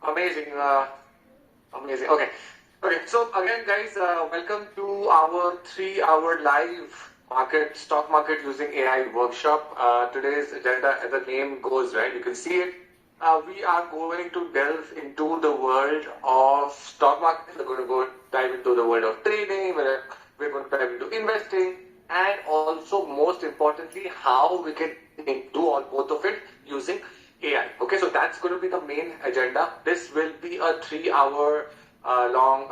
Amazing. Amazing. Okay. So again, guys, welcome to our 3-hour live stock market using AI workshop. Today's agenda, as the name goes, right? You can see it. We are going to delve into the world of stock market. We're going to go dive into the world of trading. We're going to dive into investing, and also most importantly, how we can do all both of it using AI. Okay, so that's going to be the main agenda. This will be a 3-hour long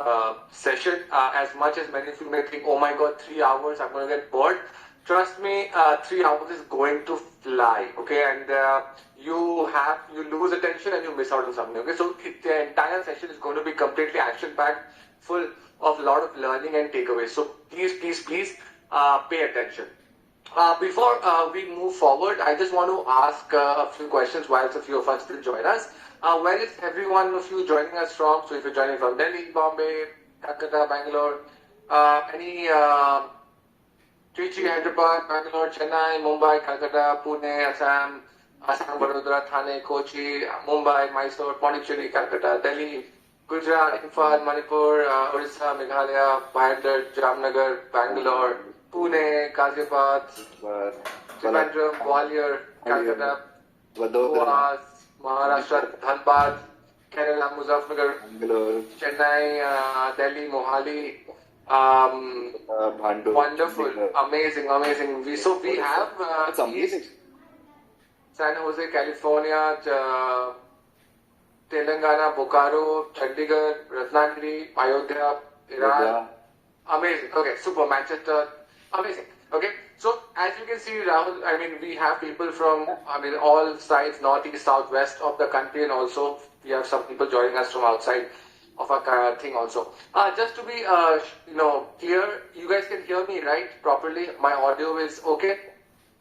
session. As much as many of you may think, oh my god, 3 hours, I'm going to get bored. Trust me, 3 hours is going to fly. Okay, and you lose attention and you miss out on something. Okay, so the entire session is going to be completely action packed, full of a lot of learning and takeaways. So please pay attention. Before we move forward, I just want to ask a few questions whilst a few of us still join us. Where is every one of you joining us from? So if you're joining from Delhi, Bombay, Calcutta, Bangalore, any Trichy, Hyderabad, Bangalore, Chennai, Mumbai, Calcutta, Pune, Assam, Vadodara, Thane, Kochi, Mumbai, Mysore, Pondicherry, Calcutta, Delhi, Gujarat, Imphal, Manipur, Orissa, Meghalaya, Bhayatar, Jamnagar, Bangalore, Pune, Ghaziabad, Trivandrum, Gwalior, Calcutta, Goa, Maharashtra, Dhanbad, Kerala, Muzaffarnagar, Chennai, Delhi, Mohali. Wonderful, amazing. We have it's amazing. San Jose, California, Telangana, Bokaro, Chandigarh, Ratnagiri, Ayodhya, Iran. Yeah. Amazing. Okay, super. Manchester. Amazing. Okay, so as you can see, Rahul, we have people from, all sides, northeast, southwest of the country, and also we have some people joining us from outside of our thing also. Just to be, clear, you guys can hear me, right, properly? My audio is okay?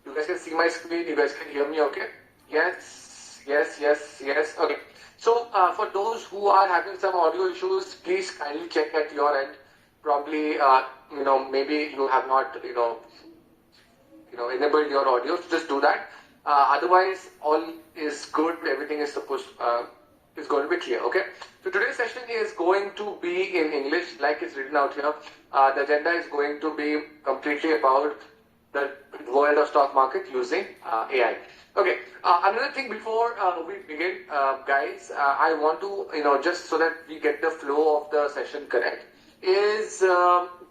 You guys can see my screen? You guys can hear me okay? Yes. Okay. So, for those who are having some audio issues, please kindly check at your end. Probably, maybe you have not, enabled your audio. So just do that. Otherwise, all is good. Everything is is going to be clear. Okay. So today's session is going to be in English, like it's written out here. The agenda is going to be completely about the world of stock market using AI. Okay, another thing before we begin, guys, I want to, just so that we get the flow of the session correct, is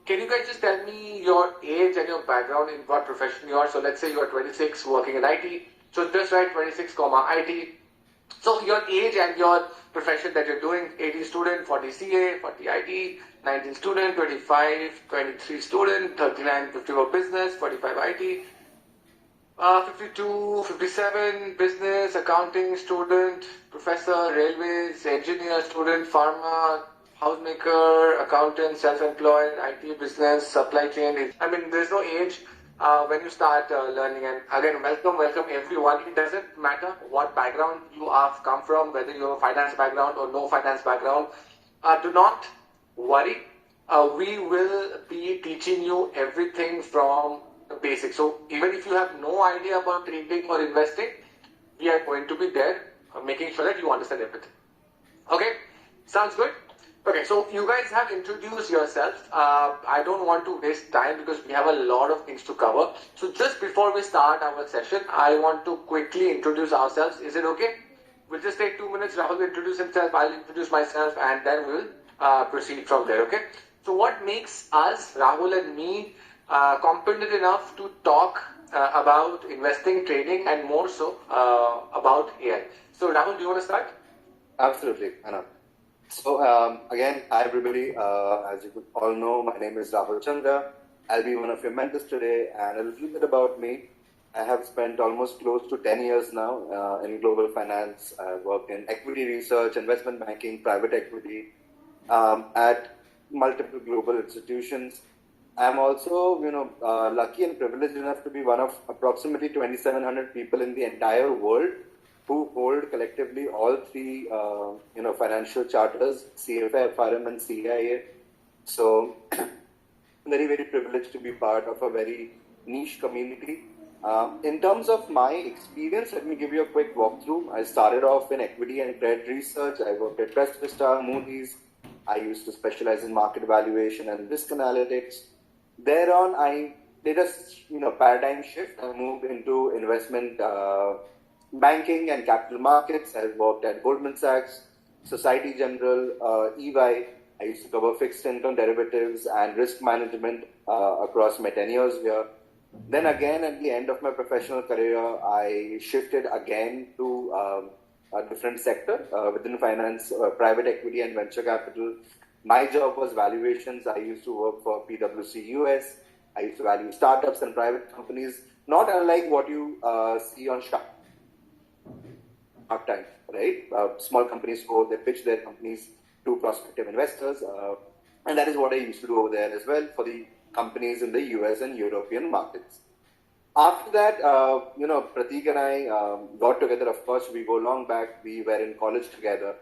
can you guys just tell me your age and your background in what profession you are? So let's say you are 26 working in IT. So just write 26, IT. So your age and your profession that you're doing: 80 student, 40 CA, 40 IT, 19 student, 25, 23 student, 39, 54 business, 45 IT, 52, 57 business, accounting student, professor, railways, engineer student, pharma, housemaker, accountant, self-employed, IT business, supply chain. There's no age when you start learning. And again, welcome everyone. It doesn't matter what background you have come from, whether you have a finance background or no finance background. Do not worry. We will be teaching you everything from the basics. So even if you have no idea about trading or investing, we are going to be there making sure that you understand everything. Okay, sounds good? Okay, so you guys have introduced yourselves. I don't want to waste time because we have a lot of things to cover. So just before we start our session, I want to quickly introduce ourselves. Is it okay? We'll just take 2 minutes. Rahul will introduce himself, I'll introduce myself, and then we'll proceed from there, okay? So what makes us, Rahul and me, competent enough to talk about investing, trading, and more so about AI? So Rahul, do you want to start? Absolutely, Anna. So again, hi everybody. As you could all know, my name is Rahul Chandra. I'll be one of your mentors today, and a little bit about me. I have spent almost close to 10 years now in global finance. I've worked in equity research, investment banking, private equity at multiple global institutions. I'm also, lucky and privileged enough to be one of approximately 2,700 people in the entire world who hold collectively all three, financial charters: CFA, FRM, and CIA. So, very, very privileged to be part of a very niche community In terms of my experience, let me give you a quick walkthrough. I started off in equity and credit research. I worked at Trust Vista, Moody's. I used to specialize in market valuation and risk analytics. Thereon, I did a paradigm shift. I moved into investment banking and capital markets. I worked at Goldman Sachs, Society General, EY. I used to cover fixed income derivatives and risk management across my 10 years here. Then again, at the end of my professional career, I shifted again to a different sector within finance, private equity and venture capital. My job was valuations. I used to work for PwC US. I used to value startups and private companies, not unlike what you see on Shark Tank, right? Small companies they pitch their companies to prospective investors. And that is what I used to do over there as well for the companies in the US and European markets. After that, Prateek and I got together. Of course, we go long back. We were in college together.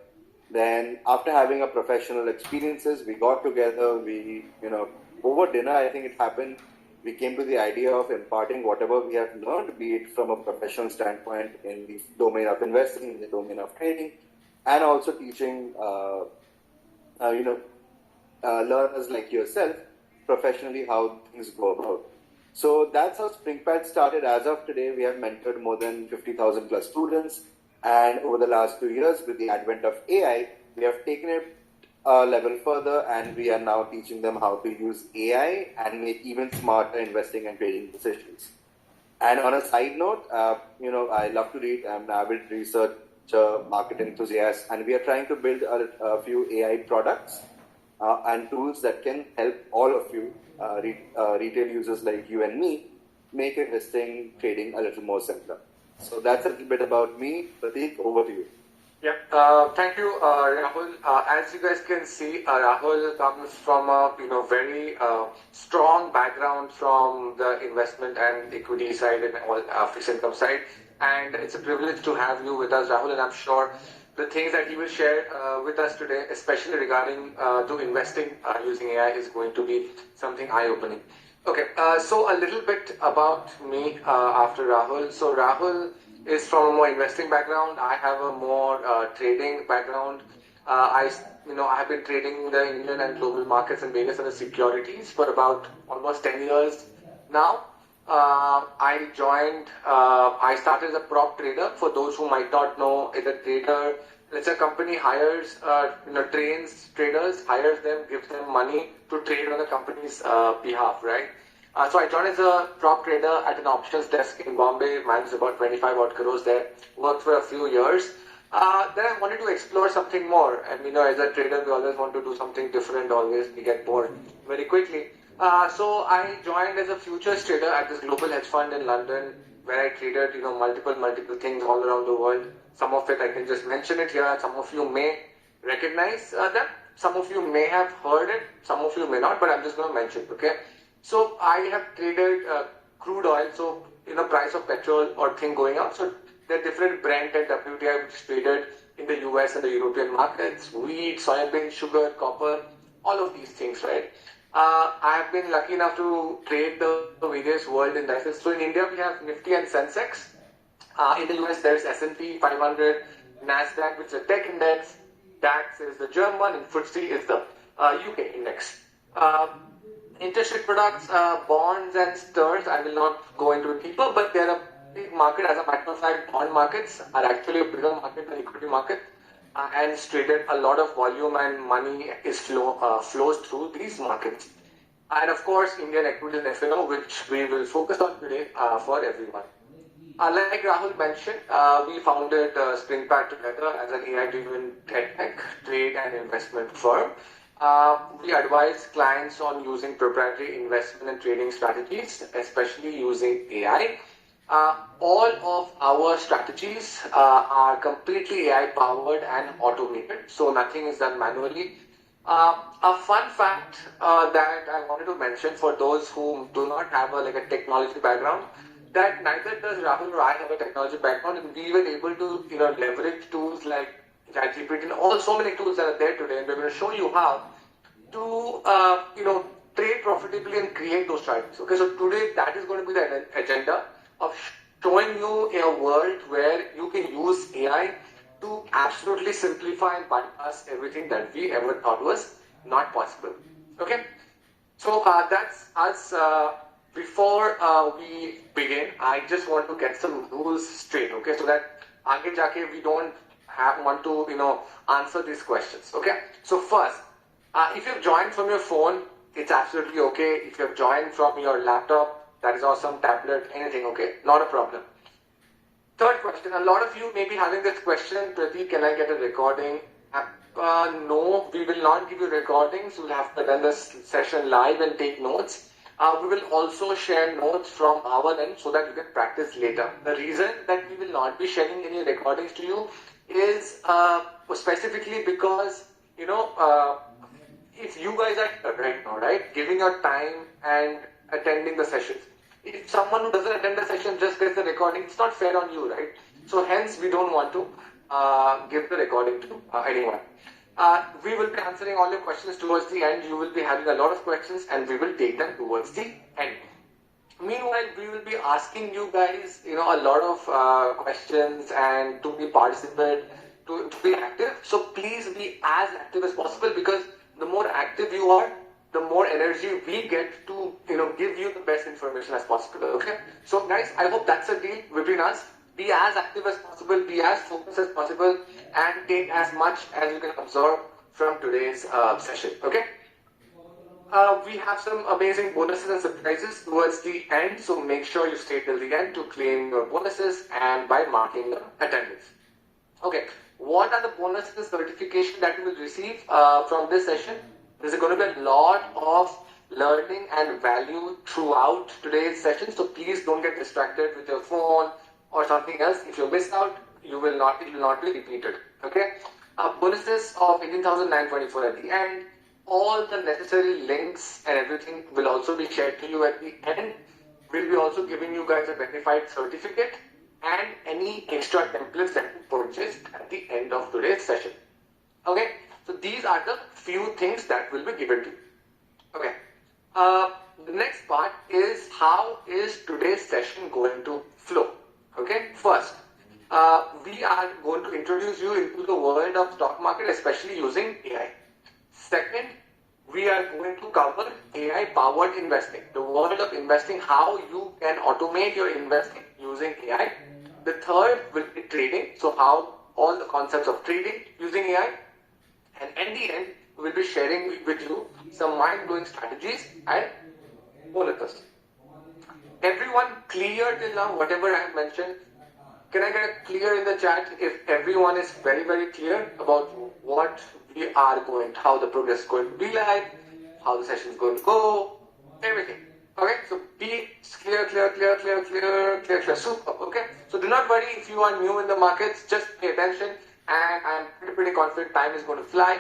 Then after having a professional experiences, we got together. We, over dinner, I think it happened. We came to the idea of imparting whatever we have learned, be it from a professional standpoint in the domain of investing, in the domain of trading, and also teaching, learners like yourself professionally how things go about. So that's how SpringPad started. As of today, we have mentored more than 50,000 plus students. And over the last 2 years, with the advent of AI, we have taken it a level further, and we are now teaching them how to use AI and make even smarter investing and trading decisions. And on a side note, I love to read. I'm an avid researcher, market enthusiast, and we are trying to build a few AI products and tools that can help all of you, retail users like you and me, make investing, trading a little more simpler. So that's a little bit about me. Prateek, over to you. Yeah, thank you, Rahul. As you guys can see, Rahul comes from a very strong background from the investment and equity side and all fixed income side, and it's a privilege to have you with us, Rahul. And I'm sure the things that he will share with us today, especially regarding to investing using AI, is going to be something eye-opening. Okay, so a little bit about me after Rahul. So Rahul is from a more investing background. I have a more trading background. I have been trading the Indian and global markets and various other securities for about almost 10 years now. I started as a prop trader. For those who might not know, is a trader. Let's say a company hires, trains traders, hires them, gives them money to trade on the company's behalf, right? So I joined as a prop trader at an options desk in Bombay, managed about 25 odd crores there, worked for a few years. Then I wanted to explore something more. And as a trader, we always want to do something different, always we get bored very quickly. So I joined as a futures trader at this global hedge fund in London, where I traded, multiple things all around the world. Some of it I can just mention it here. Some of you may recognize them. Some of you may have heard it. Some of you may not, but I'm just going to mention it, okay? So I have traded crude oil, so price of petrol or thing going up. So there are different Brent and WTI which traded in the US and the European markets, wheat, soybean, sugar, copper, all of these things, right? I have been lucky enough to trade the various world indices. So in India, we have Nifty and Sensex. In the US, there's S&P 500, NASDAQ, which is a tech index, DAX is the German, and FTSE is the UK index. Interest rate products, bonds and STIRs, I will not go into it deeper, but they're a big market. As a matter of fact, bond markets are actually a bigger market than equity market, and it's traded a lot of volume and money is flows through these markets. And of course, Indian equity and F&O, which we will focus on today for everyone. Like Rahul mentioned, we founded SpringPad together as an AI-driven tech trade and investment firm. We advise clients on using proprietary investment and trading strategies, especially using AI. All of our strategies are completely AI powered and automated, so nothing is done manually. A fun fact that I wanted to mention for those who do not have a technology background, that neither does Rahul or I have a technology background, and we were able to leverage tools like ChatGPT and all so many tools that are there today, and we're going to show you how to trade profitably and create those strategies. Okay, so today that is going to be the agenda. of showing you a world where you can use AI to absolutely simplify and bypass everything that we ever thought was not possible. Okay? So that's us. Before we begin, I just want to get some rules straight, okay? So that आगे जाके we don't want to answer these questions, okay? So first, if you've joined from your phone, it's absolutely okay. If you've joined from your laptop, that is awesome. Tablet, anything, okay? Not a problem. Third question, a lot of you may be having this question, Pratik, can I get a recording? No, we will not give you recordings. We'll have to attend this session live and take notes. We will also share notes from our end so that you can practice later. The reason that we will not be sharing any recordings to you is specifically because, if you guys are right now, right, giving your time and attending the sessions. If someone who doesn't attend the session just gets the recording, it's not fair on you, right? So hence we don't want to give the recording to anyone. We will be answering all your questions towards the end. You will be having a lot of questions and we will take them towards the end. Meanwhile, we will be asking you guys, a lot of questions and to be participant, to be active. So please be as active as possible because the more active you are, the more energy we get to, give you the best information as possible, okay? So guys, I hope that's a deal between us. Be as active as possible, be as focused as possible, and take as much as you can absorb from today's session, okay? We have some amazing bonuses and surprises towards the end, so make sure you stay till the end to claim your bonuses and by marking your attendance. Okay, what are the bonuses and certification that you will receive from this session? There's going to be a lot of learning and value throughout today's session, so please don't get distracted with your phone or something else. If you miss out, it will not be repeated. Okay, bonuses of 18,924 at the end. All the necessary links and everything will also be shared to you at the end. We'll be also giving you guys a verified certificate and any extra templates that you purchased at the end of today's session. Okay, so these are the few things that will be given to you. Okay, the next part is how is today's session going to flow. Okay, first, we are going to introduce you into the world of stock market, especially using AI. Second, we are going to cover AI-powered investing, the world of investing, how you can automate your investing using AI. The third will be trading, so how all the concepts of trading using AI. And at the end, we'll be sharing with you some mind-blowing strategies and bonuses. Everyone clear till now, whatever I have mentioned? Can I get a clear in the chat if everyone is very, very clear about what we are going, how the progress is going to be like, how the session is going to go, everything. Okay, so be clear. Super. Okay, so do not worry if you are new in the markets, just pay attention, and I'm pretty confident time is going to fly,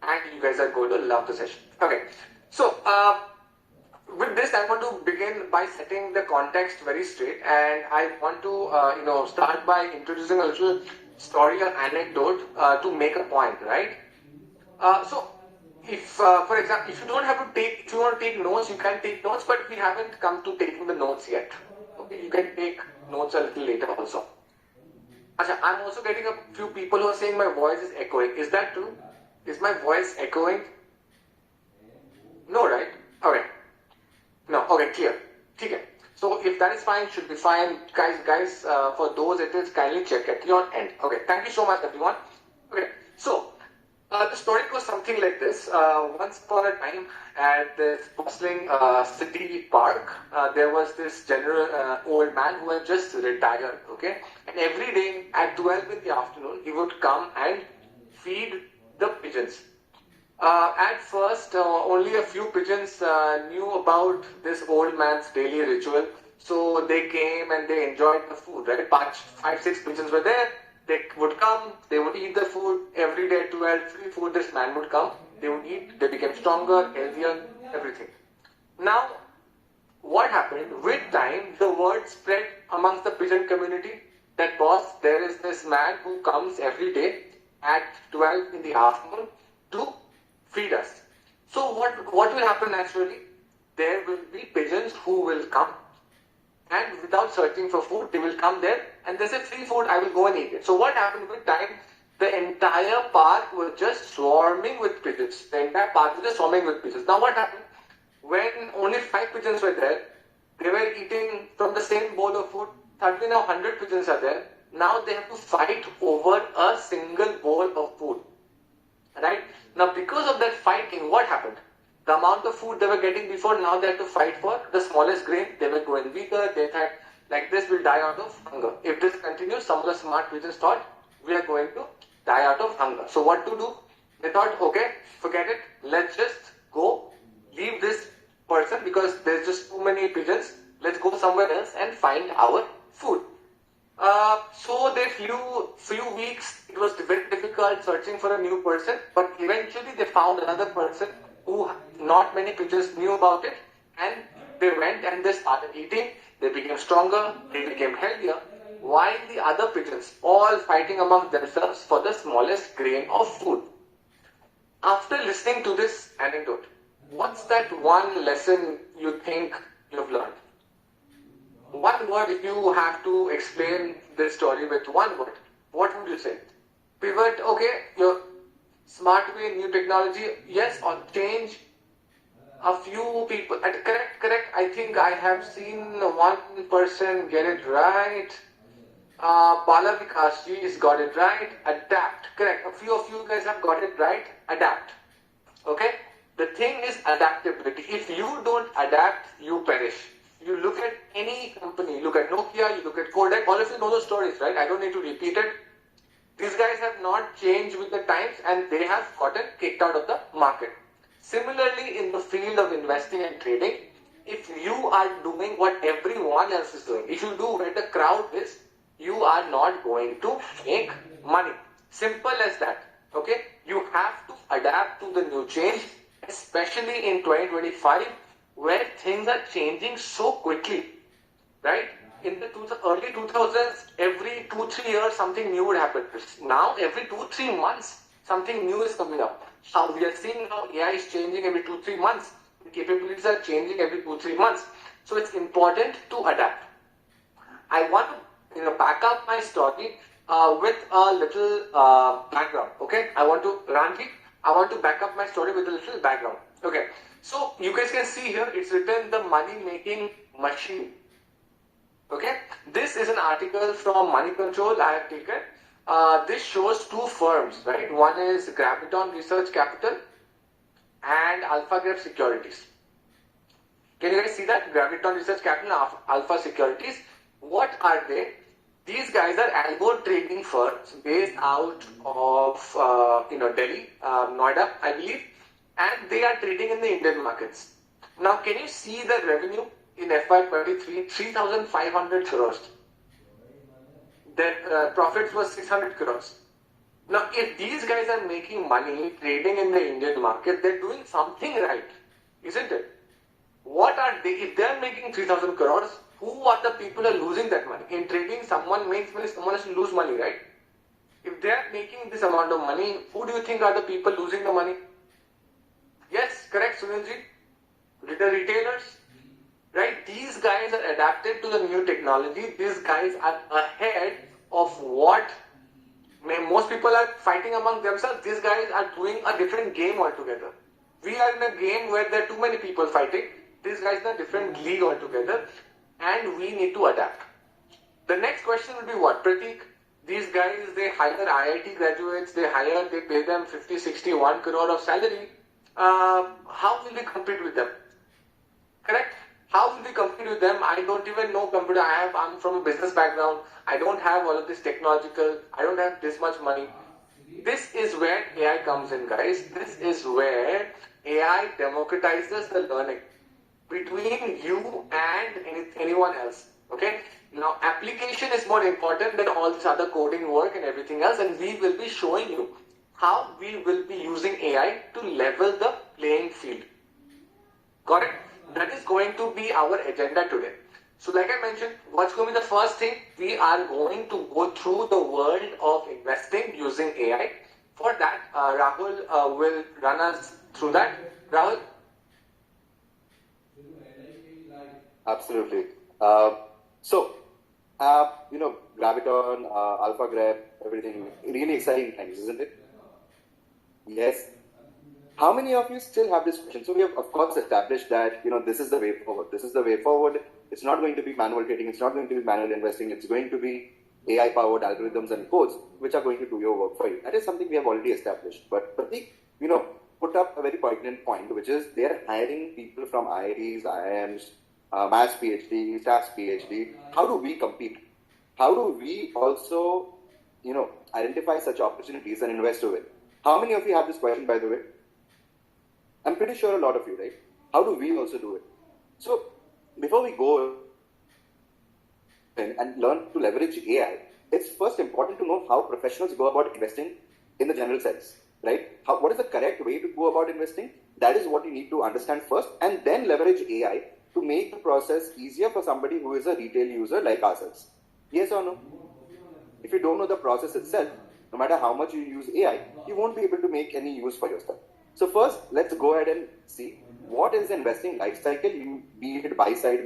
and you guys are going to love the session. Okay, so with this, I want to begin by setting the context very straight, and I want to, start by introducing a little story or anecdote to make a point, right? So, if, for example, if you want to take notes, you can take notes, but we haven't come to taking the notes yet. Okay, you can take notes a little later also. Achha, I'm also getting a few people who are saying my voice is echoing. Is that true? Is my voice echoing? No, right? Okay. No, okay, clear. Okay. So if that is fine, should be fine. Guys, for those it is, kindly check at your end. Okay, thank you so much everyone. Okay, so the story goes something like this. Once upon a time at this bustling city park, there was this old man who had just retired, okay? And every day at 12 in the afternoon, he would come and feed the pigeons. At first, only a few pigeons knew about this old man's daily ritual. So they came and they enjoyed the food, right? 5, 6 pigeons were there. They would come, they would eat the food. Every day at 12, free food, this man would come. They would eat, they became stronger, healthier, everything. Now, what happened? With time, the word spread amongst the pigeon community that, boss, there is this man who comes every day at 12 in the afternoon to feed us. So what will happen naturally? There will be pigeons who will come and without searching for food, they will come there and they say free food, I will go and eat it. So what happened with time? The entire park was just swarming with pigeons. The entire park was just swarming with pigeons. Now what happened? When only 5 pigeons were there, they were eating from the same bowl of food. Suddenly now 100 pigeons are there. Now they have to fight over a single bowl of food. Right? Now because of that fighting, what happened? The amount of food they were getting before, now they had to fight for the smallest grain. They were growing weaker. They thought, like this, will die out of hunger. If this continues, some of the smart pigeons thought, we are going to die out of hunger. So what to do? They thought, okay, forget it. Let's just go, leave this person because there's just too many pigeons. Let's go somewhere else and find our food. So they flew few weeks. It was very difficult searching for a new person, but eventually they found another person who not many pigeons knew about it, and they went and they started eating. They became stronger, they became healthier, while the other pigeons all fighting among themselves for the smallest grain of food. After listening to this anecdote, what's that one lesson you think you've learned? One word, if you have to explain this story with one word, what would you say? Pivot, okay, your smart way, new technology, yes, or change. A few people, correct. I think I have seen one person get it right. Bala Vikas ji has got it right. Adapt, correct. A few of you guys have got it right. Adapt. Okay? The thing is adaptability. If you don't adapt, you perish. You look at any company, you look at Nokia, you look at Kodak, all of you know those stories, right? I don't need to repeat it. These guys have not changed with the times and they have gotten kicked out of the market. Similarly, in the field of investing and trading, if you are doing what everyone else is doing, if you do where the crowd is, you are not going to make money. Simple as that. Okay? You have to adapt to the new change, especially in 2025, where things are changing so quickly. Right? In the early 2000s, every 2-3 years, something new would happen. Now, every 2-3 months, something new is coming up. How we are seeing how AI is changing every 2-3 months. The capabilities are changing every 2-3 months. So it's important to adapt. I want to back up my story with a little background. Okay, I want to back up my story with a little background. Okay, so you guys can see here it's written the money making machine. Okay, this is an article from Money Control I have taken. This shows two firms, right? One is Graviton Research Capital and AlphaGraph Securities. Can you guys see that? Graviton Research Capital and Alpha Securities. What are they? These guys are algo trading firms based out of Delhi, Noida, I believe, and they are trading in the Indian markets. Now, can you see the revenue in FY23? 3,500 crores. Their profits was 600 crores. Now, if these guys are making money trading in the Indian market, they're doing something right, isn't it? What are they? If they're making 3,000 crores, who are the people who are losing that money? In trading, someone makes money, someone has to lose money, right? If they're making this amount of money, who do you think are the people losing the money? Yes, correct, Sunilji. The retailers, right? These guys are adapted to the new technology. These guys are ahead of what most people are fighting among themselves. These guys are doing a different game altogether. We are in a game where there are too many people fighting. These guys are in a different league altogether, and we need to adapt. The next question will be what? Pratik, these guys, they hire IIT graduates, they pay them 50, 60, 1 crore of salary. How will we compete with them? Correct? How will we compete with them? I don't even know computer. I'm from a business background. I don't have all of this technological. I don't have this much money. This is where AI comes in, guys. This is where AI democratizes the learning between you and anyone else. Okay? Now, application is more important than all this other coding work and everything else, and we will be showing you how we will be using AI to level the playing field. Got it? That is going to be our agenda today. So like I mentioned, what's going to be the first thing? We are going to go through the world of investing using AI. For that, Rahul will run us through that. Rahul? Absolutely. So, Graviton, AlphaGrep, everything, really exciting times, isn't it? Yes. How many of you still have this question? So we have, of course, established that, this is the way forward. This is the way forward. It's not going to be manual trading. It's not going to be manual investing. It's going to be AI-powered algorithms and codes which are going to do your work for you. That is something we have already established. But Pratik, put up a very pertinent point, which is they're hiring people from IITs, IIMs, Maths PhD, Stats PhD. How do we compete? How do we also, identify such opportunities and invest to it? How many of you have this question, by the way? I'm pretty sure a lot of you, right? How do we also do it? So, before we go in and learn to leverage AI, it's first important to know how professionals go about investing in the general sense, right? What is the correct way to go about investing? That is what you need to understand first, and then leverage AI to make the process easier for somebody who is a retail user like ourselves. Yes or no? If you don't know the process itself, no matter how much you use AI, you won't be able to make any use for yourself. So first, let's go ahead and see what is the investing life cycle. Be it buy-side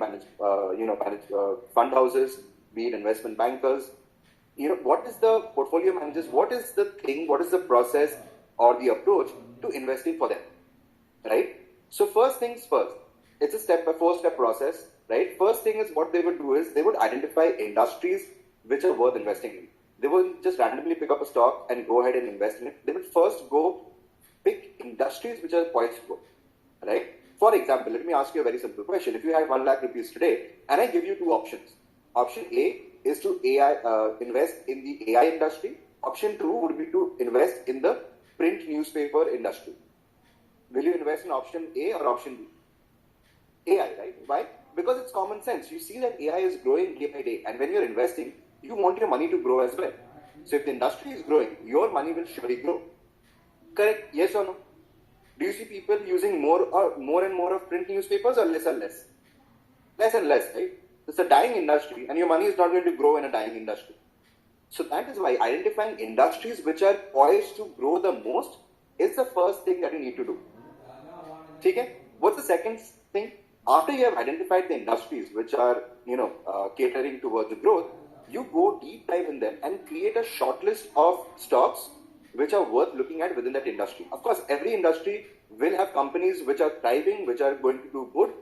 fund houses, be it investment bankers. What is the portfolio managers? What is the thing? What is the process or the approach to investing for them, right? So first things first, it's a four-step process, right? First thing is what they would do is they would identify industries which are worth investing in. They wouldn't just randomly pick up a stock and go ahead and invest in it. They would first go pick industries which are poised to grow, right? For example, let me ask you a very simple question. If you have 1 lakh rupees today and I give you two options, option A is to invest in the AI industry. Option 2 would be to invest in the print newspaper industry. Will you invest in option A or option B? AI, right? Why? Because it's common sense. You see that AI is growing day by day, and when you're investing, you want your money to grow as well. So if the industry is growing, your money will surely grow. Correct? Yes or no? Do you see people using more and more of print newspapers or less and less? Less and less, right? It's a dying industry, and your money is not going to grow in a dying industry. So that is why identifying industries which are poised to grow the most is the first thing that you need to do. Okay? What's the second thing? After you have identified the industries which are, catering towards the growth, you go deep dive in them and create a short list of stocks which are worth looking at within that industry. Of course, every industry will have companies which are thriving, which are going to do good,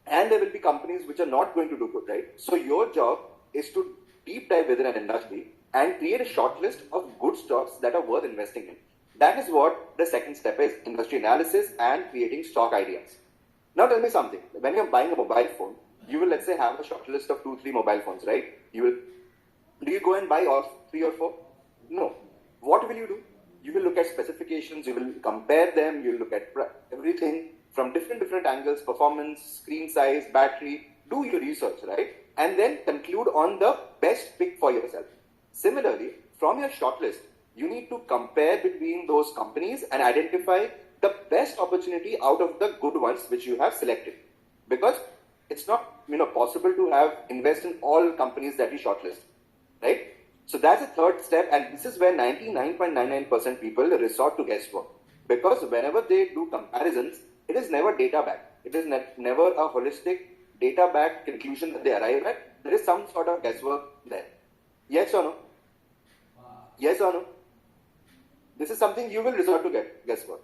and there will be companies which are not going to do good, right? So your job is to deep dive within an industry and create a short list of good stocks that are worth investing in. That is what the second step is, industry analysis and creating stock ideas. Now tell me something. When you're buying a mobile phone, you will, let's say, have a short list of 2-3 mobile phones, right? Do you go and buy all 3 or 4? No. What will you do? You will look at specifications, you will compare them, you will look at everything from different angles, performance, screen size, battery, do your research, right? And then conclude on the best pick for yourself. Similarly, from your shortlist, you need to compare between those companies and identify the best opportunity out of the good ones which you have selected. Because it's not possible to invest in all companies that you shortlist, right? So that's the third step, and this is where 99.99% people resort to guesswork. Because whenever they do comparisons, it is never data backed. It is never a holistic data backed conclusion that they arrive at. There is some sort of guesswork there. Yes or no? Yes or no? This is something you will resort to guesswork,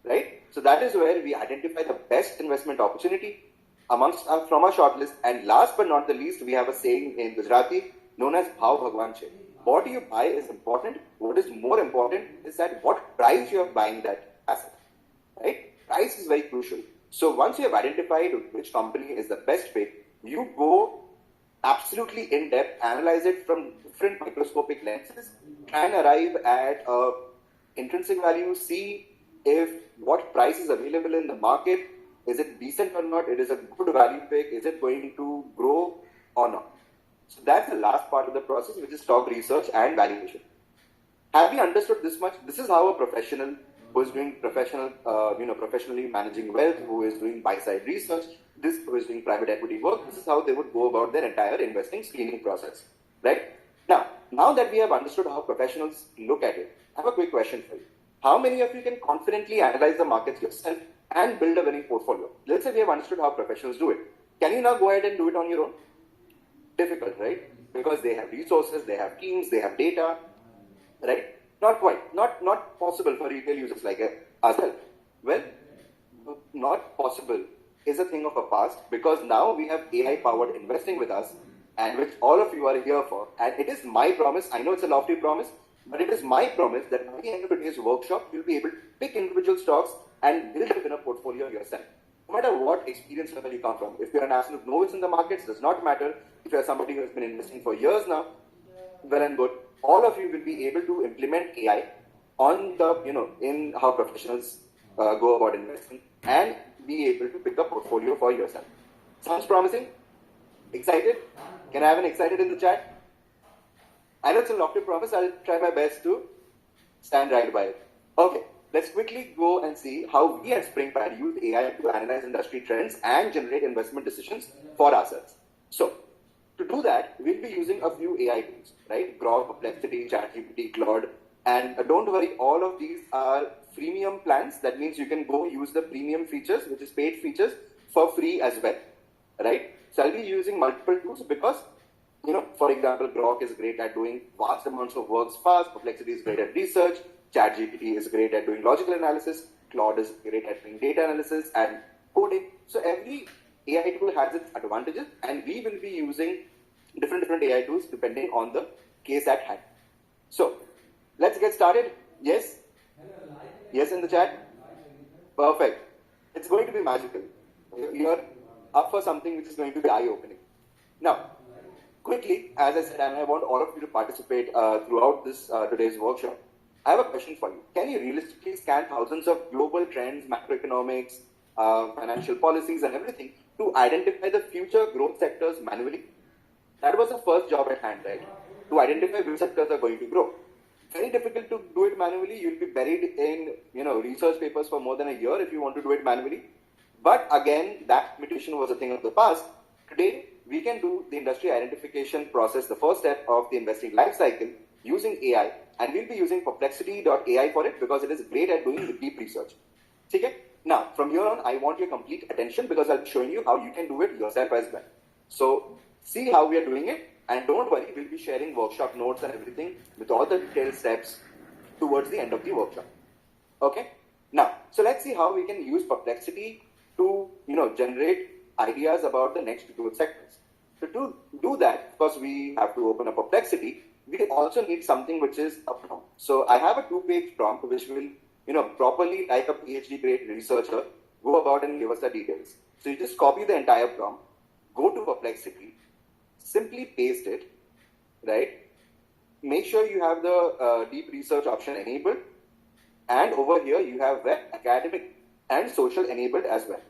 right? So that is where we identify the best investment opportunity from our shortlist. And last but not the least, we have a saying in Gujarati known as Bhav Bhagwan Che. What you buy is important. What is more important is that what price you are buying that asset, right? Price is very crucial. So once you have identified which company is the best pick, you go absolutely in depth, analyze it from different microscopic lenses, try and arrive at intrinsic value, see if what price is available in the market, is it decent or not, it is a good value pick, is it going to grow or not. So that's the last part of the process, which is stock research and valuation. Have you understood this much? This is how a professional who is doing professionally managing wealth, who is doing buy-side research, who is doing private equity work, this is how they would go about their entire investing screening process, right? Now that we have understood how professionals look at it, I have a quick question for you. How many of you can confidently analyze the markets yourself and build a winning portfolio? Let's say we have understood how professionals do it. Can you now go ahead and do it on your own? difficult, right? Because they have resources, they have teams, they have data, right? Not quite, not possible for retail users like ourselves. Well, not possible is a thing of a past, because now we have AI powered investing with us, and which all of you are here for. And it is my promise, I know it's a lofty promise, but it is my promise that by the end of today's workshop, you'll be able to pick individual stocks and build a winner portfolio yourself. No matter what experience level you come from. If you're an absolute novice in the markets, does not matter. If you're somebody who has been investing for years now, well and good. All of you will be able to implement AI on the, in how professionals go about investing, and be able to pick a portfolio for yourself. Sounds promising? Excited? Can I have an excited in the chat? I know it's a lofty promise. I'll try my best to stand right by it. Okay, let's quickly go and see how we at SpringPad use AI to analyze industry trends and generate investment decisions for ourselves. So, to do that, we'll be using a few AI tools, right? Grok, Perplexity, ChatGPT, Claude, and don't worry, all of these are freemium plans. That means you can go use the premium features, which is paid features, for free as well, right? So I'll be using multiple tools because, for example, Grok is great at doing vast amounts of works fast. Perplexity is great at research. ChatGPT is great at doing logical analysis. Claude is great at doing data analysis and coding. So every AI tool has its advantages, and we will be using different AI tools depending on the case at hand. So let's get started. Yes? Yes in the chat? Perfect. It's going to be magical. You're up for something which is going to be eye-opening. Now, quickly, as I said, and I want all of you to participate throughout this today's workshop, I have a question for you. Can you realistically scan thousands of global trends, macroeconomics, financial policies and everything to identify the future growth sectors manually? That was the first job at hand, right? To identify which sectors are going to grow. Very difficult to do it manually. You'll be buried in, research papers for more than a year if you want to do it manually. But again, that limitation was a thing of the past. Today, we can do the industry identification process, the first step of the investing life cycle, using AI, and we'll be using Perplexity.ai for it because it is great at doing the deep research. Okay? Now, from here on, I want your complete attention because I'll be showing you how you can do it yourself as well. So, see how we are doing it, and don't worry, we'll be sharing workshop notes and everything with all the detailed steps towards the end of the workshop. Okay? Now, so let's see how we can use Perplexity to, generate ideas about the next growth sectors. So to do that, of course, we have to open up Perplexity. We also need something which is a prompt. So I have a 2-page prompt which will, properly, like a PhD grade researcher, go about and give us the details. So you just copy the entire prompt, go to Perplexity, simply paste it, right? Make sure you have the deep research option enabled, and over here you have web, academic, and social enabled as well.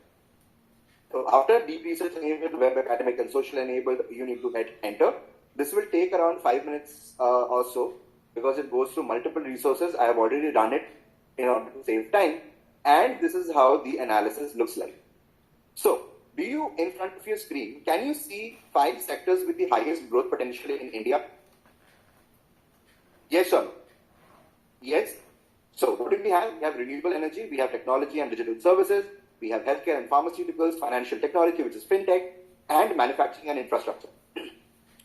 So after deep research enabled, web, academic, and social enabled, you need to hit enter. This will take around 5 minutes or so because it goes through multiple resources. I have already done it in order to save time, and this is how the analysis looks like. So, do you, in front of your screen, can you see 5 sectors with the highest growth potential in India? Yes or no? Yes. So, what do we have? We have renewable energy, we have technology and digital services, we have healthcare and pharmaceuticals, financial technology, which is fintech, and manufacturing and infrastructure.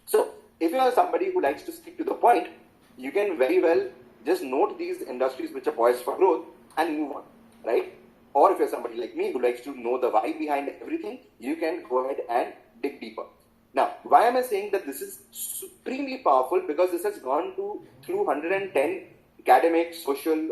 So, if you are somebody who likes to stick to the point, you can very well just note these industries which are poised for growth and move on, right? Or if you're somebody like me who likes to know the why behind everything, you can go ahead and dig deeper. Now, why am I saying that this is supremely powerful? Because this has gone through 110 academic, social,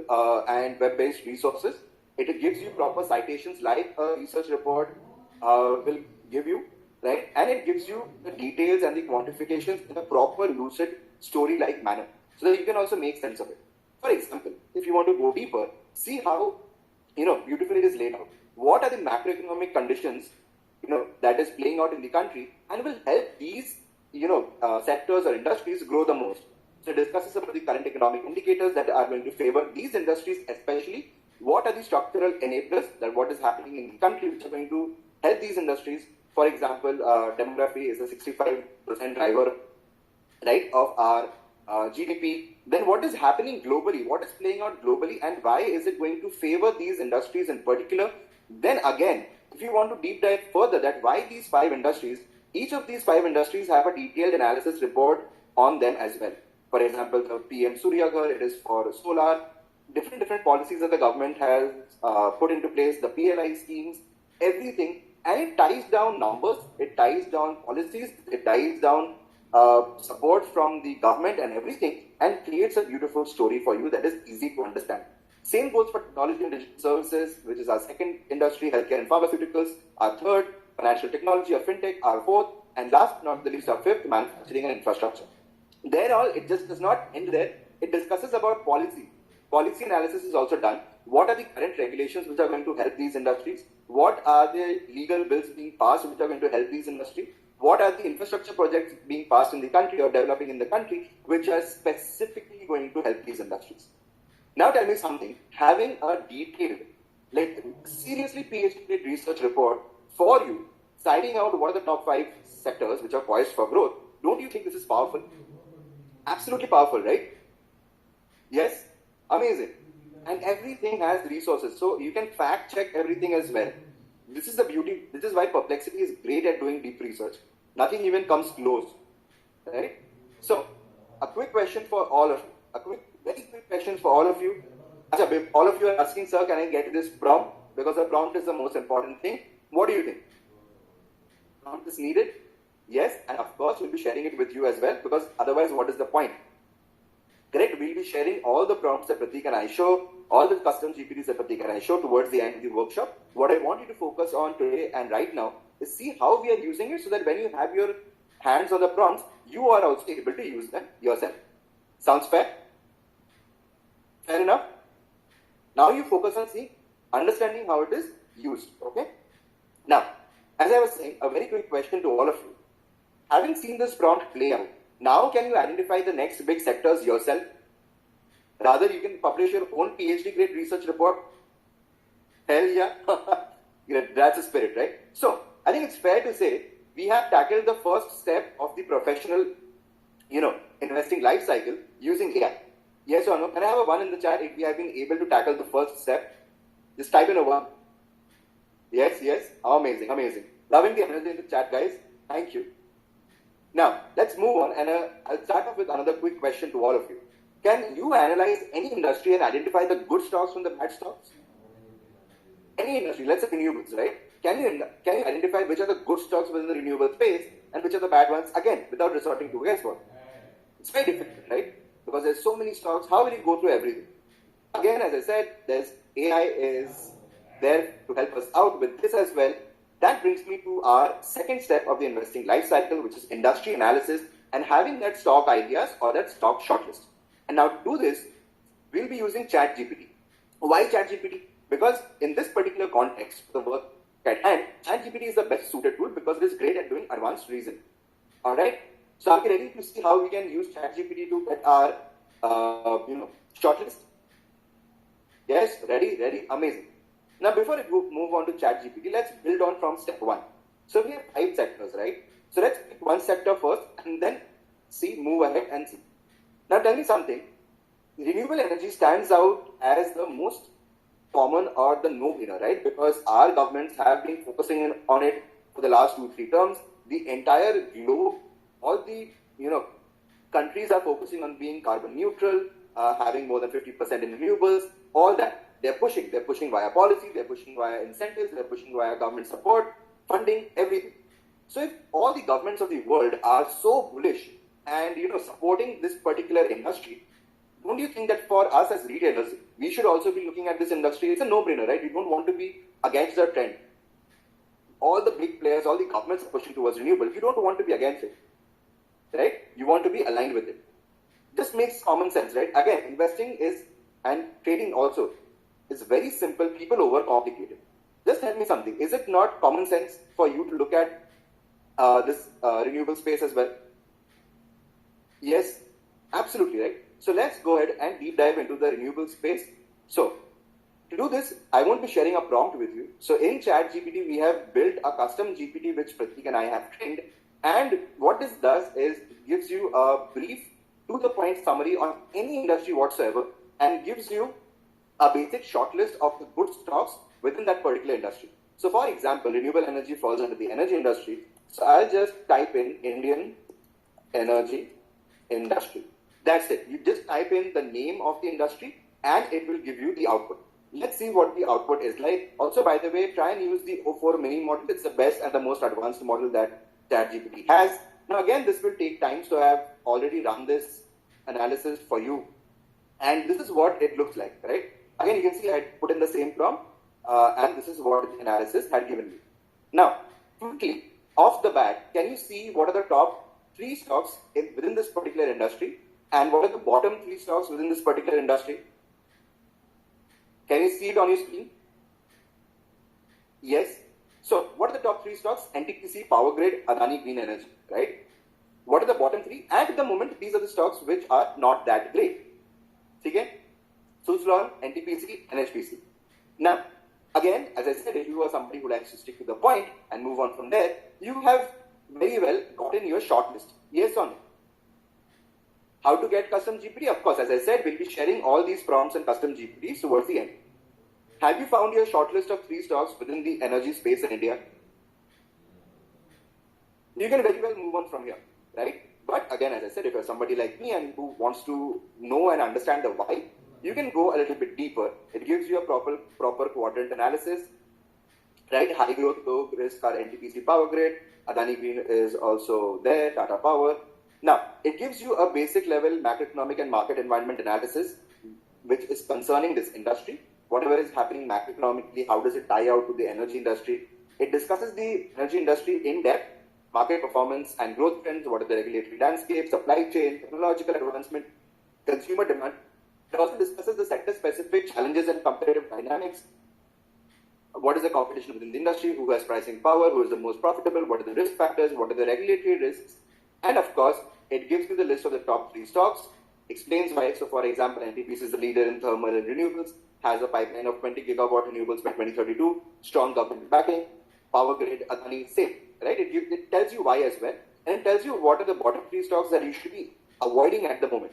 and web-based resources. It gives you proper citations like a research report will give you, right? And it gives you the details and the quantifications in a proper, lucid, story-like manner, so that you can also make sense of it. For example, if you want to go deeper, see how, beautifully it is laid out. What are the macroeconomic conditions, that is playing out in the country and will help these, sectors or industries grow the most. So it discusses about the current economic indicators that are going to favor these industries, especially what are the structural enablers, that what is happening in the country which are going to help these industries. For example, demography is a 65% driver, right, of our GDP. Then what is happening globally? What is playing out globally, and why is it going to favor these industries in particular? Then again, if you want to deep dive further, that why these 5 industries Each of these 5 industries have a detailed analysis report on them as well. For example, the PM Surya Ghar, it is for solar, different policies that the government has put into place, the PLI schemes, everything, and it ties down numbers, it ties down policies, it ties down support from the government and everything, and creates a beautiful story for you that is easy to understand. Same goes for technology and digital services, which is our second industry, healthcare and pharmaceuticals, our third, financial technology or fintech, our fourth, and last but not the least, our fifth, manufacturing and infrastructure. There all, it just does not end there. It discusses about policy. Policy analysis is also done. What are the current regulations which are going to help these industries? What are the legal bills being passed which are going to help these industries? What are the infrastructure projects being passed in the country or developing in the country which are specifically going to help these industries? Now tell me something, having a detailed, like seriously PhD research report for you, citing out what are the top 5 sectors which are poised for growth, don't you think this is powerful? Absolutely powerful, right? Yes? Amazing. And everything has resources, so you can fact check everything as well. This is the beauty, this is why Perplexity is great at doing deep research. Nothing even comes close, right? So, a quick question for all of you, very quick question for all of you. All of you are asking, sir, can I get this prompt? Because the prompt is the most important thing. What do you think? Prompt is needed? Yes, and of course we'll be sharing it with you as well, because otherwise what is the point? Correct, we'll be sharing all the prompts that Pratik and I show, all the custom GPTs that Pratik and I show towards the end of the workshop. What I want you to focus on today and right now is see how we are using it so that when you have your hands on the prompts, you are also able to use them yourself. Sounds fair? Fair enough? Now you focus on understanding how it is used, okay? Now, as I was saying, a very quick question to all of you. Having seen this prompt play out, now can you identify the next big sectors yourself? Rather, you can publish your own PhD grade research report. Hell yeah. That's the spirit, right? So, I think it's fair to say we have tackled the first step of the professional, investing life cycle using AI. Yes or no? Can I have a 1 in the chat if we have been able to tackle the first step? Just type in a 1. Yes. Amazing. Loving the energy in the chat, guys. Thank you. Now, let's move on, and I'll start off with another quick question to all of you. Can you analyze any industry and identify the good stocks from the bad stocks? Any industry, let's say renewables, right? Can you identify which are the good stocks within the renewable space and which are the bad ones, again, without resorting to guesswork? It's very difficult, right? Because there's so many stocks, how will you go through everything? Again, as I said, AI is there to help us out with this as well. That brings me to our second step of the investing life cycle, which is industry analysis and having that stock ideas or that stock shortlist. And now to do this, we'll be using ChatGPT. Why ChatGPT? Because in this particular context, the work at hand, ChatGPT is the best suited tool because it is great at doing advanced reasoning. Alright? So are we ready to see how we can use ChatGPT to get our shortlist? Yes, ready, amazing. Now before I move on to ChatGPT, let's build on from step 1. So we have 5 sectors, right? So let's pick one sector first and then move ahead and see. Now tell me something. Renewable energy stands out as the most common or the no-brainer, right? Because our governments have been focusing on it for the last 2-3 terms. The entire globe, all the countries are focusing on being carbon neutral, having more than 50% in renewables, all that. They're pushing via policy, they're pushing via incentives, they're pushing via government support, funding, everything. So if all the governments of the world are so bullish and supporting this particular industry, don't you think that for us as retailers, we should also be looking at this industry? It's a no-brainer, right? We don't want to be against the trend. All the big players, all the governments are pushing towards renewable. You don't want to be against it, right? You want to be aligned with it. This makes common sense, right? Again, investing and trading also is very simple. People overcomplicate it. Just tell me something. Is it not common sense for you to look at this renewable space as well? Yes, absolutely, right? So let's go ahead and deep dive into the renewable space. So to do this, I won't be sharing a prompt with you. So in ChatGPT, we have built a custom GPT which Pratik and I have trained. And what this does is it gives you a brief, to the point summary on any industry whatsoever and gives you a basic shortlist of the good stocks within that particular industry. So for example, renewable energy falls under the energy industry. So I'll just type in Indian energy industry. That's it. You just type in the name of the industry and it will give you the output. Let's see what the output is like. Also, by the way, try and use the O4 mini model. It's the best and the most advanced model that ChatGPT has. Now, again, this will take time, so I have already run this analysis for you. And this is what it looks like, right? Again, you can see I put in the same prompt, and this is what the analysis had given me. Now, quickly, off the bat, can you see what are the top 3 stocks within this particular industry, and what are the bottom 3 stocks within this particular industry? Can you see it on your screen? Yes. So, what are the top 3 stocks? NTPC, Power Grid, Adani Green Energy, right? What are the bottom 3? And at the moment, these are the stocks which are not that great. Okay? Suzlon, NTPC, NHPC. Now, again, as I said, if you are somebody who likes to stick to the point and move on from there, you have very well gotten your shortlist. Yes or no? How to get custom GPT? Of course, as I said, we'll be sharing all these prompts and custom GPTs towards the end. Have you found your shortlist of 3 stocks within the energy space in India? You can very well move on from here, right? But again, as I said, if you're somebody like me and who wants to know and understand the why, you can go a little bit deeper. It gives you a proper quadrant analysis, right? High growth, low risk are NTPC, Power Grid, Adani Green is also there, Tata Power. Now, it gives you a basic level macroeconomic and market environment analysis, which is concerning this industry. Whatever is happening macroeconomically, how does it tie out to the energy industry? It discusses the energy industry in depth, market performance and growth trends, what are the regulatory landscape, supply chain, technological advancement, consumer demand. It also discusses the sector-specific challenges and competitive dynamics. What is the competition within the industry? Who has pricing power? Who is the most profitable? What are the risk factors? What are the regulatory risks? And of course, it gives you the list of the top 3 stocks, explains why. So, for example, NTPC is the leader in thermal and renewables, has a pipeline of 20 gigawatt renewables by 2032, strong government backing, Power Grid, Adani, same, right? It tells you why as well, and it tells you what are the bottom 3 stocks that you should be avoiding at the moment.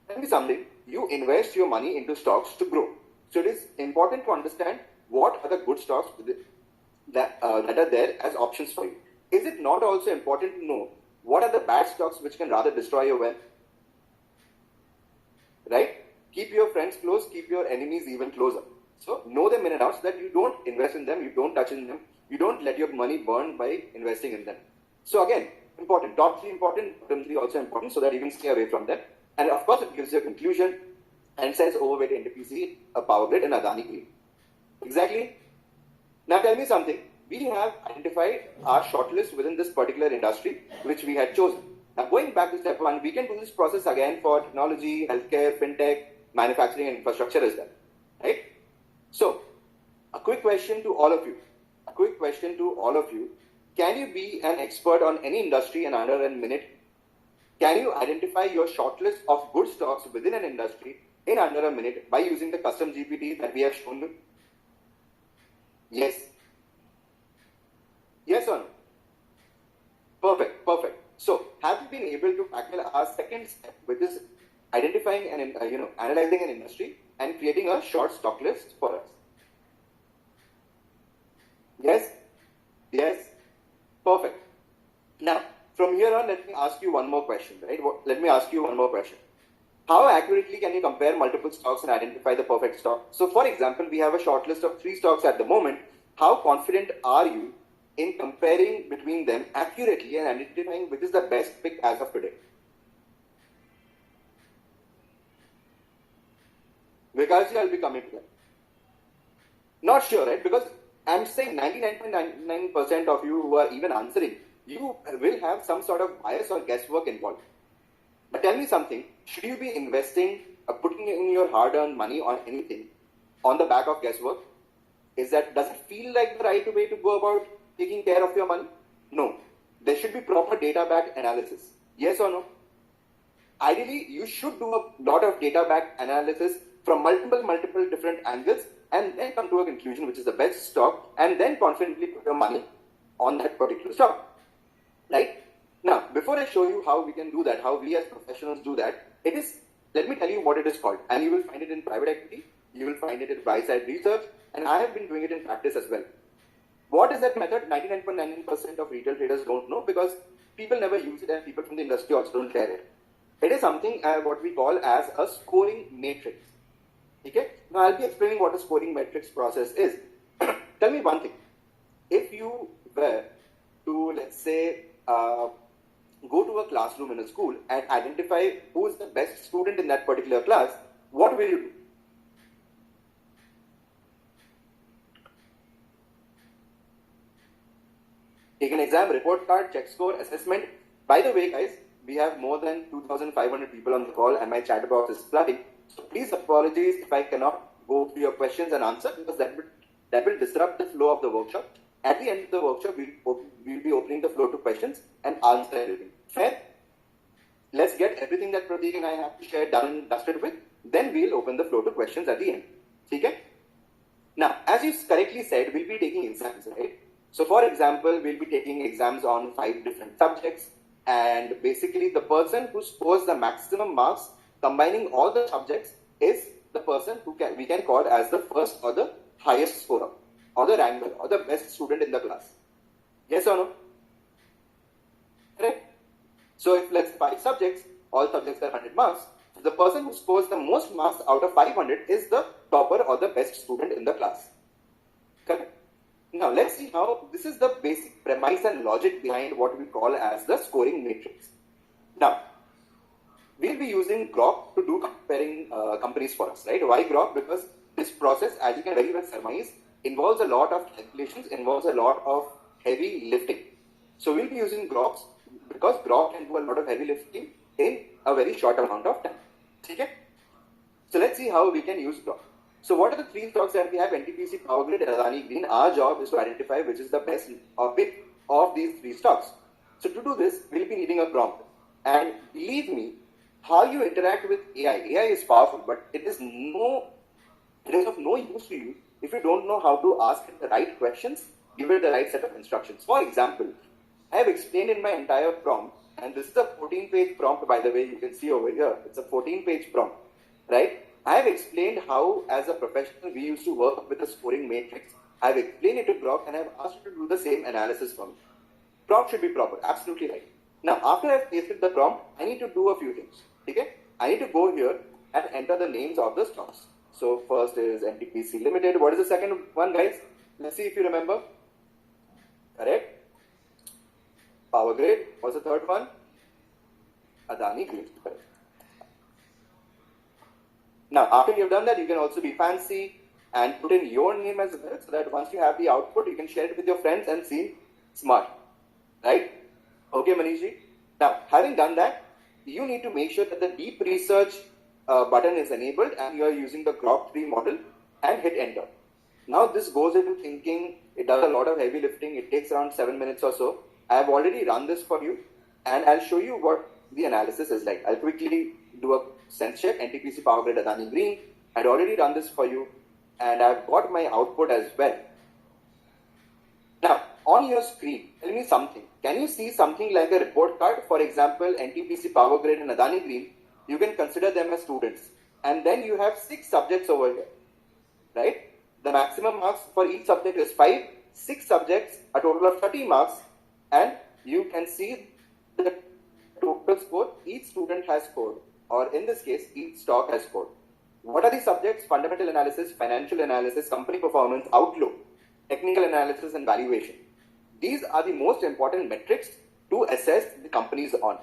Tell me something, you invest your money into stocks to grow. So, it is important to understand what are the good stocks that are there as options for you. Is it not also important to know what are the bad stocks which can rather destroy your wealth? Right? Keep your friends close, keep your enemies even closer. So, know them in and out so that you don't invest in them, you don't touch in them, you don't let your money burn by investing in them. So, again, important. Top 3 important, bottom 3 also important so that you can stay away from them. And of course, it gives you a conclusion and says overweight NTPC, a Power Grid, and Adani Green. Exactly. Now, tell me something. We have identified our shortlist within this particular industry which we had chosen. Now, going back to step 1, we can do this process again for technology, healthcare, fintech, manufacturing, and infrastructure as well. Right? So, a quick question to all of you. Can you be an expert on any industry in under a minute? Can you identify your shortlist of good stocks within an industry in under a minute by using the custom GPT that we have shown you? Yes. Yes or no? Perfect. So, have you been able to tackle our second step, which is identifying and analyzing an industry and creating a short stock list for us? Yes. Perfect. Now, from here on, let me ask you one more question, right? How accurately can you compare multiple stocks and identify the perfect stock? So, for example, we have a short list of 3 stocks at the moment. How confident are you in comparing between them accurately and identifying which is the best pick as of today? Vikasji, I'll be coming to that. Not sure, right? Because I'm saying 99.99% of you who are even answering, you will have some sort of bias or guesswork involved. But tell me something, should you be investing or putting in your hard-earned money on anything on the back of guesswork? Does it feel like the right way to go about taking care of your money? No. There should be proper data-backed analysis. Yes or no? Ideally, you should do a lot of data-backed analysis from multiple different angles and then come to a conclusion which is the best stock and then confidently put your money on that particular stock. Right? Now, before I show you how we can do that, how we as professionals do that, let me tell you what it is called. And you will find it in private equity, you will find it in buy-side research, and I have been doing it in practice as well. What is that method? 99.99% of retail traders don't know because people never use it and people from the industry also don't care it. It is something what we call as a scoring matrix. Okay? Now I'll be explaining what a scoring matrix process is. Tell me one thing. If you were to, let's say, go to a classroom in a school and identify who is the best student in that particular class, what will you do? Take an exam, report card, check score, assessment. By the way, guys, we have more than 2,500 people on the call and my chat box is flooding. So please apologize if I cannot go through your questions and answer because that will disrupt the flow of the workshop. At the end of the workshop, we'll be opening the floor to questions and answer everything. Fair? Let's get everything that Prateek and I have to share done and dusted with. Then we'll open the floor to questions at the end. Okay? Now, as you correctly said, we'll be taking exams, right? So for example, we'll be taking exams on 5 different subjects. And basically, the person who scores the maximum marks combining all the subjects is the person who we can call as the first or the highest scorer or the ranker or the best student in the class. Yes or no? Correct? So if let's 5 subjects, all subjects are 100 marks, the person who scores the most marks out of 500 is the topper or the best student in the class. Correct? Now let's see how this is the basic premise and logic behind what we call as the scoring matrix. Now, we'll be using Grok to do comparing companies for us, right? Why Grok? Because this process, as you can very well surmise, involves a lot of calculations, involves a lot of heavy lifting. So we'll be using Grok because Grok can do a lot of heavy lifting in a very short amount of time. Okay? So let's see how we can use Grok. So what are the 3 stocks that we have? NTPC, Power Grid, and Adani Green. Our job is to identify which is the best or pick of these 3 stocks. So to do this, we'll be needing a prompt. And believe me, how you interact with AI. AI is powerful, but it is of no use to you if you don't know how to ask it the right questions, give it the right set of instructions. For example, I have explained in my entire prompt, and this is a 14-page prompt, by the way, you can see over here. It's a 14-page prompt, right? I have explained how, as a professional, we used to work with a scoring matrix. I have explained it to Grok and I have asked it to do the same analysis for me. Prompt should be proper, absolutely right. Now, after I have pasted the prompt, I need to do a few things. Okay? I need to go here and enter the names of the stocks. So, first is NTPC Limited. What is the second one, guys? Let's see if you remember. Correct? Power Grid. What's the third one? Adani Green. Correct. Now, after you've done that, you can also be fancy and put in your name as well, so that once you have the output, you can share it with your friends and seem smart. Right? Okay, Manishji? Now, having done that, you need to make sure that the deep research button is enabled and you are using the Grok 3 model and hit enter. Now, this goes into thinking. It does a lot of heavy lifting. It takes around 7 minutes or so. I have already run this for you and I'll show you what the analysis is like. I'll quickly do a sense check. NTPC, Power Grid, Adani Green. I'd already run this for you and I've got my output as well. Now, on your screen, tell me something. Can you see something like a report card? For example, NTPC, Power Grid and Adani Green, you can consider them as students. And then you have 6 subjects over here, right? The maximum marks for each subject is 5, 6 subjects, a total of 30 marks. And you can see the total score each student has scored, or in this case, each stock has scored. What are the subjects? Fundamental analysis, financial analysis, company performance, outlook, technical analysis, and valuation. These are the most important metrics to assess the companies on.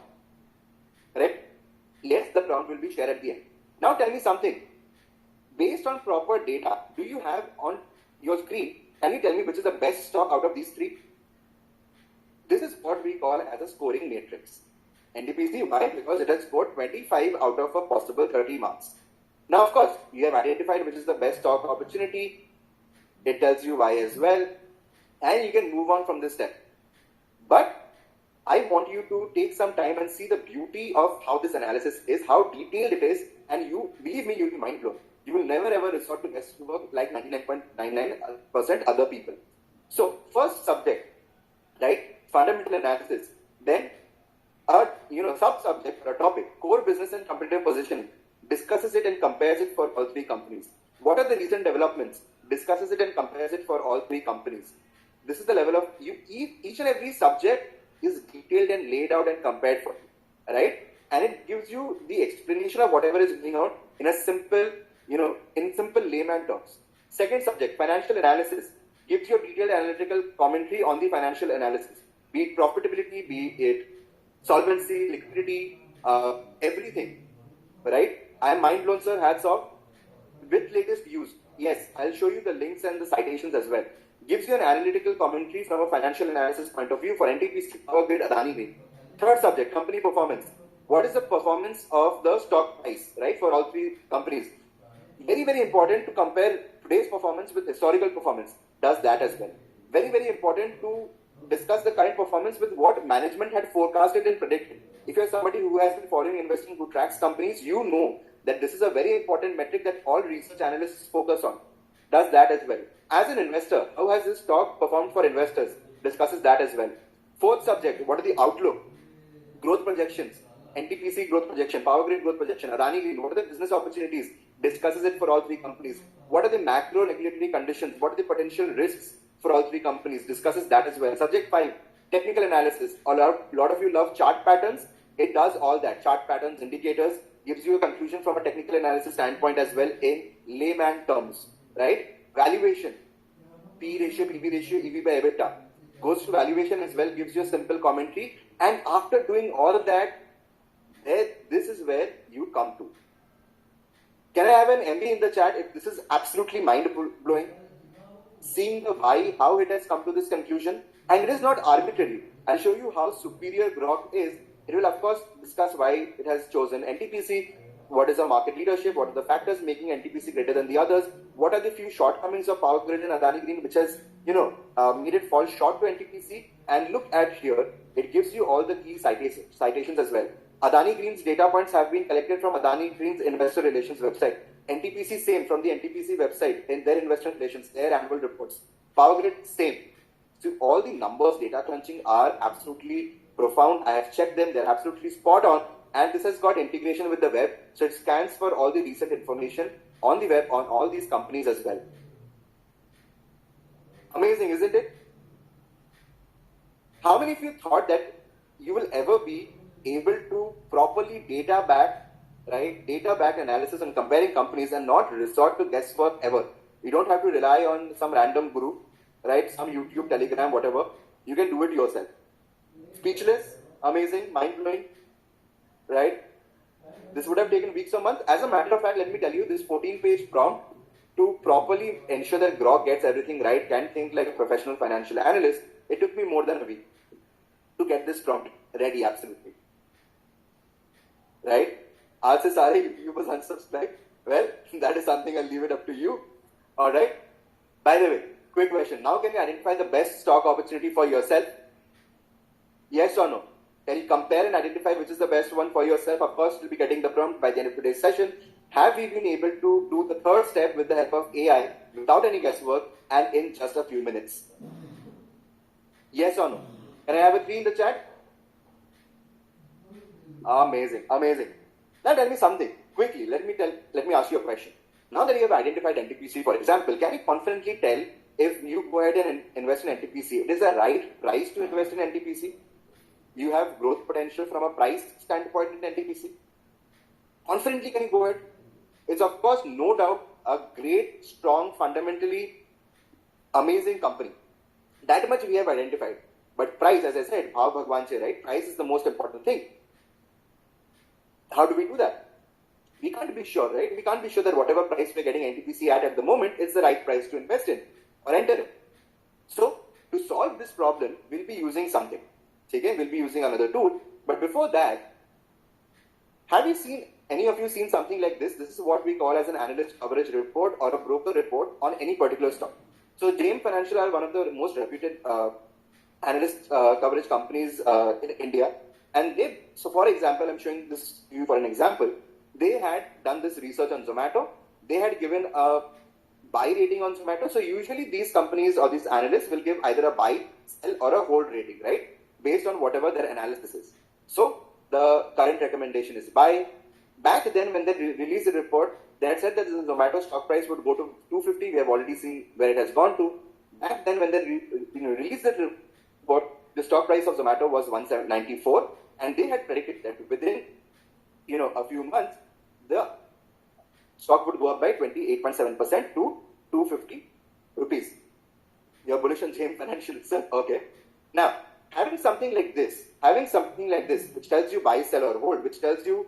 Correct? Yes, the prompt will be shared at the end. Now tell me something. Based on proper data, do you have on your screen, can you tell me which is the best stock out of these 3? This is what we call as a scoring matrix. NTPC, why? Because it has scored 25 out of a possible 30 marks. Now, of course, you have identified which is the best stock opportunity. It tells you why as well. And you can move on from this step. But I want you to take some time and see the beauty of how this analysis is, how detailed it is, and you, believe me, you'll be mind blown. You will never ever resort to guesswork like 99.99% other people. So, first subject, right? Fundamental analysis. Then, a sub-subject or a topic, core business and competitive positioning, discusses it and compares it for all 3 companies. What are the recent developments? Discusses it and compares it for all 3 companies. This is the level of each and every subject is detailed and laid out and compared for you, right? And it gives you the explanation of whatever is going on in a simple, in simple layman terms. Second subject, financial analysis, gives you a detailed analytical commentary on the financial analysis, be it profitability, be it solvency, liquidity, everything, right? I am mind blown, sir. Hats off. With latest views, yes, I'll show you the links and the citations as well. Gives you an analytical commentary from a financial analysis point of view for NTPC, Power Grid, Adani Green. Third subject, company performance. What is the performance of the stock price, right, for all three companies? Very, very important to compare today's performance with historical performance. Does that as well. Very, very important to discuss the current performance with what management had forecasted and predicted. If you're somebody who has been following investing, who tracks companies, you know that this is a very important metric that all research analysts focus on. Does that as well. As an investor, how has this stock performed for investors? Discusses that as well. Fourth subject, what are the outlook? Growth projections, NTPC growth projection, Power Grid growth projection, Adani Green, what are the business opportunities? Discusses it for all three companies. What are the macro regulatory conditions? What are the potential risks for all three companies? Discusses that as well. Subject 5, technical analysis. A lot of you love chart patterns. It does all that. Chart patterns, indicators, gives you a conclusion from a technical analysis standpoint as well in layman terms, right? Valuation, P ratio, PB ratio, EV by EBITDA. Goes to valuation as well, gives you a simple commentary. And after doing all of that, this is where you come to. Can I have an MB in the chat if this is absolutely mind-blowing? Seeing the why, how it has come to this conclusion. And it is not arbitrary. I'll show you how superior Grok is. It will, of course, discuss why it has chosen NTPC, what is the market leadership, what are the factors making NTPC greater than the others, what are the few shortcomings of Power Grid and Adani Green which has, made it fall short to NTPC. And look at here, it gives you all the key citations as well. Adani Green's data points have been collected from Adani Green's investor relations website. NTPC same from the NTPC website in their investor relations, their annual reports. Power Grid same. So all the numbers, data crunching are absolutely profound. I have checked them, they're absolutely spot on. And this has got integration with the web. So it scans for all the recent information on the web on all these companies as well. Amazing, isn't it? How many of you thought that you will ever be able to properly data back analysis and comparing companies and not resort to guesswork ever? You don't have to rely on some random guru, right? Some YouTube, Telegram, whatever. You can do it yourself. Speechless, amazing, mind-blowing, right? This would have taken weeks or months. As a matter of fact, let me tell you, this 14-page prompt to properly ensure that Grok gets everything right, can think like a professional financial analyst. It took me more than a week to get this prompt ready, absolutely. Right? आज से सारे YouTubers unsubscribe. Well, that is something I'll leave it up to you. Alright? By the way, quick question. Now can you identify the best stock opportunity for yourself? Yes or no? Can you compare and identify which is the best one for yourself? Of course, you'll be getting the prompt by the end of today's session. Have we been able to do the third step with the help of AI without any guesswork and in just a few minutes? Yes or no? Can I have a 3 in the chat? Amazing, amazing. Now tell me something quickly. Let me ask you a question. Now that you have identified NTPC, for example, can you confidently tell if you go ahead and invest in NTPC, it is the right price to invest in NTPC? You have growth potential from a price standpoint in NTPC? Confidently can you go ahead? It's of course no doubt a great, strong, fundamentally amazing company. That much we have identified. But price, as I said, Bhav Bhagwan che, right? Price is the most important thing. How do we do that? We can't be sure, right? We can't be sure that whatever price we're getting NTPC at the moment is the right price to invest in or enter in. So, to solve this problem, we'll be using something. Okay? We'll be using another tool. But before that, have you seen, any of you seen something like this? This is what we call as an analyst coverage report or a broker report on any particular stock. So, JM Financial are one of the most reputed analyst coverage companies in India. And so for example, I'm showing this to you for an example. They had done this research on Zomato. They had given a buy rating on Zomato. So usually these companies or these analysts will give either a buy, sell or a hold rating, right? Based on whatever their analysis is. So the current recommendation is buy. Back then when they released the report, they had said that the Zomato stock price would go to 250. We have already seen where it has gone to. And then when they released the report, the stock price of Zomato was 194, and they had predicted that within a few months, the stock would go up by 28.7% to 250 rupees. You're bullish on JM Financial itself, okay? Now, having something like this, which tells you buy, sell, or hold, which tells you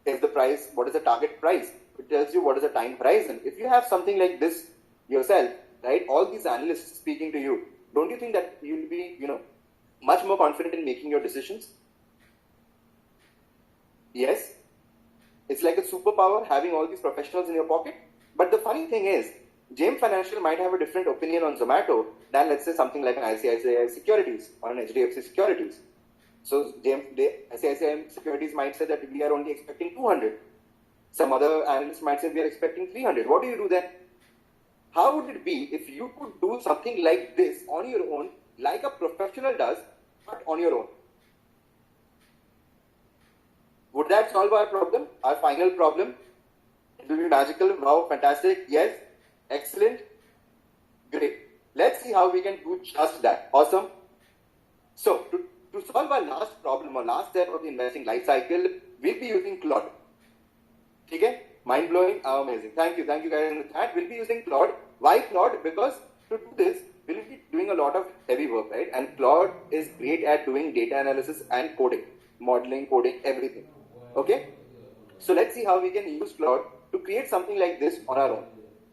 is the price, what is the target price, it tells you what is the time horizon. If you have something like this yourself, right, all these analysts speaking to you, don't you think that you'll be, much more confident in making your decisions? Yes, it's like a superpower having all these professionals in your pocket. But the funny thing is, JM Financial might have a different opinion on Zomato than, let's say, something like an ICICI Securities or an HDFC Securities. So ICICI Securities might say that we are only expecting 200. Some other analysts might say we are expecting 300. What do you do then? How would it be if you could do something like this on your own, like a professional does, but on your own? Would that solve our problem, our final problem? It will be magical. Wow, fantastic. Yes, excellent, great. Let's see how we can do just that. Awesome. So, to solve our last problem or last step of the investing life cycle, we'll be using Claude. Okay? Mind blowing, amazing. Thank you guys in the chat. We'll be using Claude. Why Claude? Because to do this, we'll be doing a lot of heavy work, right? And Claude is great at doing data analysis and coding, modeling, coding, everything. Okay? So let's see how we can use Claude to create something like this on our own.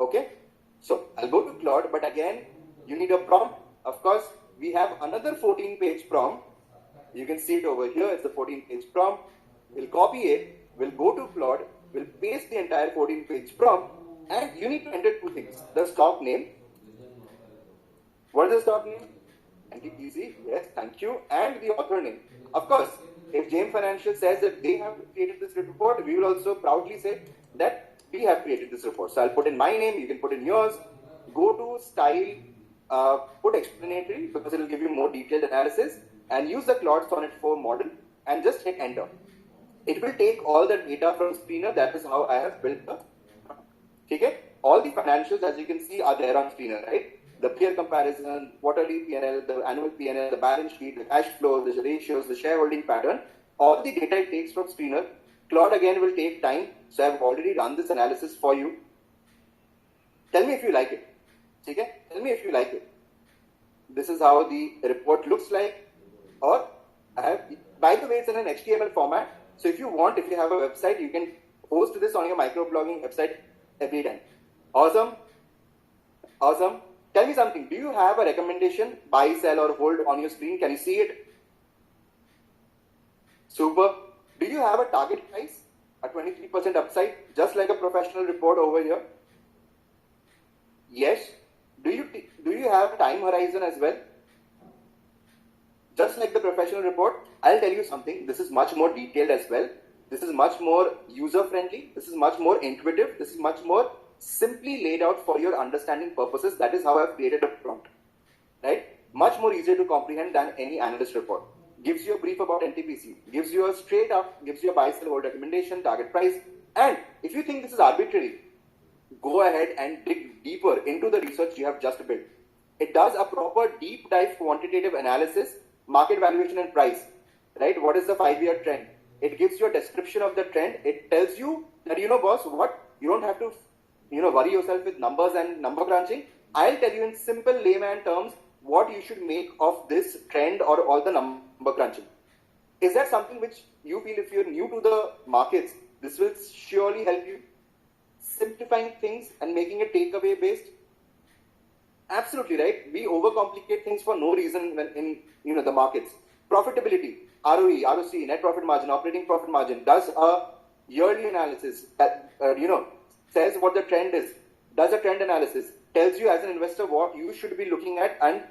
Okay? So I'll go to Claude, but again, you need a prompt. Of course, we have another 14-page prompt. You can see it over here. It's the 14-page prompt. We'll copy it. We'll go to Claude. We'll paste the entire 14-page prompt. And you need to enter two things. The stock name. What is the stock name? NTPC. Yes, thank you. And the author name. Of course, if JM Financial says that they have created this report, we will also proudly say that we have created this report. So I'll put in my name. You can put in yours. Go to style, put explanatory because it will give you more detailed analysis, and use the Claude Sonnet 4 model and just hit enter. It will take all the data from Screener. That is how I have built the. Okay? All the financials, as you can see, are there on Screener, right? The peer comparison, quarterly P&L, the annual P&L, the balance sheet, the cash flow, the ratios, the shareholding pattern, all the data it takes from Screener. Claude again will take time, so I have already run this analysis for you. Tell me if you like it. Okay? Tell me if you like it. This is how the report looks like. Or, by the way, it's in an HTML format. So if you want, if you have a website, you can post this on your microblogging website every time. Awesome. Awesome. Tell me something. Do you have a recommendation, buy, sell, or hold on your screen? Can you see it? Super. Do you have a target price? A 23% upside, just like a professional report over here? Yes. Do you have time horizon as well? Just like the professional report, I'll tell you something. This is much more detailed as well. This is much more user-friendly. This is much more intuitive. This is much more simply laid out for your understanding purposes. That is how I've created a prompt. Right? Much more easier to comprehend than any analyst report. Gives you a brief about NTPC. Gives you a straight up, gives you a buy, sell, hold recommendation, target price. And if you think this is arbitrary, go ahead and dig deeper into the research you have just built. It does a proper deep dive quantitative analysis, market valuation and price, right? What is the 5-year trend? It gives you a description of the trend. It tells you that, boss, what? You don't have to, worry yourself with numbers and number crunching. I'll tell you in simple layman terms what you should make of this trend or all the number crunching. Is that something which you feel if you're new to the markets, this will surely help you simplifying things and making it takeaway based? Absolutely right. We overcomplicate things for no reason when in the markets. Profitability, ROE, ROC, net profit margin, operating profit margin, does a yearly analysis that says what the trend is, does a trend analysis, tells you as an investor what you should be looking at and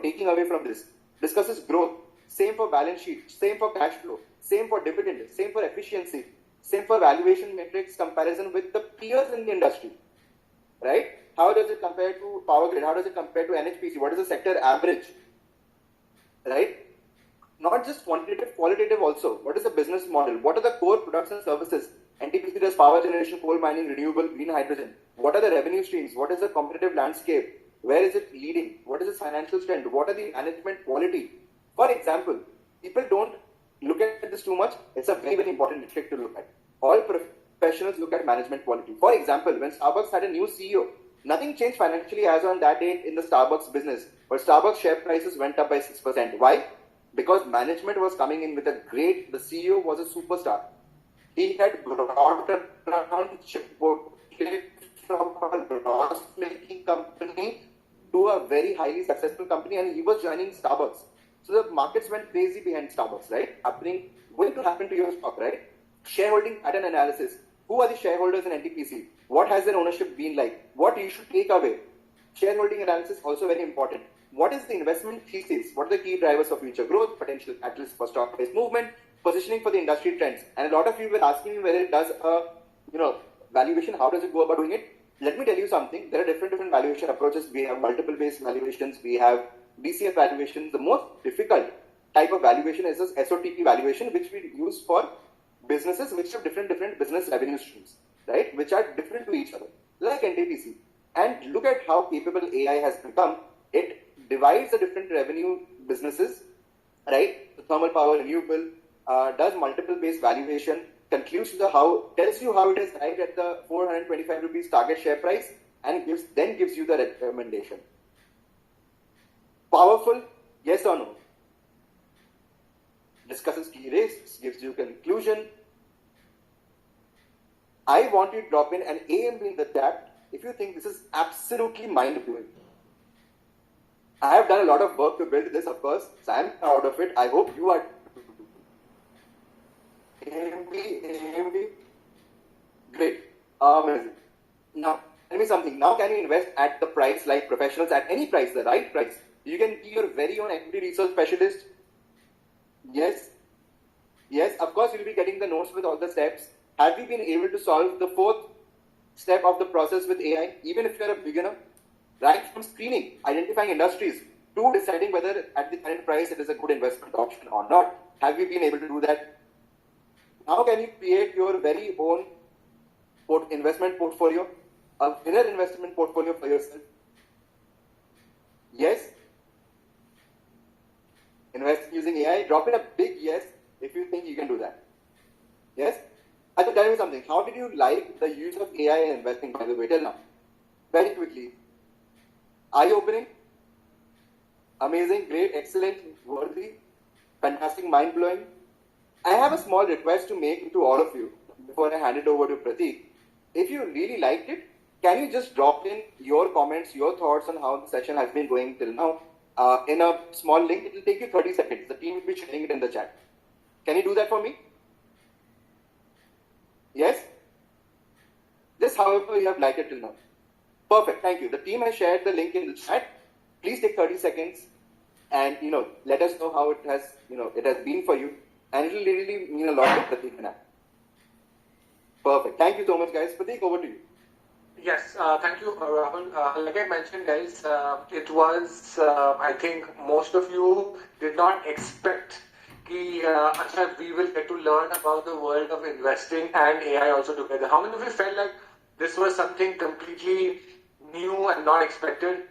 taking away from this. Discusses growth, same for balance sheet, same for cash flow, same for dividend, same for efficiency, same for valuation metrics comparison with the peers in the industry. Right? How does it compare to Power Grid? How does it compare to NHPC? What is the sector average? Right? Not just quantitative, qualitative also. What is the business model? What are the core products and services? NTPC does power generation, coal mining, renewable, green hydrogen. What are the revenue streams? What is the competitive landscape? Where is it leading? What is its financial strength? What are the management quality? For example, people don't look at this too much. It's a very, very important metric to look at. All professionals look at management quality. For example, when Starbucks had a new CEO, nothing changed financially as on that date in the Starbucks business, but Starbucks share prices went up by 6%. Why? Because management was coming in with the CEO was a superstar. He had brought around Chipotle from a loss-making company to a very highly successful company, and he was joining Starbucks. So the markets went crazy behind Starbucks, right? Going to happen to your stock, right? Shareholding pattern analysis. Who are the shareholders in NTPC? What has their ownership been like? What you should take away? Shareholding analysis also very important. What is the investment thesis? What are the key drivers of future growth, potential catalysts for stock price movement, positioning for the industry trends? And a lot of you were asking me whether it does a valuation. How does it go about doing it? Let me tell you something. There are different valuation approaches. We have multiple based valuations. We have DCF valuations. The most difficult type of valuation is this SOTP valuation, which we use for businesses which have different business revenue streams, right? Which are different to each other, like NTPC. And look at how capable AI has become. It divides the different revenue businesses, right? The thermal power, renewable, does multiple based valuation, concludes to tells you how it is right at the 425 rupees target share price, and then gives you the recommendation. Powerful, yes or no? Discusses key risks, gives you conclusion. I want you to drop in an A and B in the chat if you think this is absolutely mind-blowing. I have done a lot of work to build this, of course, so I'm proud of it. I hope you are. AMB. Great. Amazing. Now, tell me something. Now, can you invest at the price like professionals, at any price, the right price? You can be your very own equity research specialist. Yes. Yes, of course, you'll be getting the notes with all the steps. Have you been able to solve the fourth step of the process with AI, even if you're a beginner? Right from screening, identifying industries, to deciding whether at the current price it is a good investment option or not. Have you been able to do that? Now can you create your very own investment portfolio, a winner investment portfolio for yourself? Yes? Invest using AI? Drop in a big yes if you think you can do that. Yes? I can tell you something. How did you like the use of AI in investing, by the way, till now? Very quickly. Eye-opening? Amazing, great, excellent, worthy, fantastic, mind-blowing. I have a small request to make to all of you before I hand it over to Prateek. If you really liked it, can you just drop in your comments, your thoughts on how the session has been going till now in a small link? It will take you 30 seconds. The team will be sharing it in the chat. Can you do that for me? Yes? Just however you have liked it till now. Perfect, thank you. The team has shared the link in the chat. Please take 30 seconds and let us know how it has been for you. And it will really mean a lot to Prateek and I. Perfect. Thank you so much, guys. Prateek, over to you. Yes, thank you, Rahul. Like I mentioned, guys, it was, I think most of you did not expect that we will get to learn about the world of investing and AI also together. How many of you felt like this was something completely new and not expected?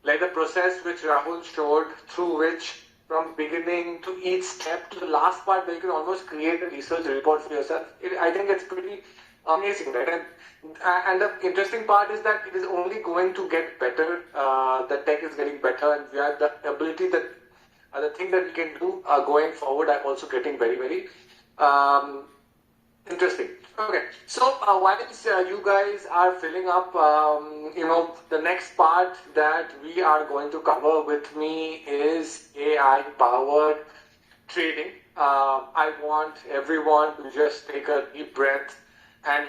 Like the process which Rahul showed, through which from beginning to each step to the last part where you can almost create a research report for yourself. I think it's pretty amazing, right? And the interesting part is that it is only going to get better. The tech is getting better, and we have the ability that the thing that we can do going forward are also getting very, very interesting. Okay, so while you guys are filling up, the next part that we are going to cover with me is AI-powered trading. I want everyone to just take a deep breath and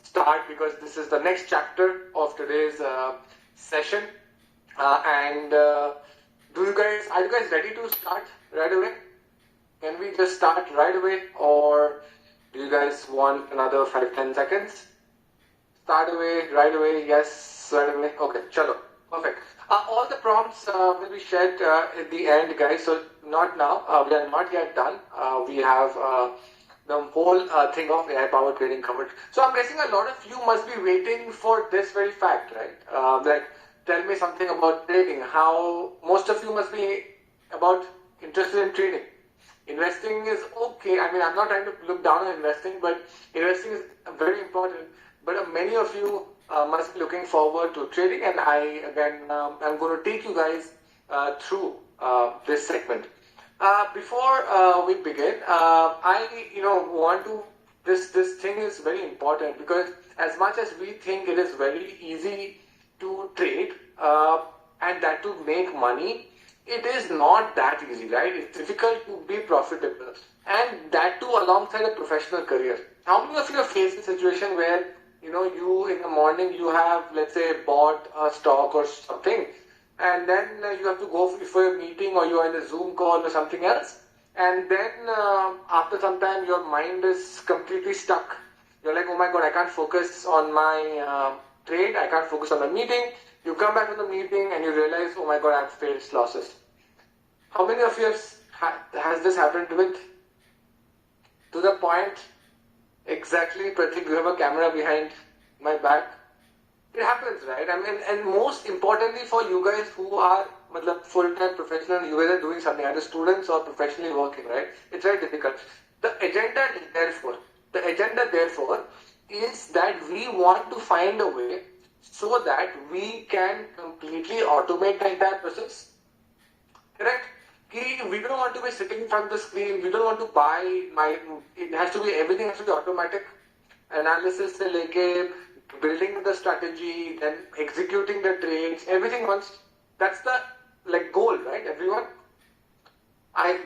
start, because this is the next chapter of today's session. Are you guys ready to start right away? Can we just start right away, or do you guys want another 5-10 seconds? Start away, right away, yes, right away. Okay, chalo, perfect. All the prompts will be shared at the end, guys. So not now. We are not yet done. We have the whole thing of AI-powered trading covered. So I'm guessing a lot of you must be waiting for this very fact, right? tell me something about trading. How most of you must be about interested in trading. Investing is okay. I mean, I'm not trying to look down on investing, but investing is very important. But many of you must be looking forward to trading, and I'm going to take you guys through this segment. Before we begin, want to. This thing is very important because as much as we think it is very easy to trade and that to make money, it is not that easy, right? It's difficult to be profitable, and that too alongside a professional career. How many of you have faced a situation where you in the morning you have, let's say, bought a stock or something, and then you have to go for a meeting or you are in a Zoom call or something else, and then after some time your mind is completely stuck. You're like, oh my god, I can't focus on my trade, I can't focus on the meeting. You come back from the meeting and you realize, oh my god, I've faced losses. How many of you has this happened with? To the point, exactly, Pratik, you have a camera behind my back. It happens, right? I mean, and most importantly for you guys who are full-time professional, you guys are doing something, either students or professionally working, right? It's very difficult. The agenda, therefore, is that we want to find a way so that we can completely automate the entire process. Correct? We don't want to be sitting in front of the screen. We don't want to buy. Everything has to be automatic. Analysis se leke, building the strategy, then executing the trades, everything once. That's the goal, right? Everyone?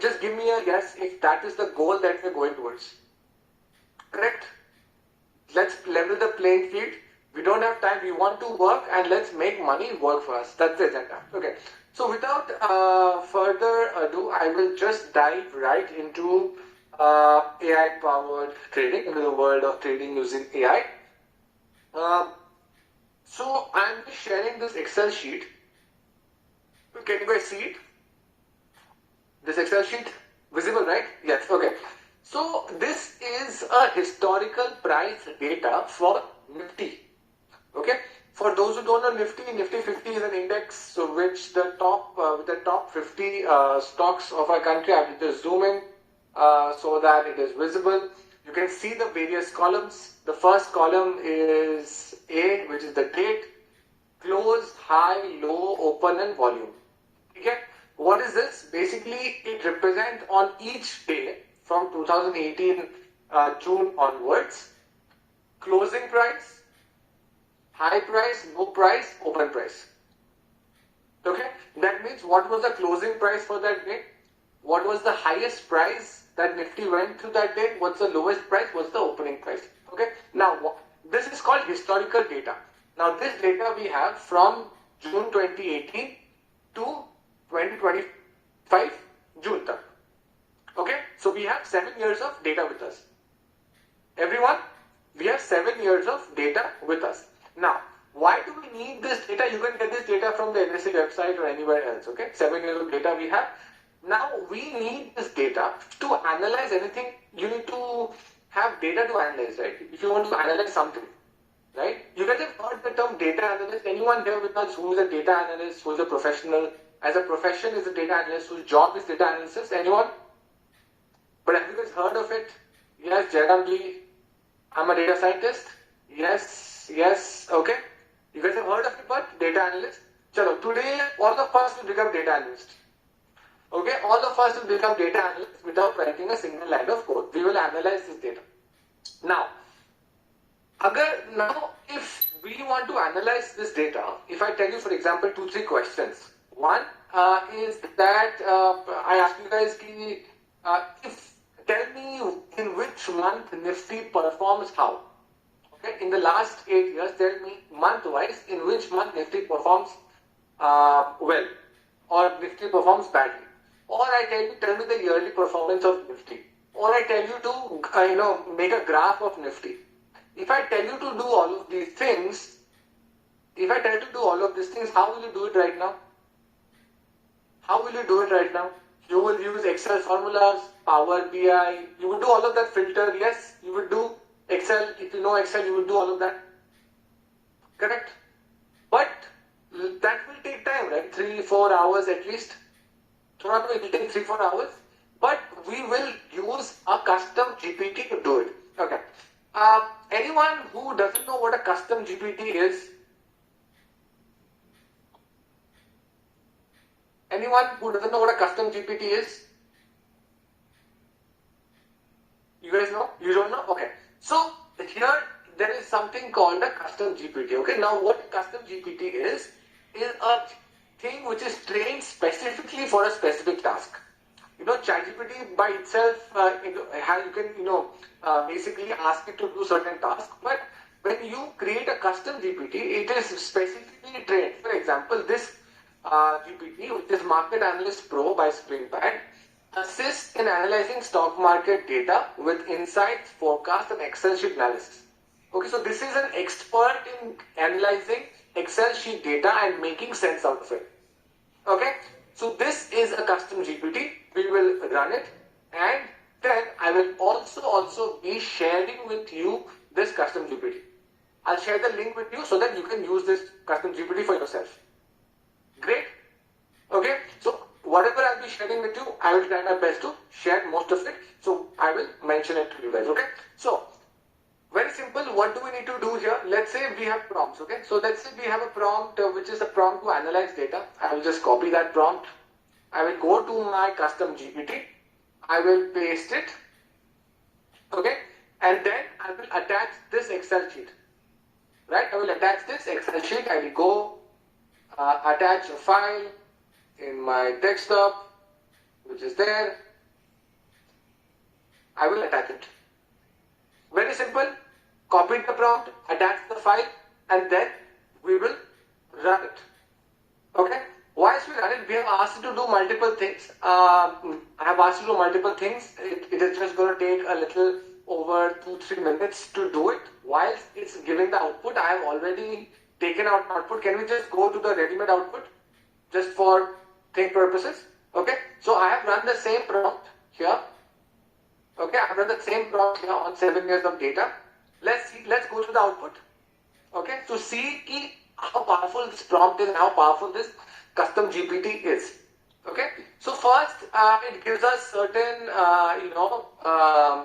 Just give me a yes if that is the goal that we're going towards. Correct? Let's level the playing field. We don't have time. We want to work and let's make money work for us. That's the agenda. Okay. So without further ado, I will just dive right into AI-powered trading, into the world of trading using AI. So I'm just sharing this Excel sheet. Can you guys see it? This Excel sheet? Visible, right? Yes. Okay. So this is a historical price data for Nifty. Okay. For those who don't know, Nifty 50 is an index which the top 50 stocks of our country. I will just zoom in so that it is visible. You can see the various columns. The first column is A, which is the date, close, high, low, open, and volume. Okay. What is this? Basically, it represents on each day from 2018 June onwards, closing price, high price, low price, open price. Okay, that means what was the closing price for that day? What was the highest price that Nifty went to that day? What's the lowest price? What's the opening price? Okay, now this is called historical data. Now this data we have from June 2018 to 2025 June tak. Okay, so we have 7 years of data with us. Everyone, we have 7 years of data with us. Now, why do we need this data? You can get this data from the NSE website or anywhere else. Okay, 7 years of data we have. Now, we need this data to analyze anything. You need to have data to analyze, right? If you want to analyze something, right? You guys have heard the term data analyst. Anyone here with us who is a data analyst, who is a professional, as a profession is a data analyst, whose job is data analysis? Anyone? But have you guys heard of it? Yes, Jairam ji, I'm a data scientist. Yes, okay. You guys have heard of it, but data analyst. Chalo, today all of us will become data analysts. Okay, all of us will become data analysts without writing a single line of code. We will analyze this data. Now, if we want to analyze this data, if I tell you, for example, 2-3 questions. One is that I ask you guys, tell me in which month Nifty performs how. Okay, in the last 8 years, tell me month-wise in which month Nifty performs well or Nifty performs badly. Or I tell me the yearly performance of Nifty. Or I tell you to make a graph of Nifty. If I tell you to do all of these things, how will you do it right now? How will you do it right now? You will use Excel formulas, Power BI, you will do all of that filter, yes, you will do Excel, if you know Excel, you will do all of that. Correct? But that will take time, right? 3-4 hours at least. So not it will take 3-4 hours, but we will use a custom GPT to do it. Okay. Anyone who doesn't know what a custom GPT is? Anyone who doesn't know what a custom GPT is? You guys know? You don't know? Okay. So here there is something called a custom GPT. Okay. Now what a custom GPT is a thing which is trained specifically for a specific task. ChatGPT by itself, you can, basically ask it to do certain tasks. But when you create a custom GPT, it is specifically trained. For example, this GPT, which is Market Analyst Pro by SpringPad, assists in analyzing stock market data with insights, forecast, and Excel sheet analysis. Okay, so this is an expert in analyzing Excel sheet data and making sense out of it. Okay, so this is a custom GPT. We will run it, and then I will also be sharing with you this custom GPT. I'll share the link with you so that you can use this custom GPT for yourself. Great. Okay, so whatever I'll be sharing with you, I will try my best to share most of it. So I will mention it to you guys. Okay, so very simple. What do we need to do here? Let's say we have prompts. Okay, so let's say we have a prompt which is a prompt to analyze data. I will just copy that prompt. I will go to my custom GPT. I will paste it. Okay, and then I will attach this Excel sheet. Right, I will attach this Excel sheet. I will go attach a file in my desktop, which is there. I will attach it. Very simple. Copy the prompt, attach the file, and then we will run it. Okay. Once we run it, we have asked it to do multiple things. I have asked you to do multiple things. It is just going to take a little over 2-3 minutes to do it. Whilst it's giving the output, I have already taken out output. Can we just go to the ready-made output just for think purposes? Okay. So I have run the same prompt here. Okay, I've run the same prompt here on 7 years of data. Let's go to the output. Okay, to see how powerful this prompt is and how powerful this custom GPT is. Okay, so first it gives us certain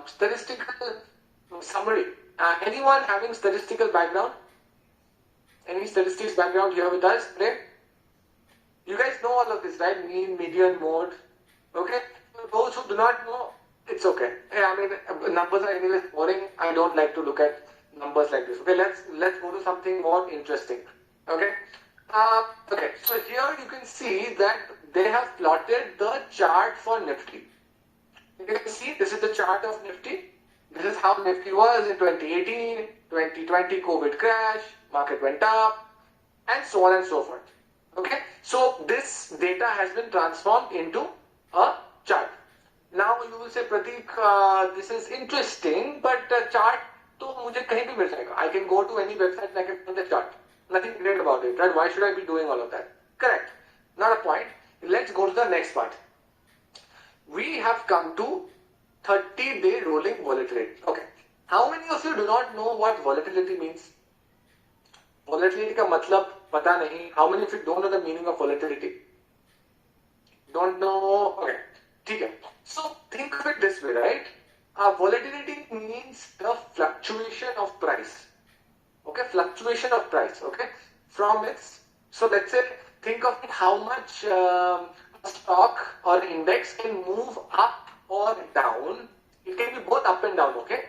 statistical summary. Anyone having statistical background? Any statistics background here with us today? You guys know all of this, right? Mean, median, mode. Okay, for those who do not know, it's okay. I mean, numbers are anyways boring. I don't like to look at numbers like this. Okay, let's go to something more interesting. Okay. Okay. So here you can see that they have plotted the chart for Nifty. You can see this is the chart of Nifty. This is how Nifty was in 2018, 2020 COVID crash, market went up, and so on and so forth. Okay. So this data has been transformed into a chart. Now you will say, Pratik, this is interesting, but chart to mujhe kahin bhi mil jayega. I can go to any website and I can find the chart. Nothing great about it, right? Why should I be doing all of that? Correct. Not a point. Let's go to the next part. We have come to 30-day rolling volatility. Okay. How many of you do not know what volatility means? Volatility ka matlab pata nahi. How many of you don't know the meaning of volatility? Don't know. Okay. Okay. So think of it this way, right? Volatility means the fluctuation of price. Okay, fluctuation of price. Okay, from its. So let's say, think of it how much a stock or index can move up or down. It can be both up and down. Okay,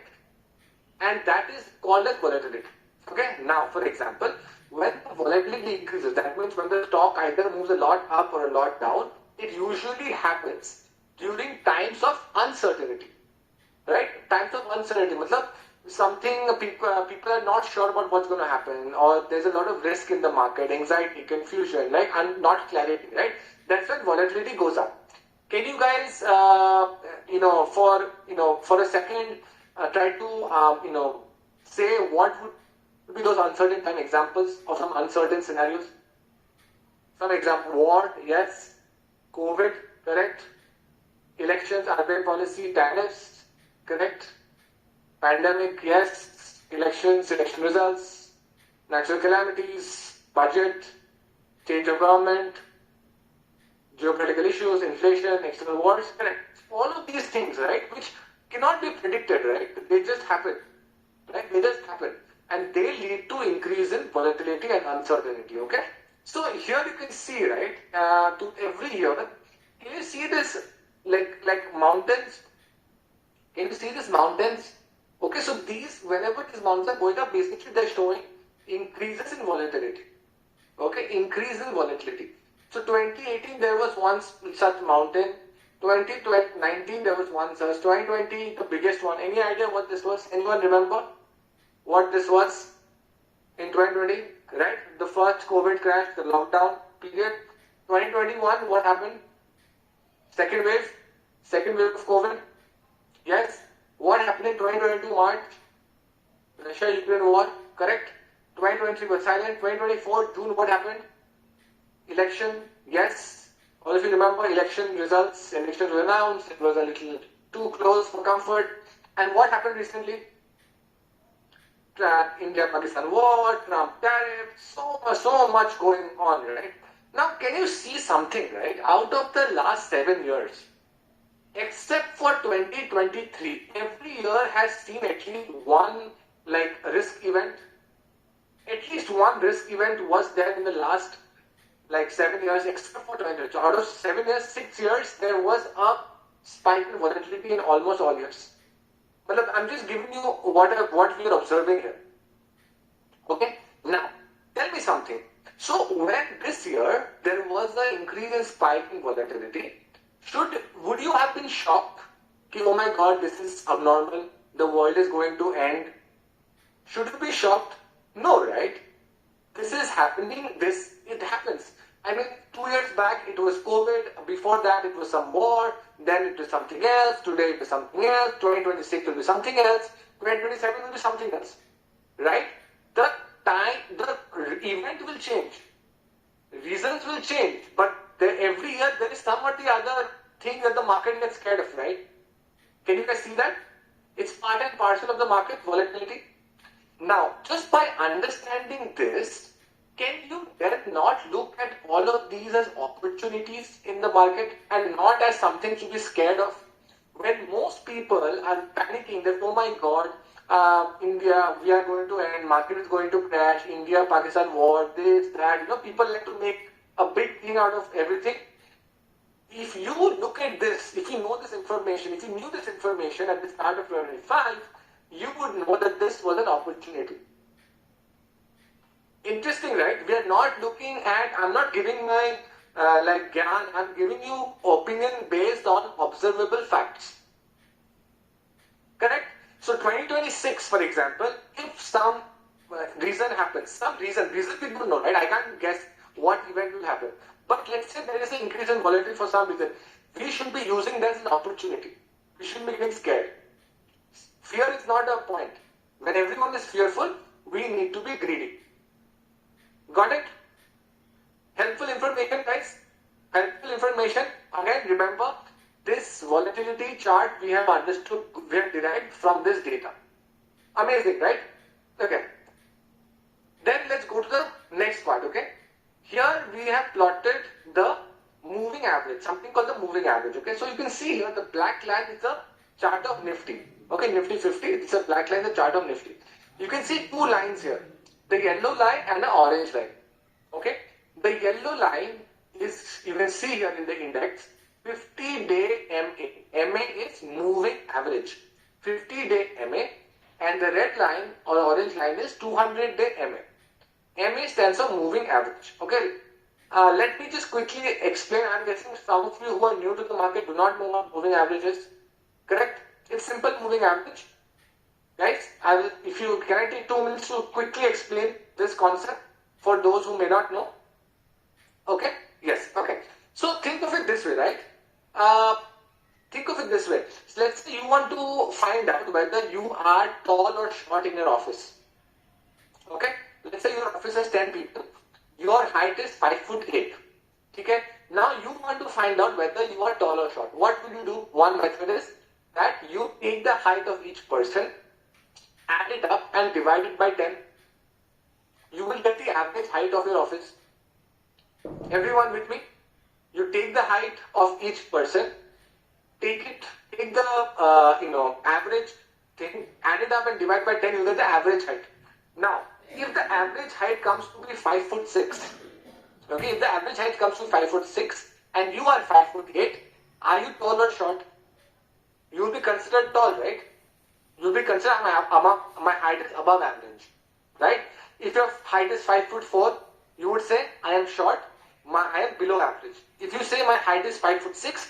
and that is called as volatility. Okay. Now, for example, when volatility increases, that means when the stock either moves a lot up or a lot down, it usually happens during times of uncertainty, right? Times of uncertainty, matlab something people are not sure about what's going to happen, or there's a lot of risk in the market, anxiety, confusion, like and not clarity, right? That's when volatility goes up. Can you guys, for a second, try to, say what would be those uncertain time examples of some uncertain scenarios? Some example: war, yes. COVID, correct. Elections, RBI policy, tariffs, correct. Pandemic, yes. Elections, election results, natural calamities, budget, change of government, geopolitical issues, inflation, external wars, correct. All of these things, right, which cannot be predicted, right? They just happen, right? They just happen. And they lead to increase in volatility and uncertainty, okay? So here you can see, right, to every year, can you see this, like mountains? Can you see these mountains? Okay, so these, whenever these mountains are going up, basically they're showing increases in volatility. Okay, increase in volatility. So 2018 there was one such mountain. 2019 there was one such. 2020 the biggest one. Any idea what this was? Anyone remember what this was in 2020? Right, the first COVID crash, the lockdown period. 2021 what happened? Second wave of COVID. Yes. What happened in 2022 March? Russia-Ukraine war. Correct. 2023 was silent. 2024 June what happened? Election. Yes. All of you remember election results. Election was announced. It was a little too close for comfort. And what happened recently? India-Pakistan war, Trump tariffs, so much going on, right? Now, can you see something, right? Out of the last 7 years, except for 2023, every year has seen at least one risk event. At least one risk event was there in the last 7 years, except for 2023. So out of 7 years, 6 years, there was a spike in volatility in almost all years. But I'm just giving you what you're observing here. Okay? Now, tell me something. So when this year there was an increase in spike in volatility, would you have been shocked? Oh my God, this is abnormal. The world is going to end. Should you be shocked? No, right? This is happening. It happens. I mean, 2 years back it was COVID. Before that it was some war. Then it was something else. Today it is something else. 2026 will be something else. 2027 will be something else. Right? The event will change. Reasons will change. But every year there is some or the other thing that the market gets scared of, right? Can you guys see that? It's part and parcel of the market volatility. Now, just by understanding this, can you then not look at all of these as opportunities in the market and not as something to be scared of? When most people are panicking that, oh my God, India, we are going to end, market is going to crash, India, Pakistan war, this, that, people like to make a big thing out of everything. If you look at this, if you know this information, if you knew this information at the start of 2025, you would know that this was an opportunity. Interesting, right? We are not looking at, I'm not giving my gyan, I'm giving you opinion based on observable facts. Correct? So 2026, for example, if some reason happens, reason we don't know, right? I can't guess what event will happen. But let's say there is an increase in volatility for some reason. We should be using that as an opportunity. We shouldn't be getting scared. Fear is not a point. When everyone is fearful, we need to be greedy. Got it? Helpful information, guys? Helpful information. Again, remember, this volatility chart we have understood, we have derived from this data. Amazing, right? Okay. Then let's go to the next part, okay? Here we have plotted the moving average, something called the moving average, okay? So you can see here the black line is the chart of Nifty. Okay, Nifty 50, it's a black line, the chart of Nifty. You can see two lines here, the yellow line and the orange line. Okay, the yellow line is, you can see here in the index, 50-day MA. MA is moving average. 50-day MA, and the red line or orange line is 200-day MA. MA stands for moving average. Okay, let me just quickly explain. I'm guessing some of you who are new to the market do not know what moving average is. Correct? It's simple moving average. Guys, can I take 2 minutes to quickly explain this concept for those who may not know? Okay? Yes, okay. So think of it this way, right? Think of it this way. So let's say you want to find out whether you are tall or short in your office. Okay? Let's say your office has 10 people. Your height is 5'8". Okay? Now you want to find out whether you are tall or short. What will you do? One method is that you take the height of each person, add it up and divide it by 10. You will get the average height of your office. Everyone with me? You take the height of each person, take the average thing, add it up and divide by 10, you get the average height. Now, if the average height comes to be 5'6", okay, if the average height comes to 5'6" and you are 5'8", are you tall or short? You will be considered tall, right? You will be considered my height is above average, right? If your height is 5'4", you would say I am short, I am below average. If you say my height is 5'6",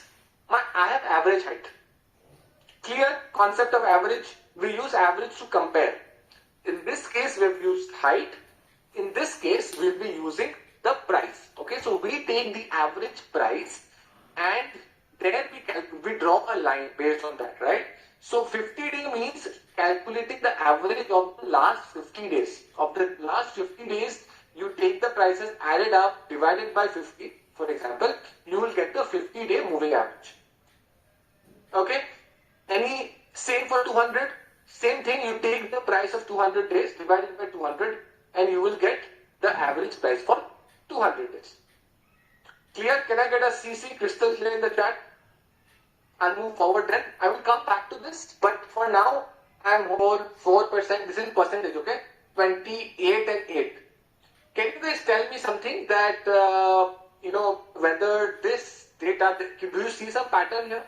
I have average height. Clear concept of average? We use average to compare. In this case, we have used height. In this case, we will be using the price. Okay, so we take the average price and then we draw a line based on that, right? So 50-day means calculating the average of the last 50 days. Of the last 50 days, you take the prices, added up, divided by 50, for example, you will get the 50-day moving average. Okay? Same for 200? Same thing, you take the price of 200 days, divided by 200, and you will get the average price for 200 days. Clear? Can I get a CC crystal clear in the chat? I'll move forward then. I will come back to this, but for now, I am over 4%. This is percentage, okay? 28 and 8. Can you guys tell me something that, whether this data, do you see some pattern here?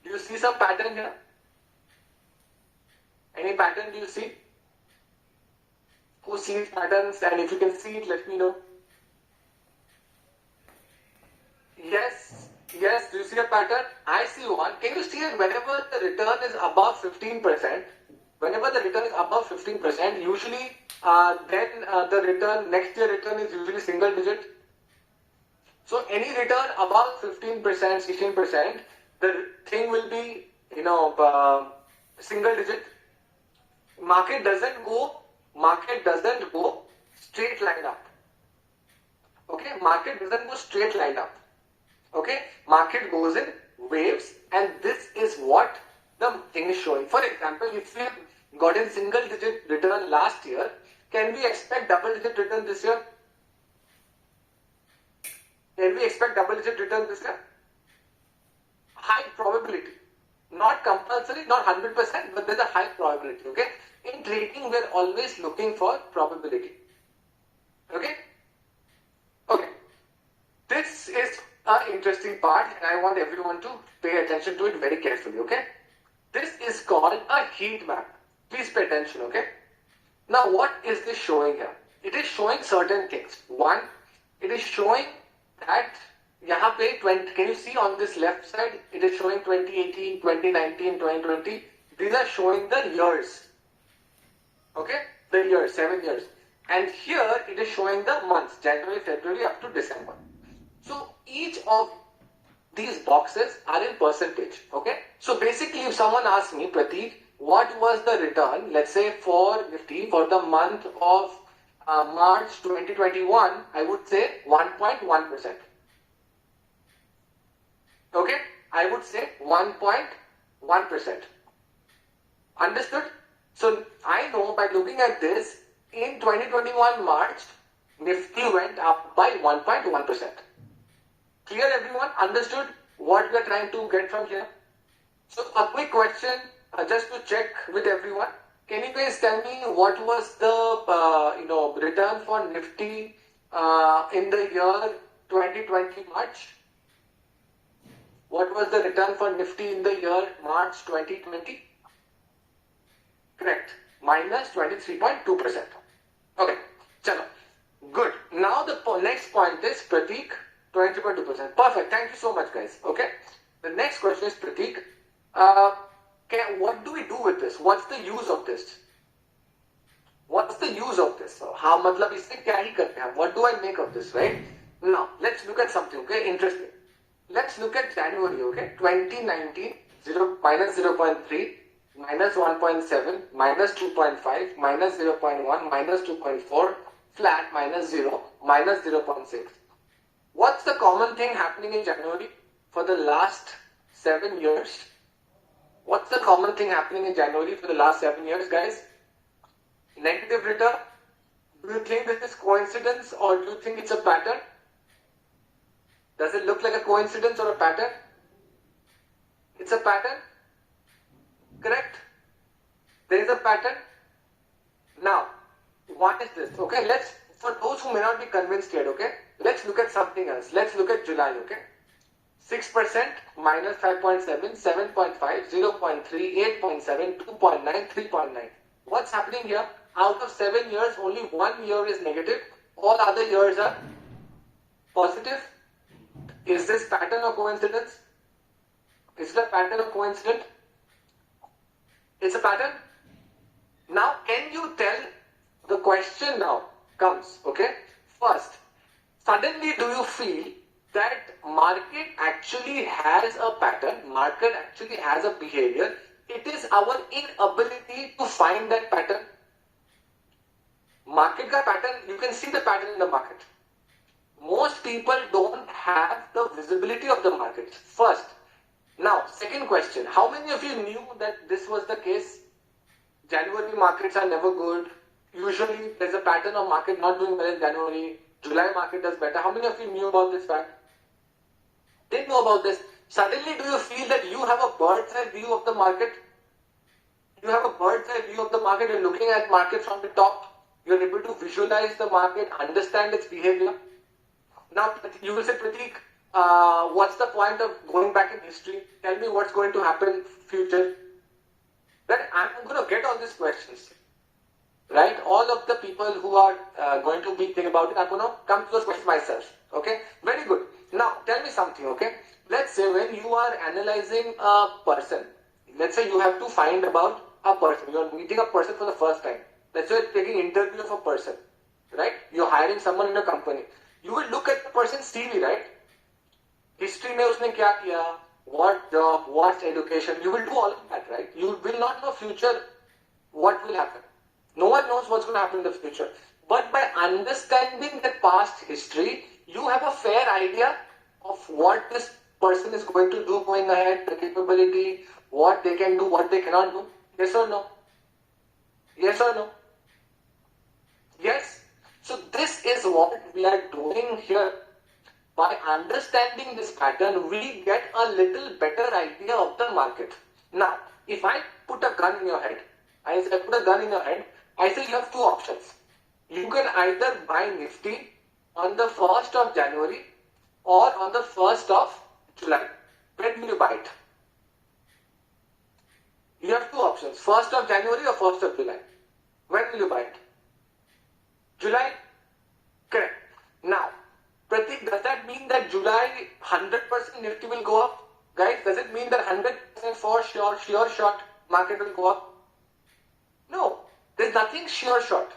Do you see some pattern here? Any pattern do you see? Who sees patterns? And if you can see it, let me know. Yes, do you see a pattern? I see one. Can you see it? Whenever the return is above 15%, usually then the return, next year return is usually single digit. So any return above 15%, 16%, the thing will be, single digit. Market doesn't go straight line up. Okay, market doesn't go straight line up. Okay, market goes in waves, and this is what the thing is showing. For example, if we got in single digit return last year, can we expect double digit return this year? Can we expect double digit return this year? High probability. Not compulsory, not 100%, but there's a high probability, okay? In trading, we're always looking for probability. Okay? Okay. This is an interesting part, and I want everyone to pay attention to it very carefully, okay? This is called a heat map. Please pay attention, okay? Now, what is this showing here? It is showing certain things. One, it is showing that यहाँ पे 20, can you see on this left side, it is showing 2018, 2019, 2020. These are showing the years. Okay? The years, 7 years. And here it is showing the months, January, February up to December. So each of these boxes are in percentage. Okay? So basically, if someone asks me, Prateek, what was the return, let's say for Nifty for the month of March 2021, I would say 1.1%. Okay, I would say 1.1%. Understood? So I know by looking at this, in 2021 March, Nifty went up by 1.1%. Clear everyone? Understood what we are trying to get from here? So a quick question, just to check with everyone. Can you guys tell me what was the return for Nifty in the year 2020 March? What was the return for Nifty in the year March 2020? Correct. Minus 23.2%. Okay. Chalo. Good. Now the next point is Prateek, 23.2%. Perfect. Thank you so much, guys. Okay. The next question is Prateek. What do we do with this? What's the use of this? What's the use of this? How matlab isme kya hi karte hain? What do I make of this, right? Now, let's look at something, okay? Interesting. Let's look at January, okay? 2019, minus 0.3, minus 1.7, minus 2.5, minus 0.1, minus 2.4, flat, minus 0, minus 0.6. What's the common thing happening in January for the last 7 years? What's the common thing happening in January for the last 7 years, guys? Negative return, Do you think this is coincidence or do you think it's a pattern? Does it look like a coincidence or a pattern? It's a pattern. Correct? There is a pattern. Now, what is this? Okay, for those who may not be convinced yet, okay, let's look at something else. Let's look at July, okay? 6%, minus 5.7, 7.5, 0.3, 8.7, 2.9, 3.9. What's happening here? Out of 7 years, only 1 year is negative. All other years are positive. Is this pattern or coincidence? Is it a pattern or coincidence? It's a pattern. Now, can you tell, the question now comes, okay? First, suddenly do you feel that market actually has a pattern, market actually has a behavior? It is our inability to find that pattern. Market ka pattern, you can see the pattern in the market. Most people don't have the visibility of the market. First. Now, second question. How many of you knew that this was the case? January markets are never good. Usually, there's a pattern of market not doing well in January. July market does better. How many of you knew about this fact? Didn't know about this. Suddenly, do you feel that you have a bird's eye view of the market? You have a bird's eye view of the market. You're looking at market from the top. You're able to visualize the market, understand its behavior. Now, you will say, Prateek, what's the point of going back in history? Tell me what's going to happen future. Right? I'm going to get all these questions. Right? All of the people who are going to be thinking about it, I'm going to come to those questions myself. Okay? Very good. Now, tell me something, okay? Let's say when you are analyzing a person, let's say you have to find about a person. You're meeting a person for the first time. Let's say you're taking interview of a person. Right? You're hiring someone in a company. You will look at the person's CV, right? History mein usne kya kiya, what job, what education. You will do all of that, right? You will not know future what will happen. No one knows what's going to happen in the future. But by understanding the past history, you have a fair idea of what this person is going to do going ahead, the capability, what they can do, what they cannot do. Yes or no? Yes or no? Yes. So this is what we are doing here. By understanding this pattern, we get a little better idea of the market. Now, if I put a gun in your head, I say you have two options. You can either buy Nifty on the 1st of January or on the 1st of July. When will you buy it? You have two options, 1st of January or 1st of July. When will you buy it? July? Correct. Now, Prateek, does that mean that July 100% Nifty will go up? Guys, does it mean that 100% for sure short market will go up? No, there's nothing sure short.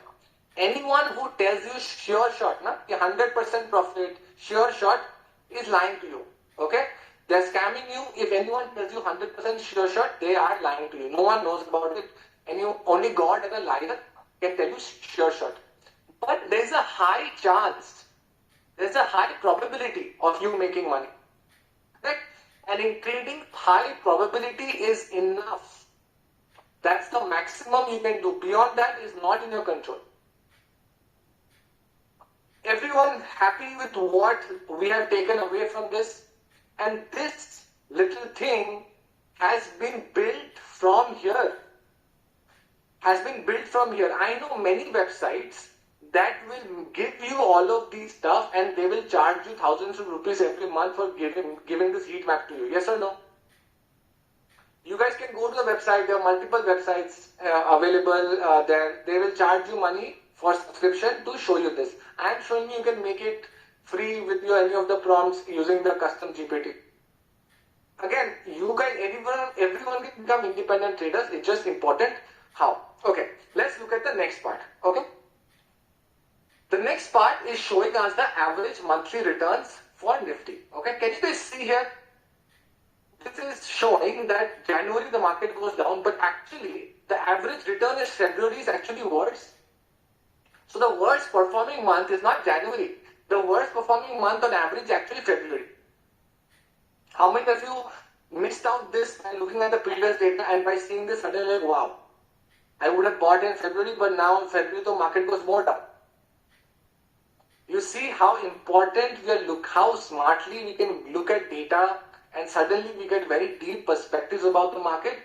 Anyone who tells you sure short, 100% profit, sure short, is lying to you. Okay? They're scamming you. If anyone tells you 100% sure short, they are lying to you. No one knows about it. And only God and a liar can tell you sure short. But there's a high chance, there's a high probability of you making money. Right? And in trading, high probability is enough. That's the maximum you can do. Beyond that is not in your control. Everyone happy with what we have taken away from this? And this little thing has been built from here. I know many websites that will give you all of these stuff and they will charge you thousands of rupees every month for giving this heat map to you. Yes or no? You guys can go to the website. There are multiple websites available there. They will charge you money for subscription to show you this. I am showing you can make it free with any of the prompts using the custom GPT. Again, you guys, everyone can become independent traders. It's just important how. Okay, let's look at the next part. Okay. The next part is showing us the average monthly returns for Nifty. Okay, can you guys see here? This is showing that January the market goes down, but actually the average return in February is actually worse. So the worst performing month is not January. The worst performing month on average is actually February. How many of you missed out this by looking at the previous data and by seeing this suddenly like, wow, I would have bought in February, but now in February the market goes more down. You see how important how smartly we can look at data, and suddenly we get very deep perspectives about the market.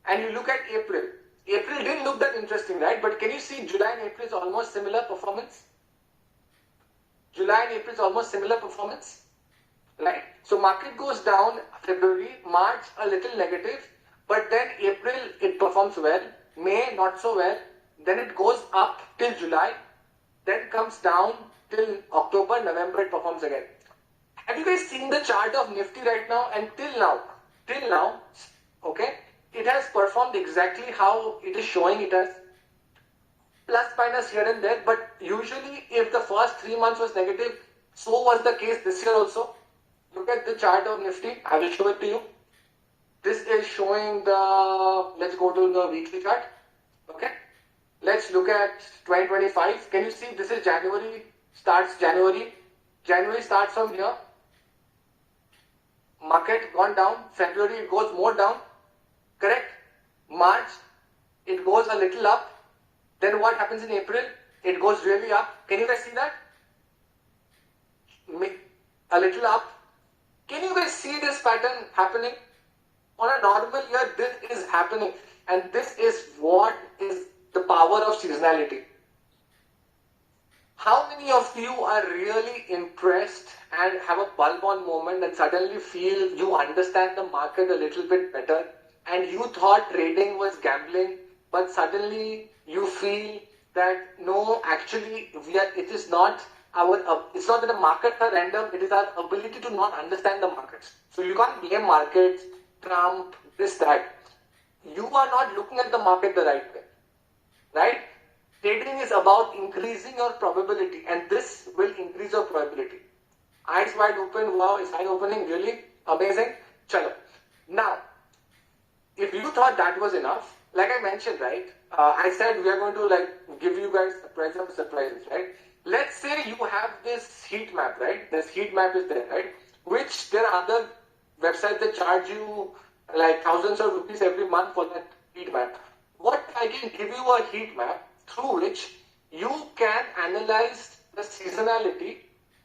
And you look at April. April didn't look that interesting, right? But can you see July and April is almost similar performance? July and April is almost similar performance, right? So market goes down February, March a little negative, but then April it performs well, May not so well, then it goes up till July, then comes down till October, November it performs again. Have you guys seen the chart of Nifty right now? And till now, okay, it has performed exactly how it is showing it as. Plus minus here and there, but usually if the first 3 months was negative, so was the case this year also. Look at the chart of Nifty. I will show it to you. This is showing let's go to the weekly chart. Okay. Let's look at 2025. Can you see this is January, starts January. January starts from here. Market gone down. February it goes more down. Correct? March it goes a little up. Then what happens in April? It goes really up. Can you guys see that? A little up. Can you guys see this pattern happening? On a normal year, this is happening. And this is what is the power of seasonality. How many of you are really impressed and have a bulb on moment and suddenly feel you understand the market a little bit better, and you thought trading was gambling, but suddenly you feel that no, actually it is not it's not that the markets are random, it is our ability to not understand the markets. So you can't blame markets, Trump, this, that. You are not looking at the market the right way, right? Trading is about increasing your probability, and this will increase your probability. Eyes wide open, wow, is eye opening, really amazing. Chalo. Now, if you thought that was enough, like I mentioned, right? I said we are going to give you guys surprises, right? Let's say you have this heat map, right? This heat map is there, right? Which there are other websites that charge you like thousands of rupees every month for that heat map. What I can give you a heat map through which you can analyze the seasonality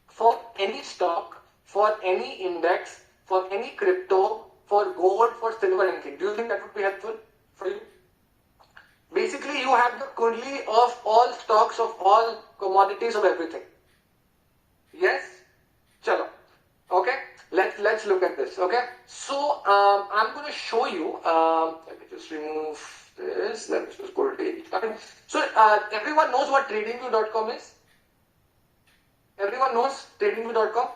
for any stock, for any index, for any crypto, for gold, for silver, anything. Do you think that would be helpful for you? Basically, you have the kundli of all stocks, of all commodities, of everything. Yes? Chalo. Okay? Let's look at this. Okay? So, I'm going to show you. Let me just remove this. Let me just go to daily chart. So, everyone knows what tradingview.com is? Everyone knows tradingview.com?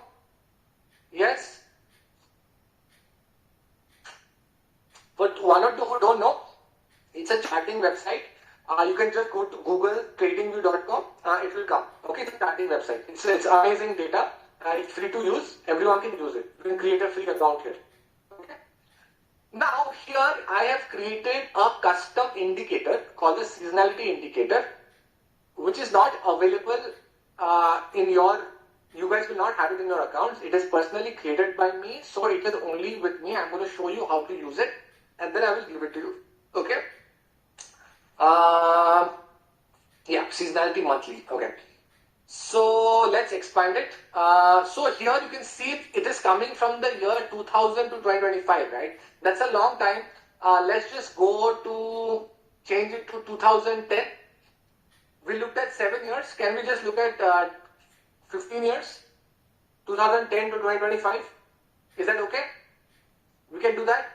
Yes? But one or two who don't know, it's a charting website. You can just go to Google tradingview.com. It will come. Okay, it's a charting website. It's amazing data. It's free to use. Everyone can use it. You can create a free account here. Okay. Now here I have created a custom indicator called the seasonality indicator, which is not available in your. You guys will not have it in your accounts. It is personally created by me, so it is only with me. I'm going to show you how to use it, and then I will give it to you. Okay. Yeah, seasonality monthly. Okay. So let's expand it. So here you can see it is coming from the year 2000 to 2025, right? That's a long time. Let's just go to change it to 2010. We looked at 7 years. Can we just look at 15 years? 2010 to 2025. Is that okay? We can do that.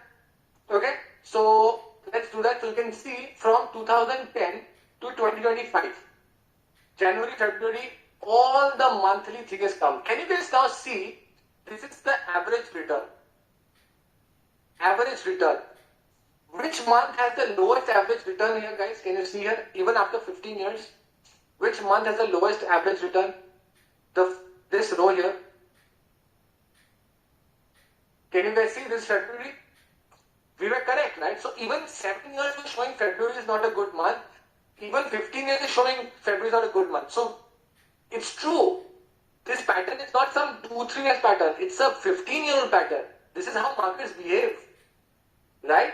Okay. So let's do that. So you can see from 2010 to 2025, January, February, all the monthly figures come. Can you guys now see? This is the average return. Average return. Which month has the lowest average return here, guys? Can you see here? Even after 15 years, which month has the lowest average return? This row here. Can you guys see this February? We were correct, right? So even 7 years is showing February is not a good month. Even 15 years is showing February is not a good month. So it's true. This pattern is not some 2-3 years pattern. It's a 15-year-old pattern. This is how markets behave. Right?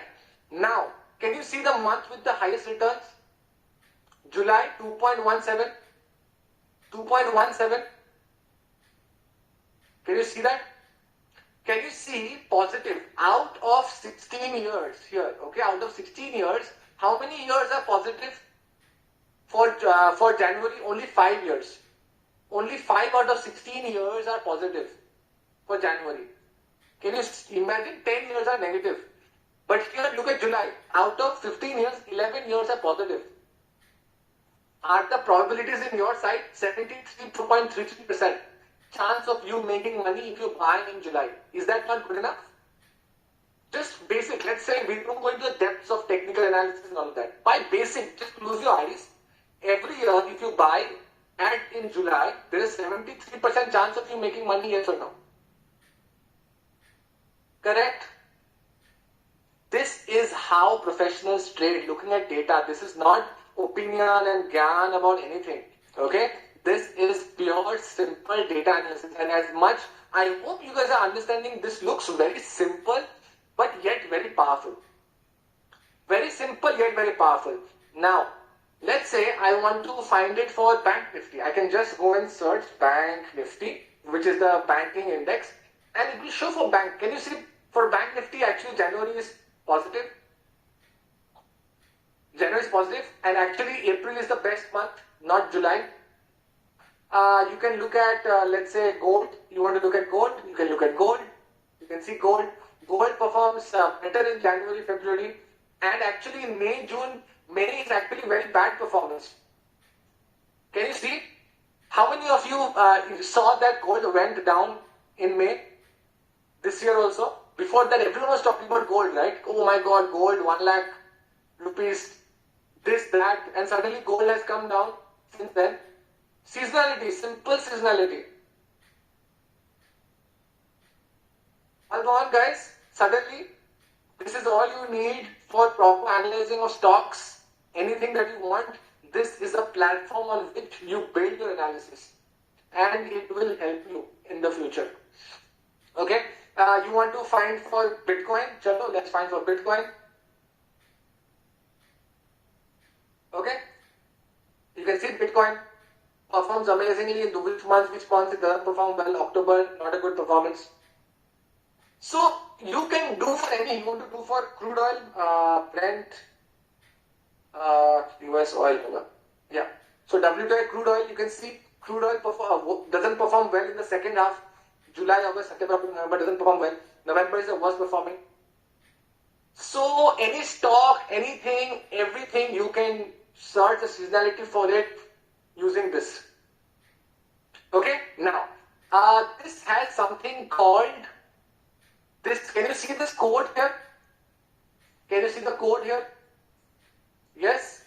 Now, can you see the month with the highest returns? July 2.17. 2.17. Can you see that? Can you see positive out of 16 years here? Okay, out of 16 years, how many years are positive? For January, only 5 years. Only 5 out of 16 years are positive for January. Can you imagine 10 years are negative? But here, look at July. Out of 15 years, 11 years are positive. Are the probabilities in your side 73.33% chance of you making money if you buy in July? Is that not good enough? Just basic. Let's say we don't go into the depths of technical analysis and all of that. By basic, just close your eyes. Every year, if you buy and in July, there is 73% chance of you making money, yes or no? Correct? This is how professionals trade, looking at data. This is not opinion and gyan about anything. Okay? This is pure, simple data analysis. And as much, I hope you guys are understanding, this looks very simple, but yet very powerful. Very simple, yet very powerful. Now, let's say I want to find it for Bank Nifty. I can just go and search Bank Nifty, which is the banking index, and it will show for bank. Can you see for Bank Nifty, actually January is positive. January is positive, and actually April is the best month, not July. You can look at, let's say, gold. You want to look at gold? You can look at gold. You can see gold. Gold performs better in January, February, and actually in May, June, May is actually very bad performance. Can you see? How many of you saw that gold went down in May? This year also? Before that, everyone was talking about gold, right? Oh my God, gold, 1 lakh rupees, this, that, and suddenly gold has come down since then. Seasonality, simple seasonality. Hold on, guys. Suddenly, this is all you need for proper analyzing of stocks. Anything that you want, this is a platform on which you build your analysis, and it will help you in the future. Okay? You want to find for Bitcoin? Chalo, let's find for Bitcoin. Okay? You can see Bitcoin performs amazingly in which months it doesn't perform well. October, not a good performance. So, you can do for any, you want to do for crude oil, Brent, US oil. Yeah. So, WTI crude oil, you can see crude oil doesn't perform well in the second half. July, August, September, November doesn't perform well. November is the worst performing. So, any stock, anything, everything, you can search the seasonality for it using this. Okay? Now, this has something called this. Can you see this code here? Can you see the code here? Yes?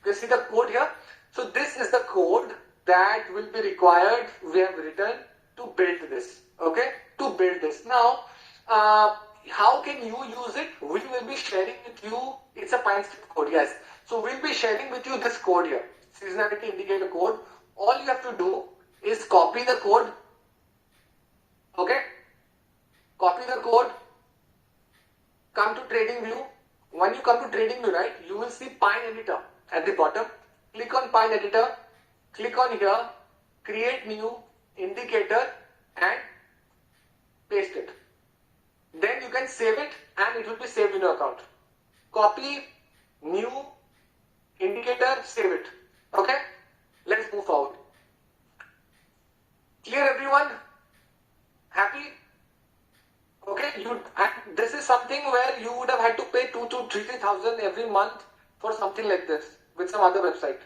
Can you see the code here? So, this is the code that will be required. We have written to build this. Okay? To build this. Now, how can you use it? We will be sharing with you. It's a PineScript code, yes. So we'll be sharing with you this code here. Seasonality indicator code. All you have to do is copy the code. Okay? Copy the code. Come to TradingView. When you come to TradingView, right, you will see Pine Editor at the bottom. Click on Pine Editor. Click on here. Create new indicator and paste it. Then you can save it and it will be saved in your account. Copy, new, indicator, save it. Okay? Let's move forward. Clear everyone? Happy? Okay, this is something where you would have had to pay 2,000 to 3,000 every month for something like this with some other website.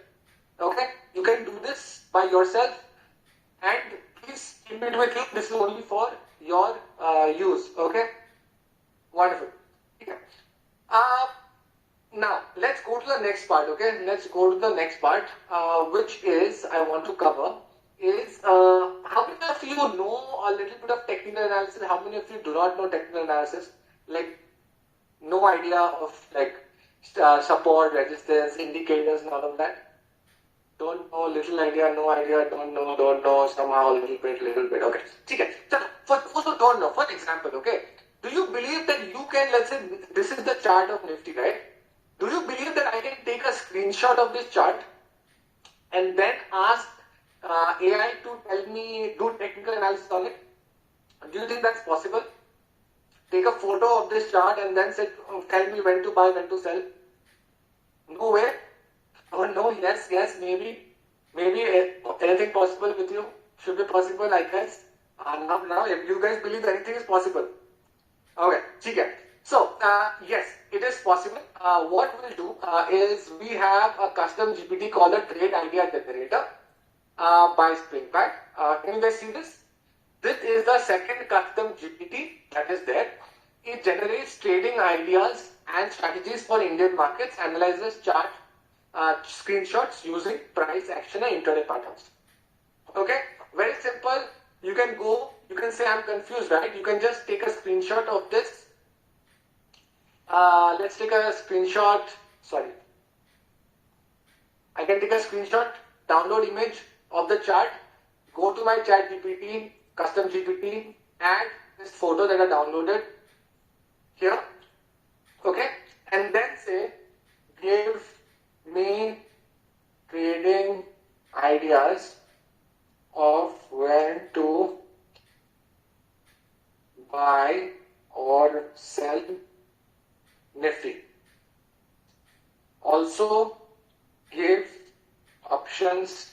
Okay? You can do this by yourself and please keep it with you. This is only for your use. Okay? Wonderful. Okay. Now, let's go to the next part, okay? Let's go to the next part, which is, I want to cover, is how many of you know a little bit of technical analysis? How many of you do not know technical analysis? Like, no idea of like support, resistance, indicators and all of that? Don't know, little idea, no idea, don't know, somehow, little bit. Okay. Okay. So, for those who don't know, for example, okay, do you believe that you can, let's say, this is the chart of Nifty, right? Do you believe that I can take a screenshot of this chart and then ask AI to tell me, do technical analysis on it? Do you think that's possible? Take a photo of this chart and then say, tell me when to buy, when to sell. No way. Oh no, yes, maybe. Maybe anything possible with you should be possible, I guess. Now, if you guys believe anything is possible. Okay, okay. So, yes, it is possible. What we'll do is we have a custom GPT called a Trade Idea Generator by SpringPad. Can you guys see this? This is the second custom GPT that is there. It generates trading ideas and strategies for Indian markets, analyzes chart screenshots using price action and intraday patterns. Okay, very simple. You can go, you can say I'm confused, right? You can just take a screenshot of this. Let's take a screenshot. Sorry. I can take a screenshot, download image of the chart, go to my chat GPT, custom GPT, add this photo that I downloaded here. Okay, and then say, give me trading ideas of when to buy or sell Nifty. Also give options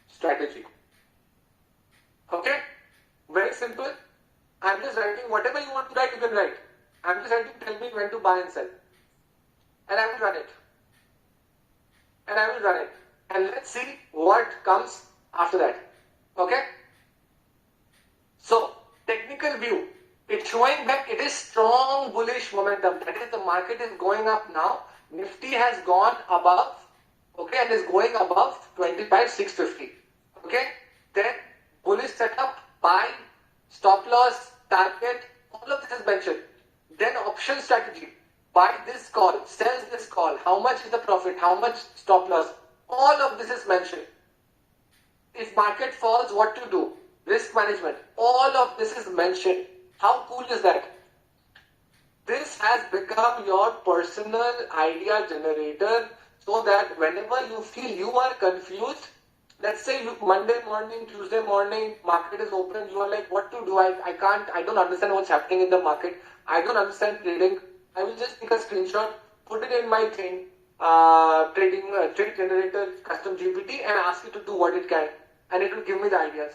strategy. Okay, very simple. I'm just writing whatever you want to write, you can write. I'm just writing, tell me when to buy and sell. And I will run it. And let's see what comes after that. Okay? So, technical view. It's showing that it is strong bullish momentum. That is, the market is going up now. Nifty has gone above, okay, and is going above 25,650. Okay? Then, bullish setup, buy, stop loss, target, all of this is mentioned. Then, option strategy. Buy this call, sells this call, how much is the profit, how much stop loss, all of this is mentioned. If market falls, what to do, risk management, all of this is mentioned. How cool is that? This has become your personal idea generator, so that whenever you feel you are confused, let's say Monday morning, Tuesday morning, market is open, you are like, what to do, I don't understand what's happening in the market, I don't understand trading. I will just take a screenshot, put it in my thing, trade generator custom GPT, and ask it to do what it can, and it will give me the ideas.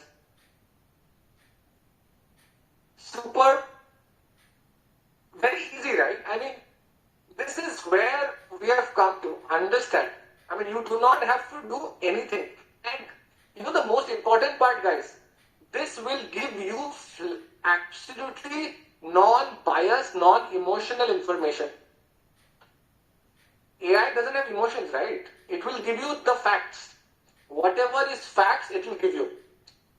Super, very easy, right? I mean, this is where we have come to understand. I mean, you do not have to do anything. And you know the most important part, guys, this will give you absolutely non-biased, non-emotional information. AI doesn't have emotions, right? It will give you the facts. Whatever is facts, it will give you.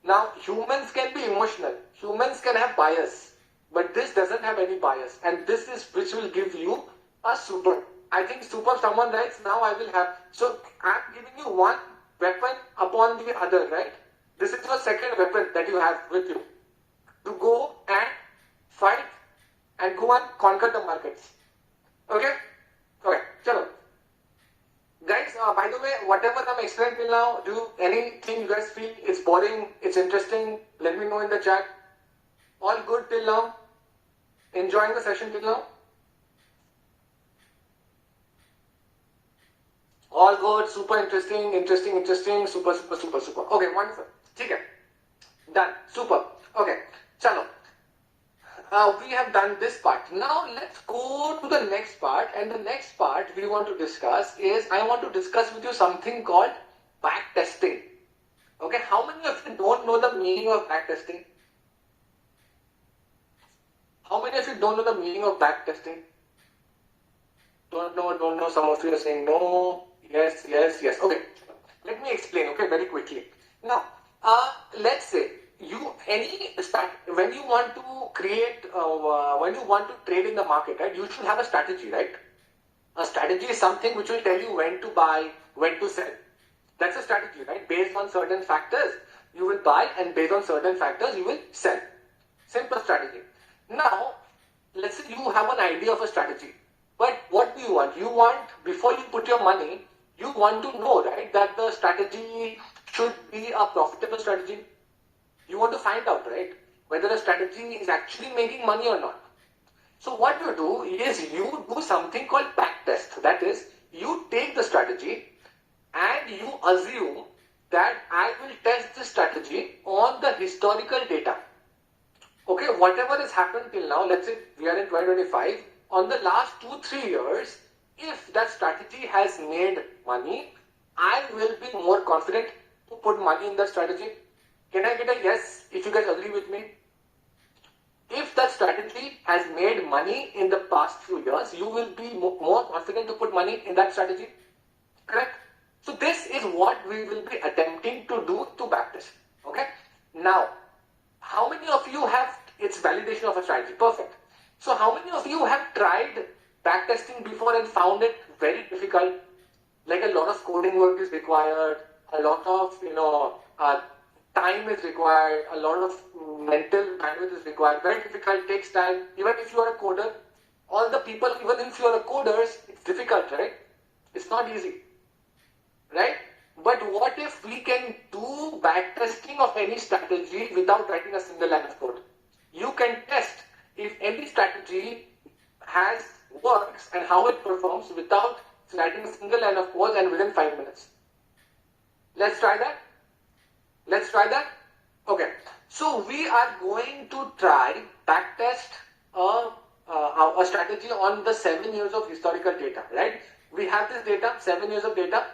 Now, humans can be emotional. Humans can have bias. But this doesn't have any bias. And this is which will give you a super. I think super, someone writes, now I will have. So, I'm giving you one weapon upon the other, right? This is your second weapon that you have with you. To go and fight and go and conquer the markets. Okay? Okay, chalo. Guys, by the way, whatever I'm explaining till now, do anything you guys feel is boring, it's interesting, let me know in the chat. All good till now? Enjoying the session till now? All good, super interesting, super. Okay, wonderful. Okay, done, super. Okay, chalo. We have done this part. Now let's go to the next part, and the next part we want to discuss is, I want to discuss with you something called back testing. Okay, how many of you don't know the meaning of back testing? How many of you don't know the meaning of back testing? Don't know. Some of you are saying no, yes. Okay, let me explain, okay, very quickly. Now, let's say, when you want to create, when you want to trade in the market, right, you should have a strategy, right? A strategy is something which will tell you when to buy, when to sell. That's a strategy, right? Based on certain factors, you will buy, and based on certain factors, you will sell. Simple strategy. Now, let's say you have an idea of a strategy. But what do you want? You want, before you put your money, you want to know, right, that the strategy should be a profitable strategy. You want to find out, right, whether a strategy is actually making money or not. So what you do is you do something called backtest. That is, you take the strategy and you assume that I will test this strategy on the historical data. Okay, whatever has happened till now, let's say we are in 2025, on the last 2-3 years, if that strategy has made money, I will be more confident to put money in that strategy. Can I get a yes if you guys agree with me? If that strategy has made money in the past few years, you will be more confident to put money in that strategy. Correct? So this is what we will be attempting to do to backtest. Okay? Now, how many of you have its validation of a strategy? Perfect. So how many of you have tried backtesting before and found it very difficult? Like a lot of coding work is required, a lot of time is required, a lot of mental bandwidth is required. Very difficult, takes time. Even if you are a coder, all the people, even if you are a coders, it's difficult, right? It's not easy, right? But what if we can do backtesting of any strategy without writing a single line of code? You can test if any strategy works and how it performs without writing a single line of code and within 5 minutes. Let's try that. Let's try that. Okay. So we are going to try backtest a strategy on the 7 years of historical data, right? We have this data, 7 years of data,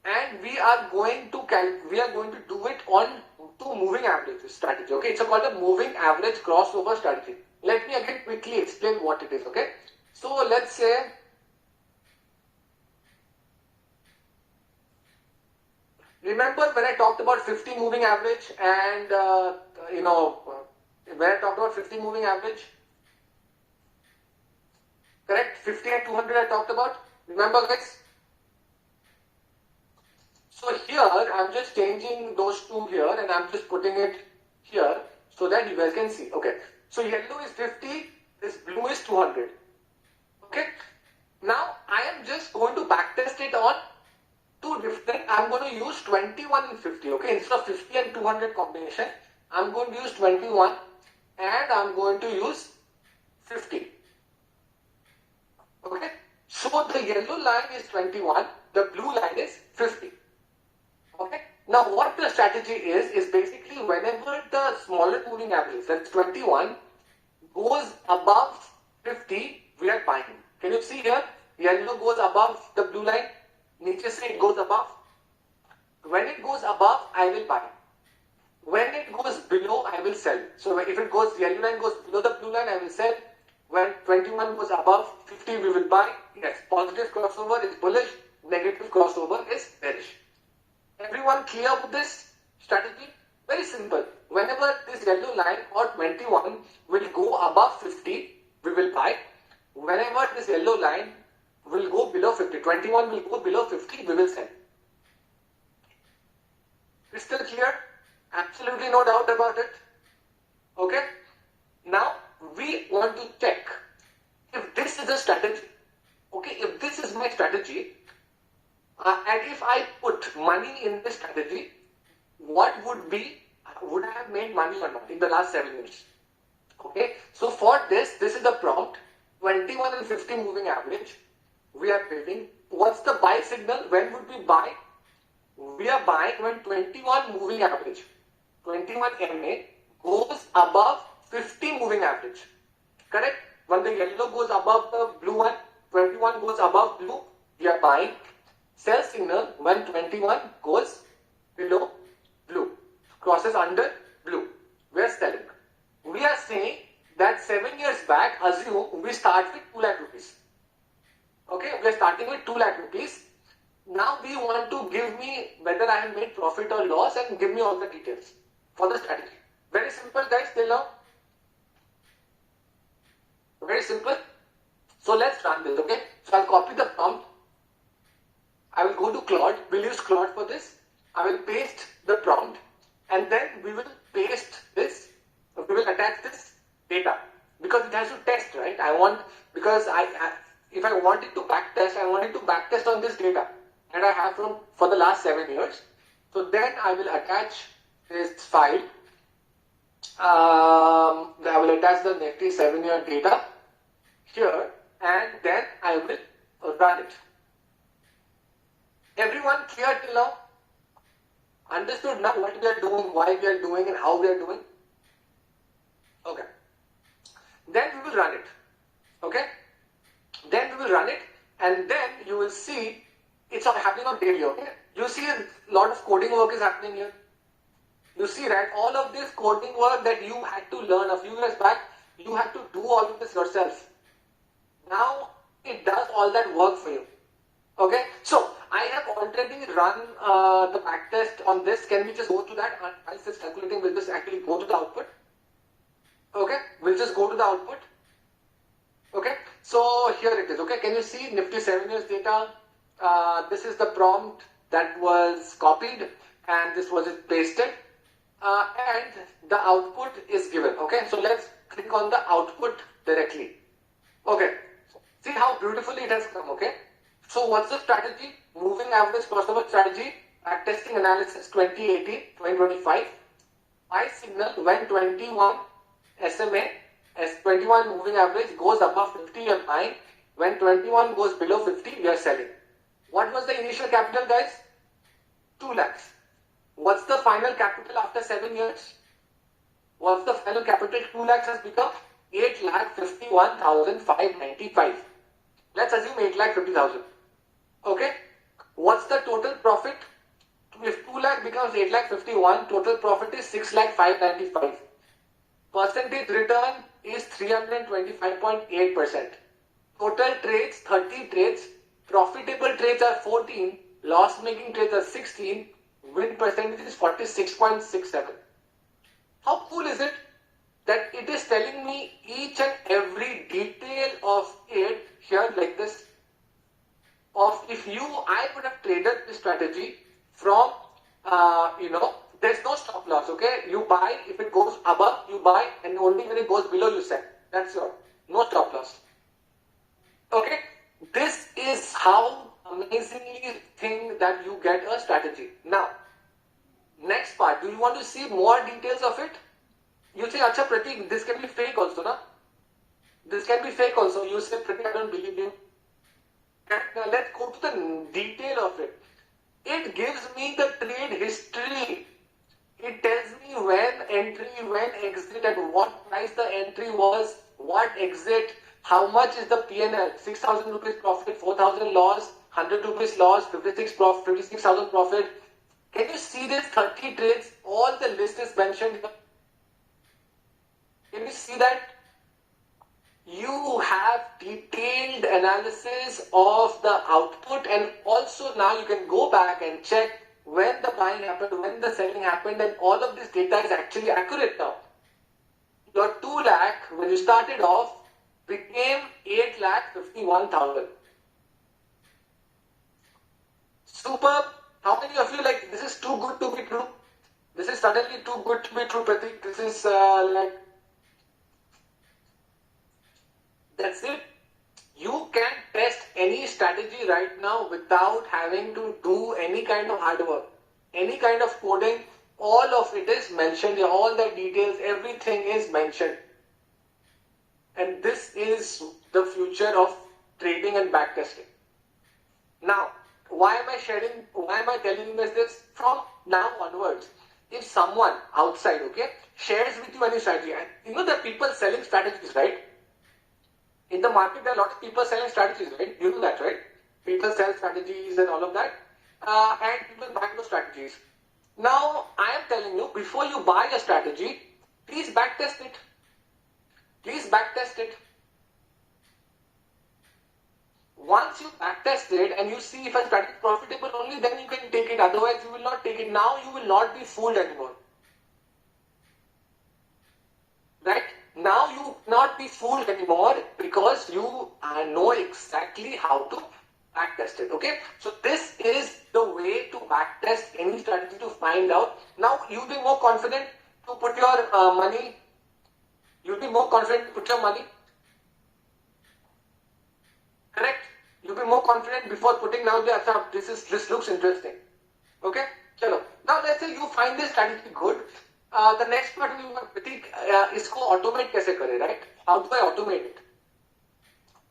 and we are going to do it on two moving average strategy. Okay, it's called a moving average crossover strategy. Let me again quickly explain what it is. Okay, so let's say remember when I talked about 50 moving average and when I talked about 50 moving average, correct? 50 and 200 I talked about. Remember, guys? So here I'm just changing those two here and I'm just putting it here so that you guys can see. Okay. So yellow is 50, this blue is 200. Okay. Now I am just going to backtest it on two different. I'm going to use 21 and 50. Okay. Instead of 50 and 200 combination, I'm going to use 21 and I'm going to use 50. Okay. So the yellow line is 21, the blue line is 50. Okay. Now what the strategy is basically whenever the smaller moving average, that's 21, goes above 50, we are buying. Can you see here? Yellow goes above the blue line. Niche say it goes above. When it goes above, I will buy. When it goes below, I will sell. So if it goes, yellow line goes below the blue line, I will sell. When 21 goes above 50, we will buy. Yes, positive crossover is bullish, negative crossover is bearish. Everyone clear with this strategy? Very simple. Whenever this yellow line or 21 will go above 50, we will buy. Whenever this yellow line will go below 50, 21 will go below 50, we will sell. Crystal clear? Absolutely no doubt about it. Okay? Now, we want to check if this is a strategy. Okay, if this is my strategy, and if I put money in this strategy, what would I have made money or not in the last 7 years? Okay, so for this is the prompt, 21 and 50 moving average, we are building. What's the buy signal? When would we buy? We are buying when 21 moving average, 21 MA goes above 50 moving average. Correct? When the yellow goes above the blue one, 21 goes above blue, we are buying. Sell signal when 21 goes below blue, crosses under blue, we are selling. We are saying that 7 years back, assume we start with 2 lakh rupees. Okay, we are starting with 2 lakh rupees. Now we want to give me whether I have made profit or loss and give me all the details for the strategy. Very simple, guys, till now. Very simple. So let's run this, okay? So I'll copy the prompt. I will go to Claude. We'll use Claude for this. I will paste the prompt and then we will paste this. We will attach this data because it has to test, right? If I wanted to backtest, I wanted to backtest on this data that I have for the last 7 years. So then I will attach this file I will attach the Nifty 7-year data here, and then I will run it. Everyone clear till now? Understood now what we are doing, why we are doing, and how we are doing? Okay. Then we will run it. Okay. Then we will run it, and then you will see it's happening on daily. Okay. You see a lot of coding work is happening here. You see, right? All of this coding work that you had to learn a few years back, you had to do all of this yourself. Now it does all that work for you. Okay, so I have already run the back test on this. Can we just go to that? While it's calculating, we'll just actually go to the output. Okay, we'll just go to the output. Okay, so here it is. Okay, can you see Nifty 7 years data? This is the prompt that was copied, and this was pasted, and the output is given. Okay, so let's click on the output directly. Okay, see how beautifully it has come. Okay. So what's the strategy? Moving average crossover strategy, backtesting analysis 2018-2025. I signal when 21 SMA, S21 moving average goes above 50 and buying. When 21 goes below 50, we are selling. What was the initial capital, guys? 2 lakhs. What's the final capital after 7 years? What's the final capital? 2 lakhs has become 8,51,595. Let's assume 8,50,000. Okay, what's the total profit? If 2 lakh becomes 8,51,000, total profit is 6,595,000. Percentage return is 325.8%. Total trades 30 trades. Profitable trades are 14. Loss-making trades are 16. Win percentage is 46.67. How cool is it that it is telling me each and every detail of it here like this? Of if I would have traded this strategy from, there's no stop loss, okay? You buy, if it goes above, you buy, and only when it goes below, you sell. That's all. No stop loss. Okay? This is how amazingly thing that you get a strategy. Now, next part, do you want to see more details of it? You say, Acha Pratik, this can be fake also, na? This can be fake also. You say, Pratik, I don't believe you. Now let's go to the detail of it. It gives me the trade history. It tells me when entry, when exit, at what price the entry was, what exit, how much is the PNL, 6,000 rupees profit, 4,000 loss, 100 rupees loss, 56,000 profit. Can you see this 30 trades? All the list is mentioned here. Can you see that? You have detailed analysis of the output, and also now you can go back and check when the buying happened, when the selling happened, and all of this data is actually accurate now. Your 2 lakh, when you started off, became 8,51,000. Superb. How many of you like this is too good to be true? This is suddenly too good to be true, Pratik. This is that's it. You can test any strategy right now without having to do any kind of hard work, any kind of coding. All of it is mentioned here. All the details, everything is mentioned. And this is the future of trading and backtesting. Now, why am I telling you this? From now onwards, if someone outside, okay, shares with you any strategy, and you know there are people selling strategies, right? In the market, there are a lot of people selling strategies, right? You know that, right? People sell strategies and all of that. And people buy those strategies. Now, I am telling you, before you buy a strategy, please backtest it. Please backtest it. Once you backtest it and you see if a strategy is profitable only, then you can take it. Otherwise, you will not take it. Now, you will not be fooled anymore. Right? Now you will not be fooled anymore because you know exactly how to backtest it. Okay? So this is the way to backtest any strategy to find out. Now you'll be more confident to put your money. You'll be more confident to put your money. Correct? You'll be more confident before putting down the this looks interesting. Okay? Chalo. Now let's say you find this strategy good. The next part we want, Pratik, इसको automate कैसे करें, right? How do I automate it?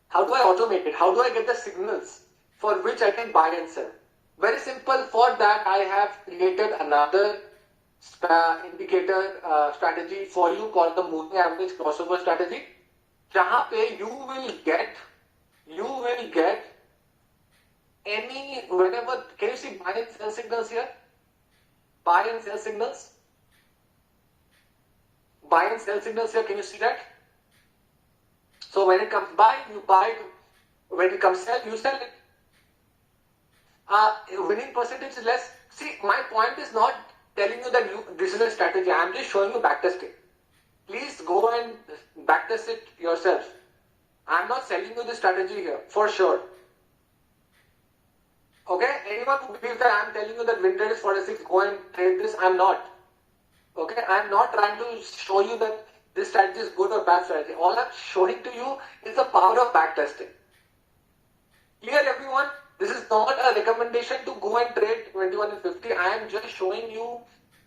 How do I automate it? How do I get the signals for which I can buy and sell? Very simple. For that, I have created another indicator strategy for you called the moving average crossover strategy. जहाँ पे you will get any whenever. Can you see buy and sell signals here? Buy and sell signals. Buy and sell signals here. Can you see that? So when it comes buy, you buy. When it comes sell, you sell it. Winning percentage is less. See, my point is not telling you that this is a strategy. I am just showing you backtesting. Please go and backtest it yourself. I am not selling you the strategy here, for sure. Okay? Anyone who believes that I am telling you that win rate is 46, go and trade this, I am not. Okay? I am not trying to show you that this strategy is good or bad strategy. All I am showing to you is the power of backtesting. Clear, everyone? This is not a recommendation to go and trade 21 and 50. I am just showing you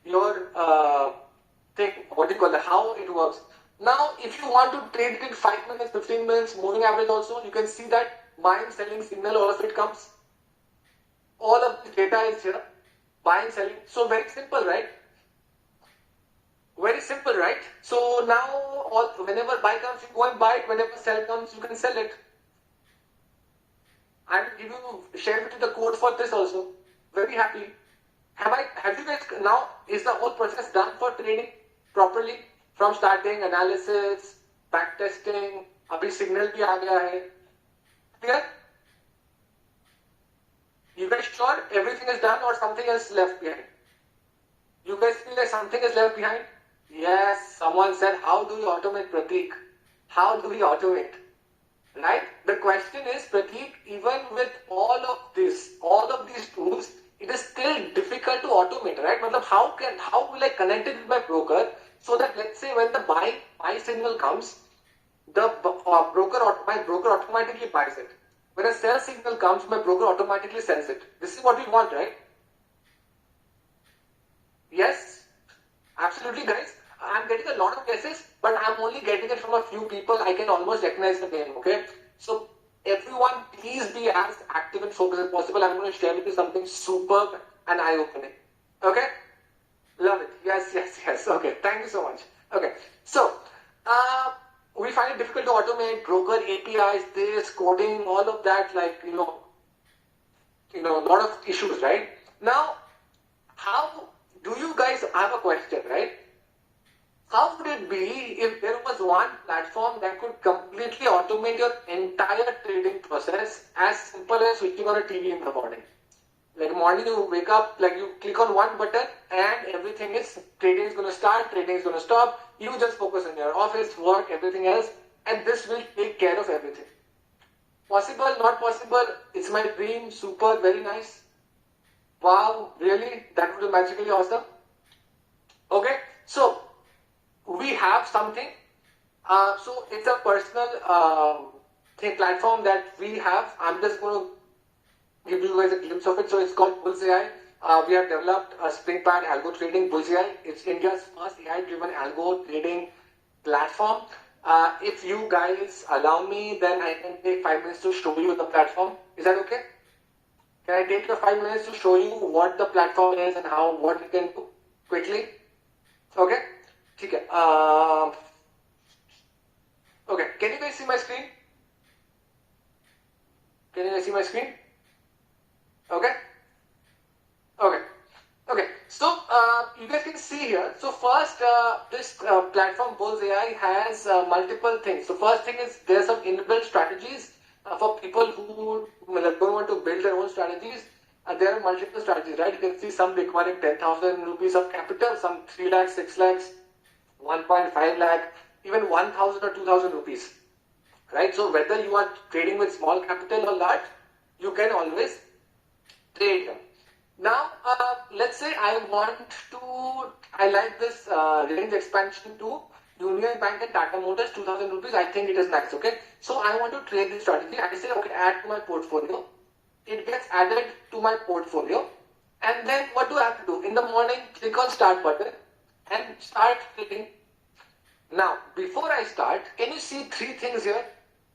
your thing, what do you call it, how it works. Now, if you want to trade it in 5 minutes, 15 minutes, moving average also, you can see that buying, selling signal, all of it comes. All of this data is here. Buying, selling. So very simple, right? Very simple, right? So now, whenever buy comes, you go and buy it. Whenever sell comes, you can sell it. I will share with you the code for this also. Very happy. Have you guys now, is the whole process done for trading properly? From starting, analysis, backtesting, abhi signal bhi aa gaya hai. Clear? You guys sure everything is done or something else left behind? You guys feel like something is left behind? Yes, someone said, how do we automate, Pratik? How do we automate? Right? The question is, Pratik, even with all of these tools, it is still difficult to automate, right? How will I connect it with my broker so that, let's say, when the buy signal comes, my broker automatically buys it. When a sell signal comes, my broker automatically sells it. This is what we want, right? Yes, absolutely, guys. I'm getting a lot of guesses, but I'm only getting it from a few people. I can almost recognize the name, okay? So, everyone, please be as active and focused as possible. I'm going to share with you something superb and eye-opening. Okay? Love it. Yes. Okay, thank you so much. Okay, so, we find it difficult to automate broker APIs, this, coding, all of that, like, a lot of issues, right? Now, how do you guys have a question, right? How would it be if there was one platform that could completely automate your entire trading process as simple as switching on a TV in the morning? Like morning you wake up, like you click on one button and everything is, trading is going to start, trading is going to stop. You just focus on your office, work, everything else, and this will take care of everything. Possible, not possible, it's my dream, super, very nice. Wow, really? That would be magically awesome. Okay, so we have something. So it's a personal platform that we have. I'm just going to give you guys a glimpse of it. So it's called Bullseye. We have developed a Springpad algo trading Bullseye. It's India's first AI-driven algo trading platform. If you guys allow me, then I can take 5 minutes to show you the platform. Is that okay? Can I take the 5 minutes to show you what the platform is and what you can do quickly? Okay? Okay. Okay. Can you guys see my screen? Can you guys see my screen? Okay. Okay. So you guys can see here. So first, this platform Bullseye has multiple things. So first thing is there are some inbuilt strategies for people who don't want to build their own strategies. There are multiple strategies, right? You can see some requiring 10,000 rupees of capital, some 3 lakhs, 6 lakhs, 1.5 lakh, even 1,000 or 2,000 rupees, right? So whether you are trading with small capital or large, you can always trade them. Now, let's say I like this range expansion to Union Bank and Tata Motors, 2,000 rupees. I think it is nice, okay? So I want to trade this strategy. I say, okay, add to my portfolio. It gets added to my portfolio. And then what do I have to do? In the morning, click on start button. and start trading. Now, before I start, can you see three things here?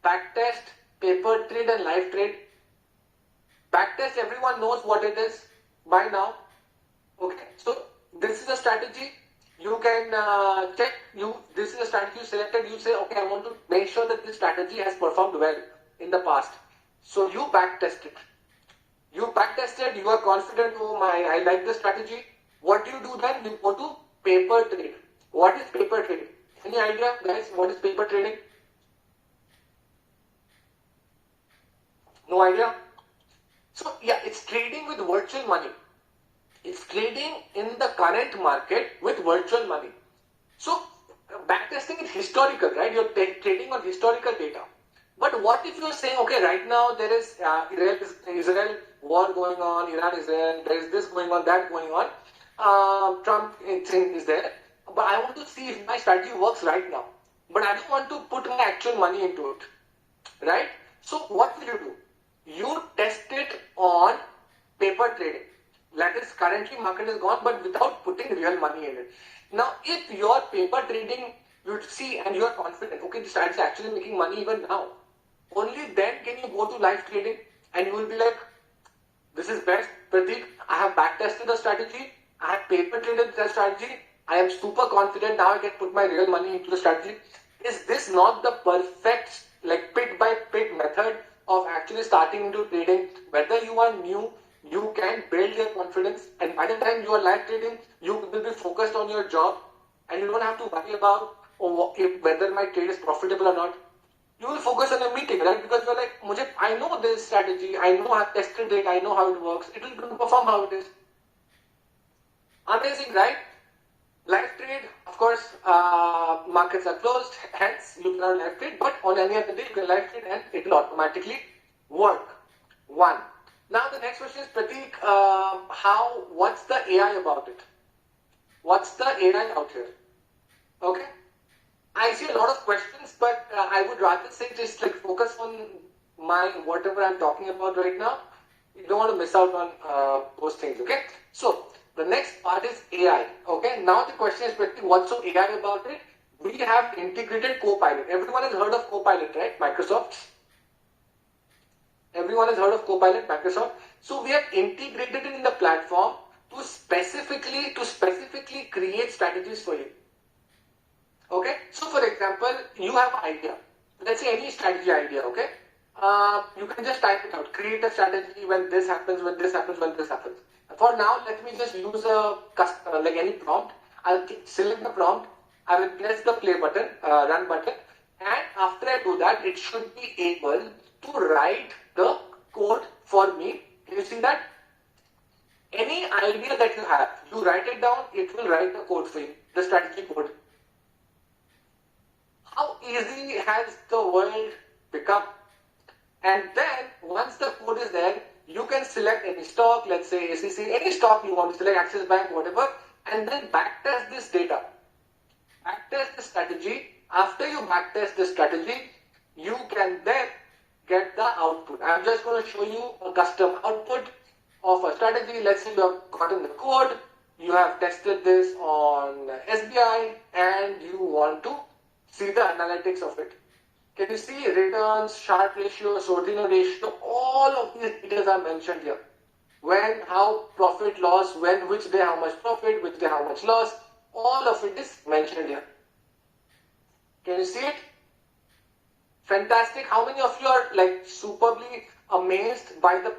Backtest, paper trade and live trade. Backtest, everyone knows what it is by now. Okay, so this is a strategy. You can check. This is a strategy you selected. You say, okay, I want to make sure that this strategy has performed well in the past. So you backtest it. You backtested. You are confident. Oh my, I like this strategy. What do you do then? You go to paper trade. What is paper trade? Any idea, guys? What is paper trading? No idea. So yeah, it's trading with virtual money. It's trading in the current market with virtual money. So backtesting is historical, right? You're trading on historical data. But what if you're saying, okay, right now there is Israel war going on, Iran-Israel, there is this going on, that going on. Trump thing is there. But I want to see if my strategy works right now. But I don't want to put my actual money into it, right? So what will you do? You test it on paper trading. That is, currently market is gone, but without putting real money in it. Now, if your paper trading, you see and you are confident, okay, this strategy is actually making money even now. Only then can you go to live trading and you will be like, this is best, Pratik. I have backtested the strategy. I have paper traded the strategy. I am super confident now I can put my real money into the strategy. Is this not the perfect, like pit by pit method of actually starting into trading? Whether you are new, you can build your confidence, and by the time you are live trading, you will be focused on your job and you don't have to worry about whether my trade is profitable or not. You will focus on a meeting, right? Because you're like, I know this strategy, I know I've tested it, I know how it works, it will perform how it is. Amazing, right? Live trade, of course, markets are closed, hence you cannot live trade, but on any other day you can live trade and it will automatically work. One. Now the next question is, Pratik, what's the AI about it? What's the AI out here? Okay. I see a lot of questions, but I would rather say just like focus on whatever I'm talking about right now. You don't want to miss out on those things, okay? So the next part is AI, okay? Now the question is, Pratik, what's so AI about it? We have integrated Copilot. Everyone has heard of Copilot, right? Microsoft. Everyone has heard of Copilot, Microsoft. So we have integrated it in the platform to specifically create strategies for you. Okay. So for example, you have an idea. Let's say any strategy idea. Okay. You can just type it out. Create a strategy when this happens, when this happens, when this happens. For now, let me just use like any prompt. I'll select the prompt. I will press the play button, run button, and after I do that, it should be able to write the code for me. Can you see that? Any idea that you have, you write it down, it will write the code for you, the strategy code. How easy has the world become? And then, once the code is there, you can select any stock, let's say ACC, any stock you want to select, Axis Bank, whatever, and then backtest this data. Backtest the strategy. After you backtest the strategy, you can then get the output. I'm just going to show you a custom output of a strategy. Let's say you have gotten the code, you have tested this on SBI, and you want to see the analytics of it. Can you see returns, Sharpe ratio, Sortino ratio? All of these details are mentioned here. When, how, profit, loss, when, which day, how much profit, which day, how much loss. All of it is mentioned here. Can you see it? Fantastic. How many of you are like superbly amazed by the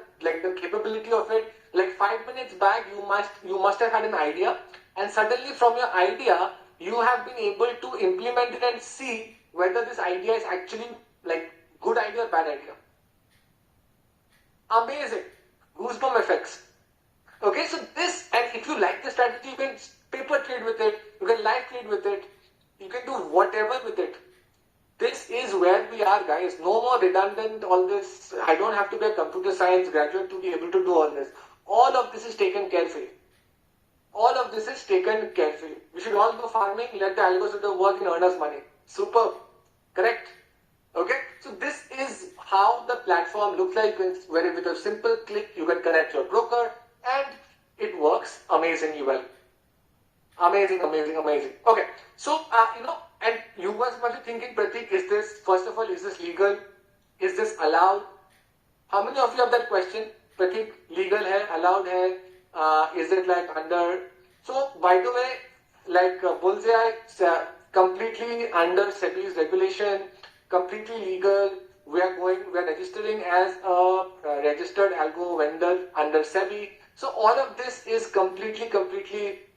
capability of it? Like 5 minutes back, you must have had an idea, and suddenly from your idea, you have been able to implement it and see whether this idea is actually like good idea or bad idea. Amazing. Goosebump effects. Okay, so this, and if you like the strategy, you can paper trade with it, you can live trade with it, you can do whatever with it. This is where we are, guys. No more redundant, all this. I don't have to be a computer science graduate to be able to do all this. All of this is taken care for you. All of this is taken care for you. We should all go farming, let the algos do the work and earn us money. Superb. Correct? Okay? So this is how the platform looks like. Where with a simple click, you can connect your broker and it works amazingly well. Amazing, amazing, amazing. Okay, so and you must be thinking, Pratik, is this first of all, is this legal? Is this allowed? How many of you have that question? Pratik, legal hai, allowed hai? Is it like under? So, by the way, like Bullseye, completely under SEBI's regulation, completely legal. We are registering as a registered algo vendor under SEBI. So, all of this is completely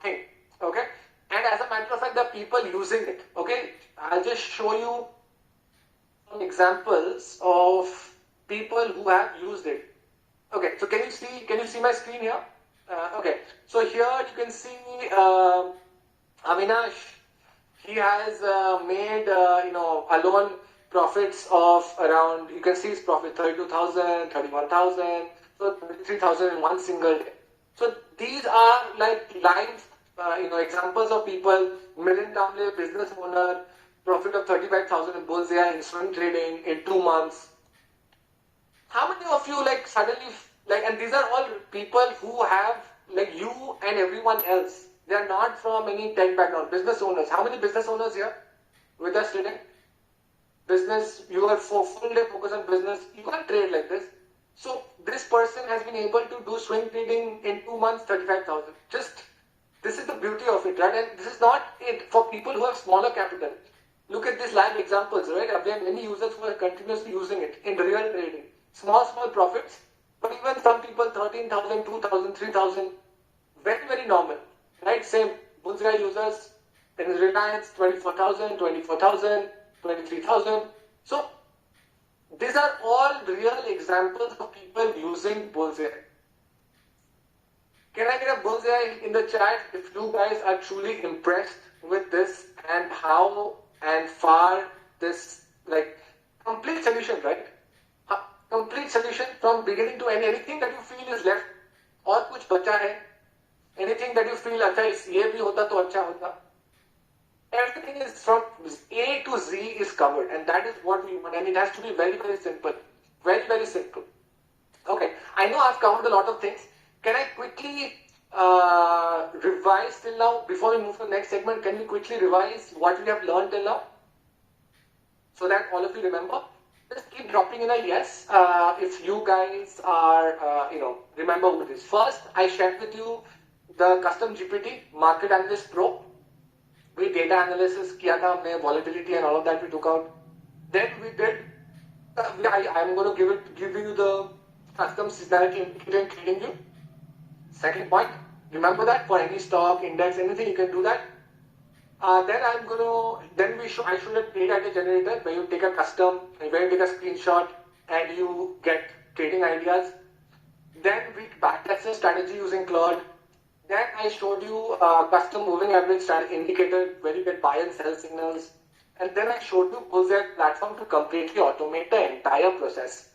thing. Okay, and as a matter of fact, the people using it. Okay, I'll just show you some examples of people who have used it. Okay, so can you see my screen here? Okay, so here you can see Avinash. He has made alone profits of around, you can see his profit 32,000, 31,000, so 33,000 in one single day. So these are like live examples of people. Milind Tamle, business owner, profit of 35,000 in Bullseye in swing trading in 2 months. How many of you like suddenly like, and these are all people who have like you and everyone else. They are not from any tech background. Business owners. How many business owners here with us today? Business, you are full day focused on business. You can't trade like this. So this person has been able to do swing trading in 2 months, 35,000. Just this is the beauty of it, right? And this is not it for people who have smaller capital. Look at these live examples, right? There are many users who are continuously using it in real trading. Small profits, but even some people 13,000, 2,000, 3,000, very normal, right? Same Bullseye users in Reliance 24,000, 24,000, 23,000. So these are all real examples of people using Bullseye. Can I get a Bullseye in the chat if you guys are truly impressed with this and how and far this like complete solution, right? Complete solution from beginning to end. Anything that you feel is left और कुछ बचा है, anything that you feel अच्छा ये भी होता तो अच्छा होता. Everything is from A to Z is covered, and that is what we want, and it has to be very simple, very simple. Okay, I know I've covered a lot of things. Can I quickly revise till now before we move to the next segment? Can we quickly revise what we have learned till now, so that all of you remember? Just keep dropping in a yes if you guys are, remember what it is. First, I shared with you the custom GPT, Market Analyst Pro. We data analysis किया था हमने, volatility and all of that we took out. Then we did, I'm going to give you the custom seasonality indicator in TradingView. Second point, remember that for any stock, index, anything you can do that. Then I showed a data generator where you take a custom, where you take a screenshot and you get trading ideas. Then we backtested strategy using Claude. Then I showed you custom moving average indicator where you get buy and sell signals. And then I showed you Bullseye platform to completely automate the entire process.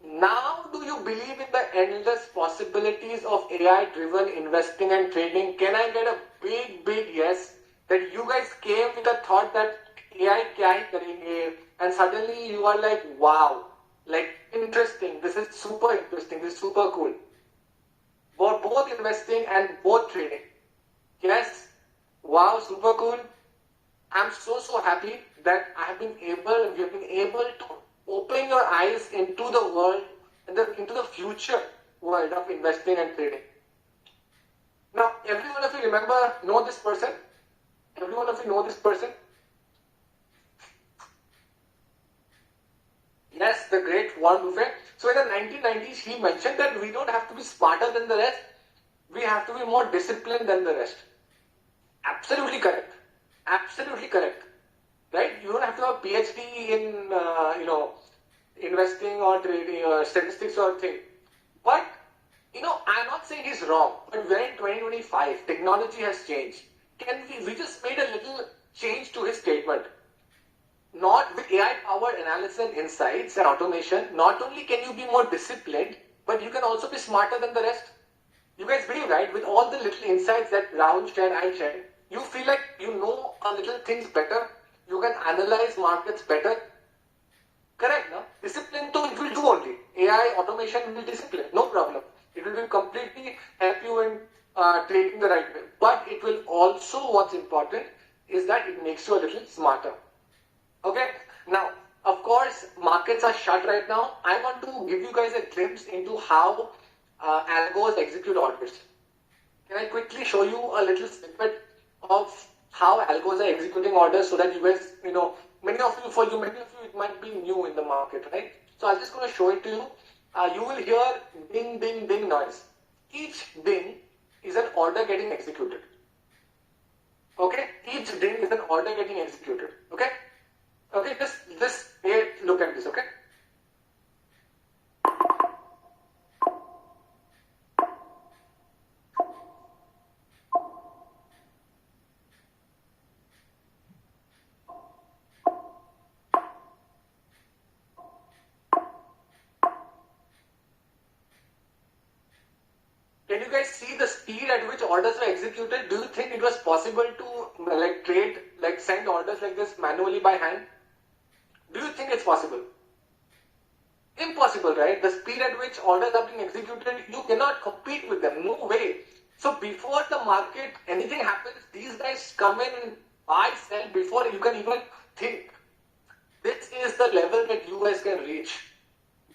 Now, do you believe in the endless possibilities of AI-driven investing and trading? Can I get a big yes that you guys came with the thought that AI kya hi karenge, and suddenly you are like, wow, like interesting, this is super interesting, this is super cool. For both investing and both trading. Yes, wow, super cool. I'm so happy that we have been able to open your eyes into the world, into the future world of investing and trading. Now, every one of you know this person? Every one of you know this person? Yes, the great Warren Buffett. So in the 1990s, he mentioned that we don't have to be smarter than the rest. We have to be more disciplined than the rest. Absolutely correct. Absolutely correct. Right? You don't have to have a PhD in, investing or trading or statistics or thing. But, I'm not saying he's wrong. But we're in 2025. Technology has changed. We just made a little change to his statement. Not with AI-powered analysis and insights and automation, not only can you be more disciplined, but you can also be smarter than the rest. You guys believe, right? With all the little insights that Rahul shared, I shared, you feel like you know a little things better. You can analyze markets better. Correct, no? Discipline, though, it will do only. AI automation will discipline, no problem. It will completely help you in trading the right way. But it will also, what's important is that it makes you a little smarter. Okay, now of course markets are shut right now. I want to give you guys a glimpse into how algos execute orders. Can I quickly show you a little snippet of how algos are executing orders so that you guys, many of you, it might be new in the market, right? So I'm just going to show it to you. You will hear ding, ding, ding noise. Each ding is an order getting executed. Okay? Each ding is an order getting executed. Okay? Okay, just look at this, okay? Can you guys see the speed at which orders were executed? Do you think it was possible to send orders like this manually by hand? Do you think it's possible? Impossible, right? The speed at which orders are being executed, you cannot compete with them. No way. So before the market, anything happens, these guys come in and buy, sell before you can even think. This is the level that you guys can reach.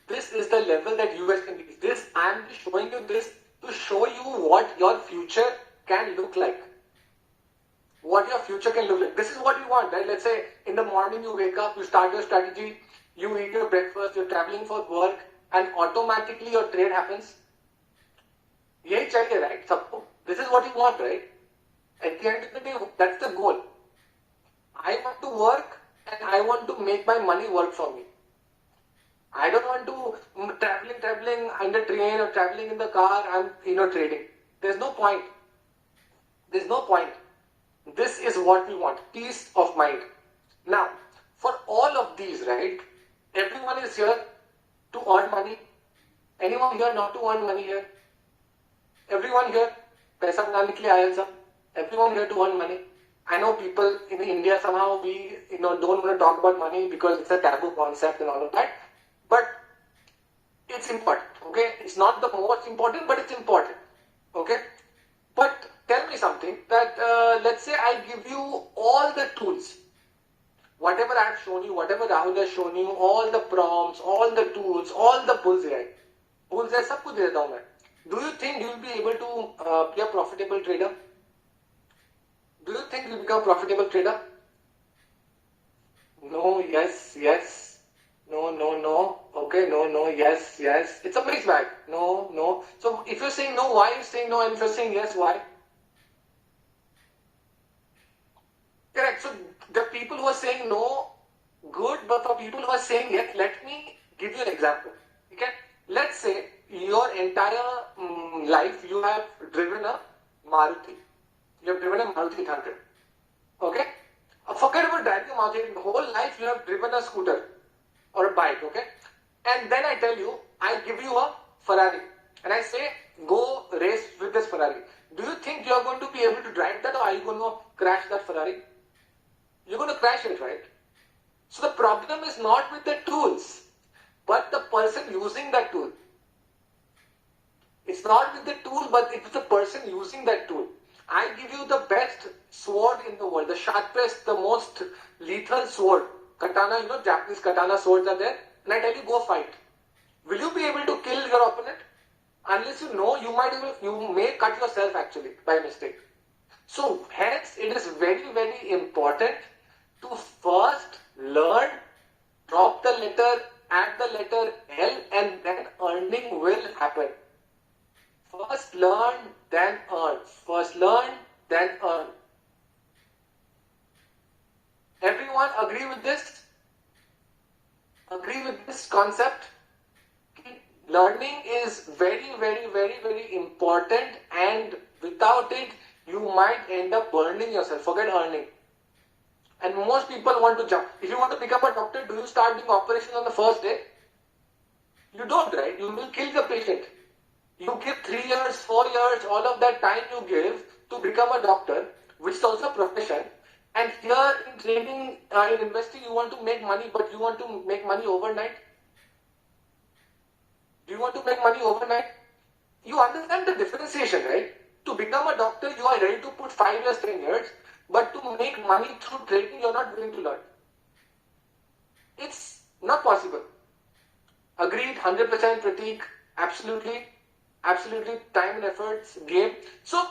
This is the level that you guys can reach. This, I am showing you this to show you what your future can look like. What your future can look like. This is what you want, right? Let's say in the morning you wake up, you start your strategy, you eat your breakfast, you're traveling for work, and automatically your trade happens. Yahi chahiye, right? Sabko. This is what you want, right? At the end of the day, that's the goal. I want to work and I want to make my money work for me. I don't want to traveling in the train or traveling in the car and trading. There's no point. There's no point. This is what we want, peace of mind. Now, for all of these, right, everyone is here to earn money. Anyone here not to earn money here? Everyone here, paisa बनाने के लिए आया सब. Everyone here to earn money. I know people in India somehow we don't want to talk about money because it's a taboo concept and all of that. But it's important, okay? It's not the most important, but it's important, okay? But tell me something that let's say I give you all the tools, whatever I have shown you, whatever Rahul has shown you, all the prompts, all the tools, all the bullseye, सब कुछ दे देता हूँ मैं. Do you think you will be able to be a profitable trader? Do you think you will become a profitable trader? No, yes, yes. No. Okay, no, yes. It's a mixed bag. No. So if you're saying no, why are you saying no? And if you're saying yes, why? Correct. So the people who are saying no, good, but for people who are saying yes, let me give you an example. Okay? Let's say your entire life you have driven a Maruti. You have driven a Maruti 800. Okay? Forget about driving a Maruti. The whole life you have driven a scooter or a bike, okay? And then I tell you, I give you a Ferrari. And I say, go race with this Ferrari. Do you think you are going to be able to drive that or are you going to crash that Ferrari? You're going to crash it, right? So the problem is not with the tools, but the person using that tool. It's not with the tool, but it's the person using that tool. I give you the best sword in the world, the sharpest, the most lethal sword. Katana, Japanese katana swords are there. And I tell you, go fight. Will you be able to kill your opponent? Unless you know, you may cut yourself actually by mistake. So hence, it is very, very important to first learn, drop the letter, add the letter L, and then earning will happen. First learn, then earn. First learn, then earn. Everyone agree with this? Agree with this concept? Learning is very, very, very, very important, and without it, you might end up burning yourself. Forget earning. And most people want to jump. If you want to become a doctor, do you start doing operations on the first day? You don't, right? You will kill the patient. You give 3 years, 4 years, all of that time you give to become a doctor, which is also a profession. And here in trading, in investing, you want to make money, but you want to make money overnight. Do you want to make money overnight? You understand the differentiation, right? To become a doctor, you are ready to put 5 years, 10 years, but to make money through trading, you're not willing to learn. It's not possible. Agreed, 100% Pratik, absolutely, absolutely, time and efforts, game. So,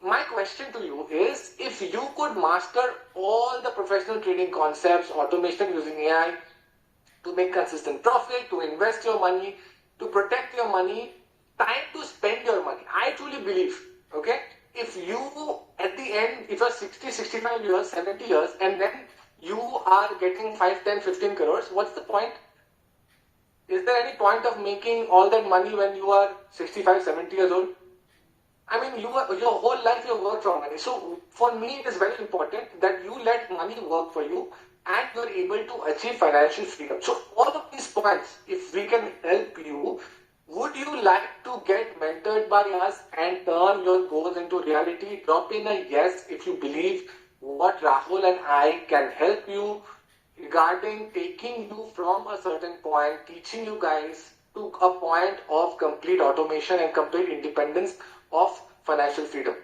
my question to you is, if you could master all the professional trading concepts, automation using AI, to make consistent profit, to invest your money, to protect your money, time to spend your money. I truly believe, okay, if you, at the end, if you're 60, 65 years, 70 years, and then you are getting 5, 10, 15 crores, what's the point? Is there any point of making all that money when you are 65, 70 years old? I mean, your whole life you work for money. So for me, it is very important that you let money work for you and you're able to achieve financial freedom. So all of these points, if we can help you, would you like to get mentored by us and turn your goals into reality? Drop in a yes if you believe what Rahul and I can help you regarding taking you from a certain point, teaching you guys to a point of complete automation and complete independence of financial freedom.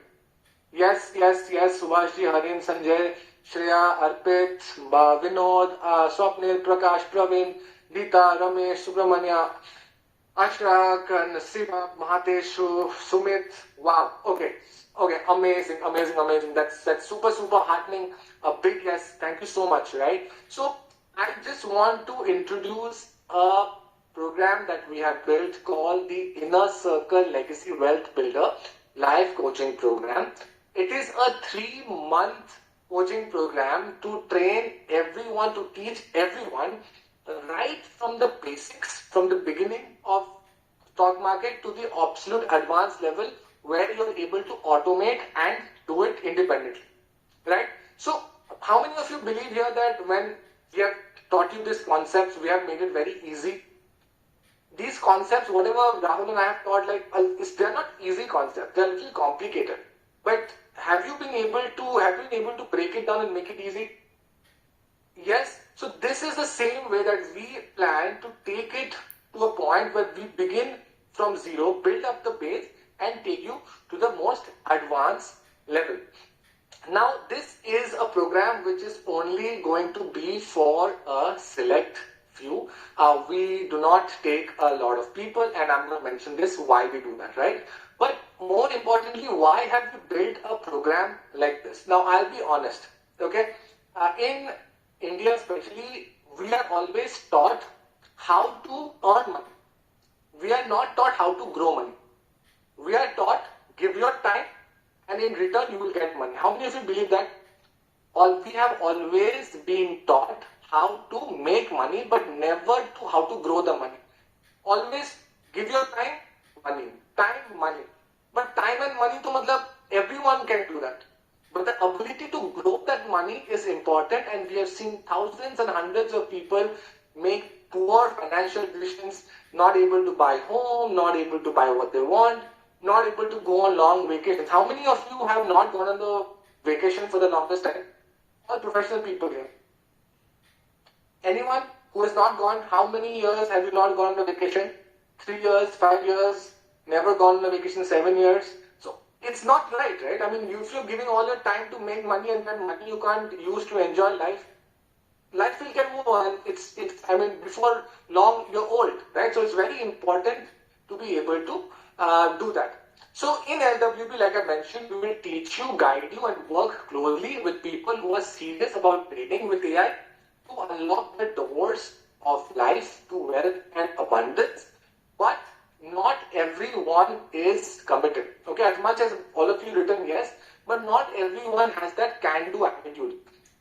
Yes, yes, yes, Subhashji, Harin, Sanjay, Shreya, Arpit, Vinod, Swapnil, Prakash, Praveen, Deeta, Ramesh, Subramanya, Ashrak, Nasiba, Mahateshu, Sumit. Wow. Okay. Okay. Amazing. Amazing. Amazing. That's super, super heartening. A big yes. Thank you so much. Right. So I just want to introduce a program that we have built called the Inner Circle Legacy Wealth Builder Live Coaching Program. It is a 3-month coaching program to train everyone, to teach everyone right from the basics, from the beginning of stock market to the absolute advanced level where you're able to automate and do it independently, right? So how many of you believe here that when we have taught you these concepts, we have made it very easy? These concepts, whatever Rahul and I have taught, like they're not easy concepts, they're a little complicated. But have you been able to break it down and make it easy? Yes. So this is the same way that we plan to take it to a point where we begin from zero, build up the base and take you to the most advanced level. Now this is a program which is only going to be for a select few. We do not take a lot of people, and I'm going to mention this why we do that, right? But more importantly, why have we built a program like this? Now I'll be honest, okay? In India especially, we are always taught how to earn money. We are not taught how to grow money. We are taught, give your time and in return you will get money. How many of you believe that? We have always been taught how to make money but never to how to grow the money. Always give your time, money. Time, money. But time and money to matlab, everyone can do that. But the ability to grow that money is important, and we have seen thousands and hundreds of people make poor financial decisions, not able to buy home, not able to buy what they want, not able to go on long vacations. How many of you have not gone on the vacation for the longest time? All professional people here. Anyone who has not gone, how many years have you not gone on a vacation? 3 years, 5 years, never gone on a vacation, 7 years. So it's not right? I mean, if you're giving all your time to make money and that money you can't use to enjoy life, life will get move on. I mean, before long you're old, right? So it's very important to be able to do that. So in LWB, like I mentioned, we will teach you, guide you and work closely with people who are serious about trading with AI to unlock the doors of life to wealth and abundance. But not everyone is committed. Okay, as much as all of you written yes, but not everyone has that can-do attitude.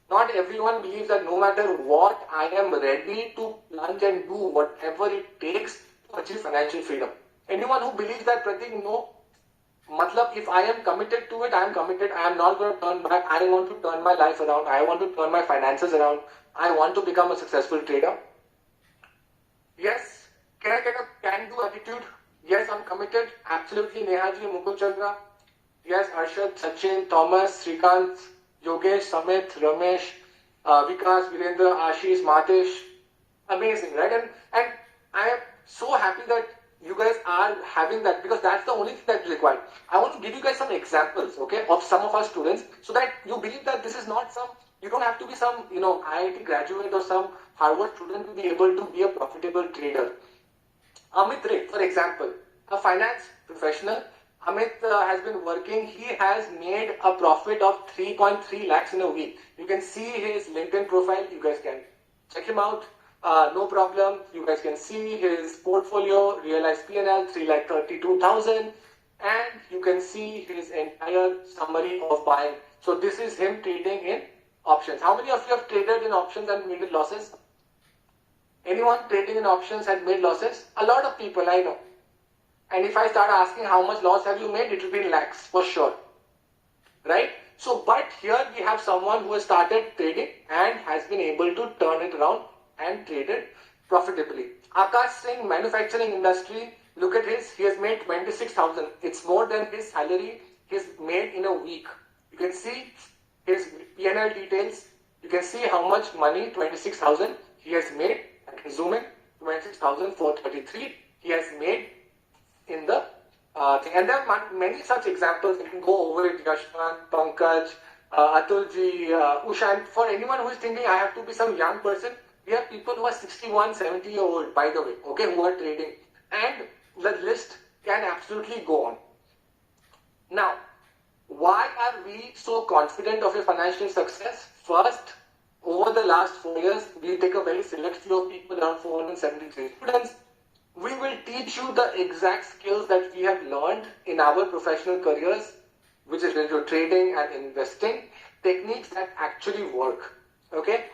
Not everyone believes that no matter what, I am ready to plunge and do whatever it takes to achieve financial freedom. Anyone who believes that, Pratik, no, matlab, if I am committed to it, I am committed, I am not going to turn back, I want to turn my life around, I want to turn my finances around, I want to become a successful trader. Yes, can I get a can-do attitude? Yes, I'm committed. Absolutely, Nehaji, Mukul Chandra. Yes, Arshad, Sachin, Thomas, Srikant, Yogesh, Samit, Ramesh, Vikas, Virendra, Ashish, Matesh. Amazing, right? And I am so happy that you guys are having that, because that's the only thing that's required. I want to give you guys some examples, okay, of some of our students, so that you believe that this is not some, you don't have to be some, IIT graduate or some Harvard student to be able to be a profitable trader. Amit Ray, for example, a finance professional. Amit has been working. He has made a profit of 3.3 lakhs in a week. You can see his LinkedIn profile. You guys can check him out. No problem. You guys can see his portfolio, realized PNL, 3,32,000. And you can see his entire summary of buying. So this is him trading in options. How many of you have traded in options and made losses? Anyone trading in options and made losses? A lot of people, I know. And if I start asking how much loss have you made, it will be in lakhs for sure. Right? So, but here we have someone who has started trading and has been able to turn it around and traded profitably. Akash Singh, manufacturing industry, look at his, he has made 26,000. It's more than his salary he's made in a week. You can see his PNL details. You can see how much money, 26,000, he has made. I can zoom in, 26,433 he has made in the thing. And there are many such examples. You can go over it, Yashwant, Pankaj, Atulji, Ushan. For anyone who is thinking, I have to be some young person, we have people who are 61, 70-year-old, by the way, okay, who are trading. And the list can absolutely go on. Now, why are we so confident of your financial success? First, over the last 4 years, we take a very select few of people, around 473 students. We will teach you the exact skills that we have learned in our professional careers, which is related to trading and investing, techniques that actually work. Okay?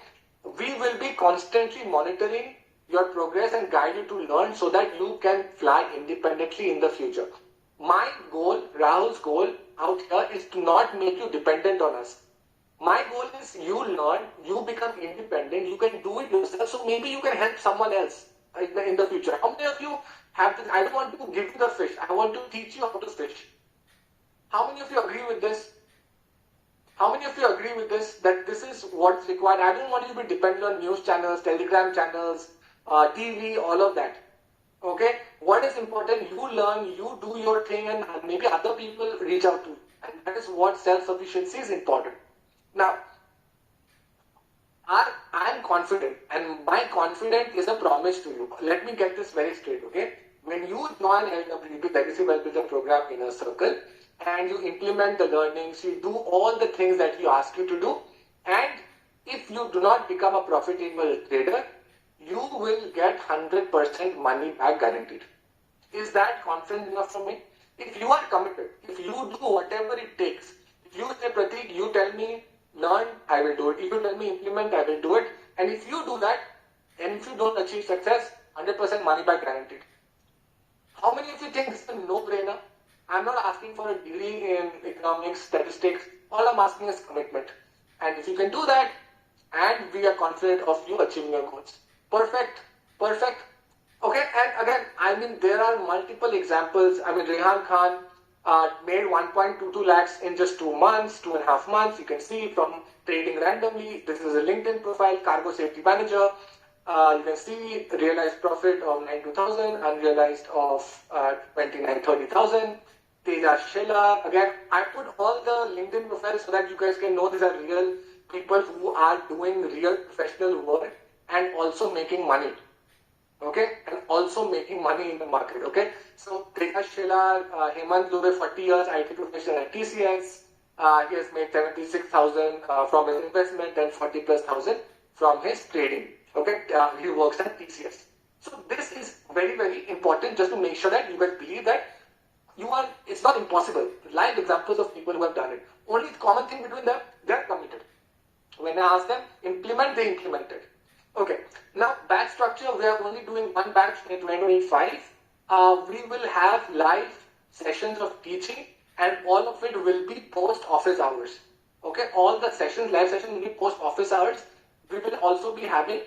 We will be constantly monitoring your progress and guide you to learn so that you can fly independently in the future. My goal, Rahul's goal out here is to not make you dependent on us. My goal is you learn, you become independent, you can do it yourself, so maybe you can help someone else in the future. How many of you have this? I don't want to give you the fish, I want to teach you how to fish. How many of you agree with this? How many of you agree with this, that this is what's required? I don't want you to be dependent on news channels, telegram channels, TV, all of that. Okay? What is important? You learn, you do your thing, and maybe other people reach out to you. And that is what self-sufficiency is important. Now, I am confident, and my confidence is a promise to you. Let me get this very straight, okay? When you join LWB, Legacy Wealth Builder Program Inner Circle, and you implement the learnings, you do all the things that you ask you to do, and if you do not become a profitable trader, you will get 100% money back guaranteed. Is that confident enough for me? If you are committed, if you do whatever it takes, if you say, Pratik, you tell me learn, I will do it. If you tell me implement, I will do it. And if you do that, and if you don't achieve success, 100% money back guaranteed. How many of you think this is a no-brainer? I'm not asking for a degree in economics, statistics. All I'm asking is commitment. And if you can do that, and we are confident of you achieving your goals. Perfect. Perfect. Okay, and again, I mean, there are multiple examples. I mean, Rehan Khan made 1.22 lakhs in just 2 months, 2.5 months. You can see from trading randomly. This is a LinkedIn profile, cargo safety manager. You can see realized profit of 92,000, unrealized of 29,30,000. Teja Shela. Again, I put all the LinkedIn profiles so that you guys can know these are real people who are doing real professional work and also making money. Okay, and also making money in the market. Okay, so Teja Shela, Hemant Dubey, 40 years, IT professional at TCS. He has made 76,000 from his investment and 40 plus thousand from his trading. Okay, he works at TCS. So this is very, very important, just to make sure that you guys believe that it's not impossible. Live examples of people who have done it. Only common thing between them, they are committed. When I ask them, implement, they implemented. Okay, now batch structure, we are only doing one batch in 2025. We will have live sessions of teaching, and all of it will be post office hours. Okay, all the sessions, live sessions will be post office hours. We will also be having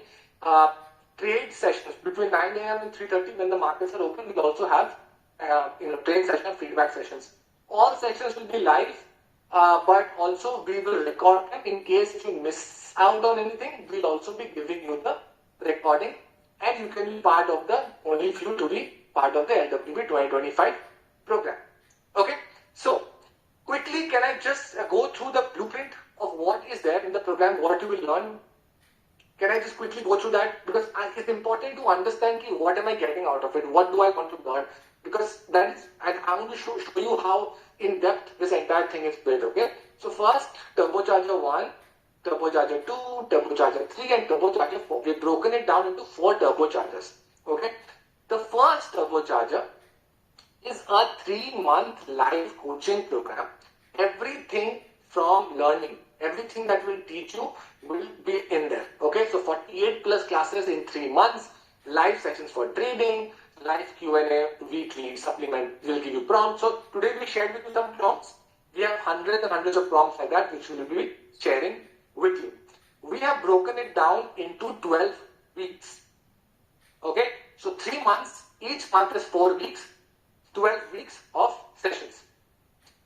trade sessions between 9 a.m. and 3:30 when the markets are open. We'll also have trade session and feedback sessions. All sessions will be live, but also we will record them in case if you miss out on anything. We'll also be giving you the recording, and you can be part of the only few to be part of the LWB 2025 program. Okay, so quickly, can I just go through the blueprint of what is there in the program, what you will learn? Can I just quickly go through that? Because it's important to understand what am I getting out of it? What do I want to learn? Because that is, I want to show you how in depth this entire thing is built. Okay. So first, turbocharger 1, turbocharger 2, turbocharger 3, and turbocharger 4. We've broken it down into 4 turbochargers. Okay. The first turbocharger is a 3-month live coaching program. Everything from learning, everything that will teach you will be in there. Okay, so 48 plus classes in 3 months, live sessions for trading, live Q&A, weekly supplement will give you prompts. So today we shared with you some prompts. We have hundreds and hundreds of prompts like that which we will be sharing with you. We have broken it down into 12 weeks. Okay, so 3 months, each month is 4 weeks, 12 weeks of sessions.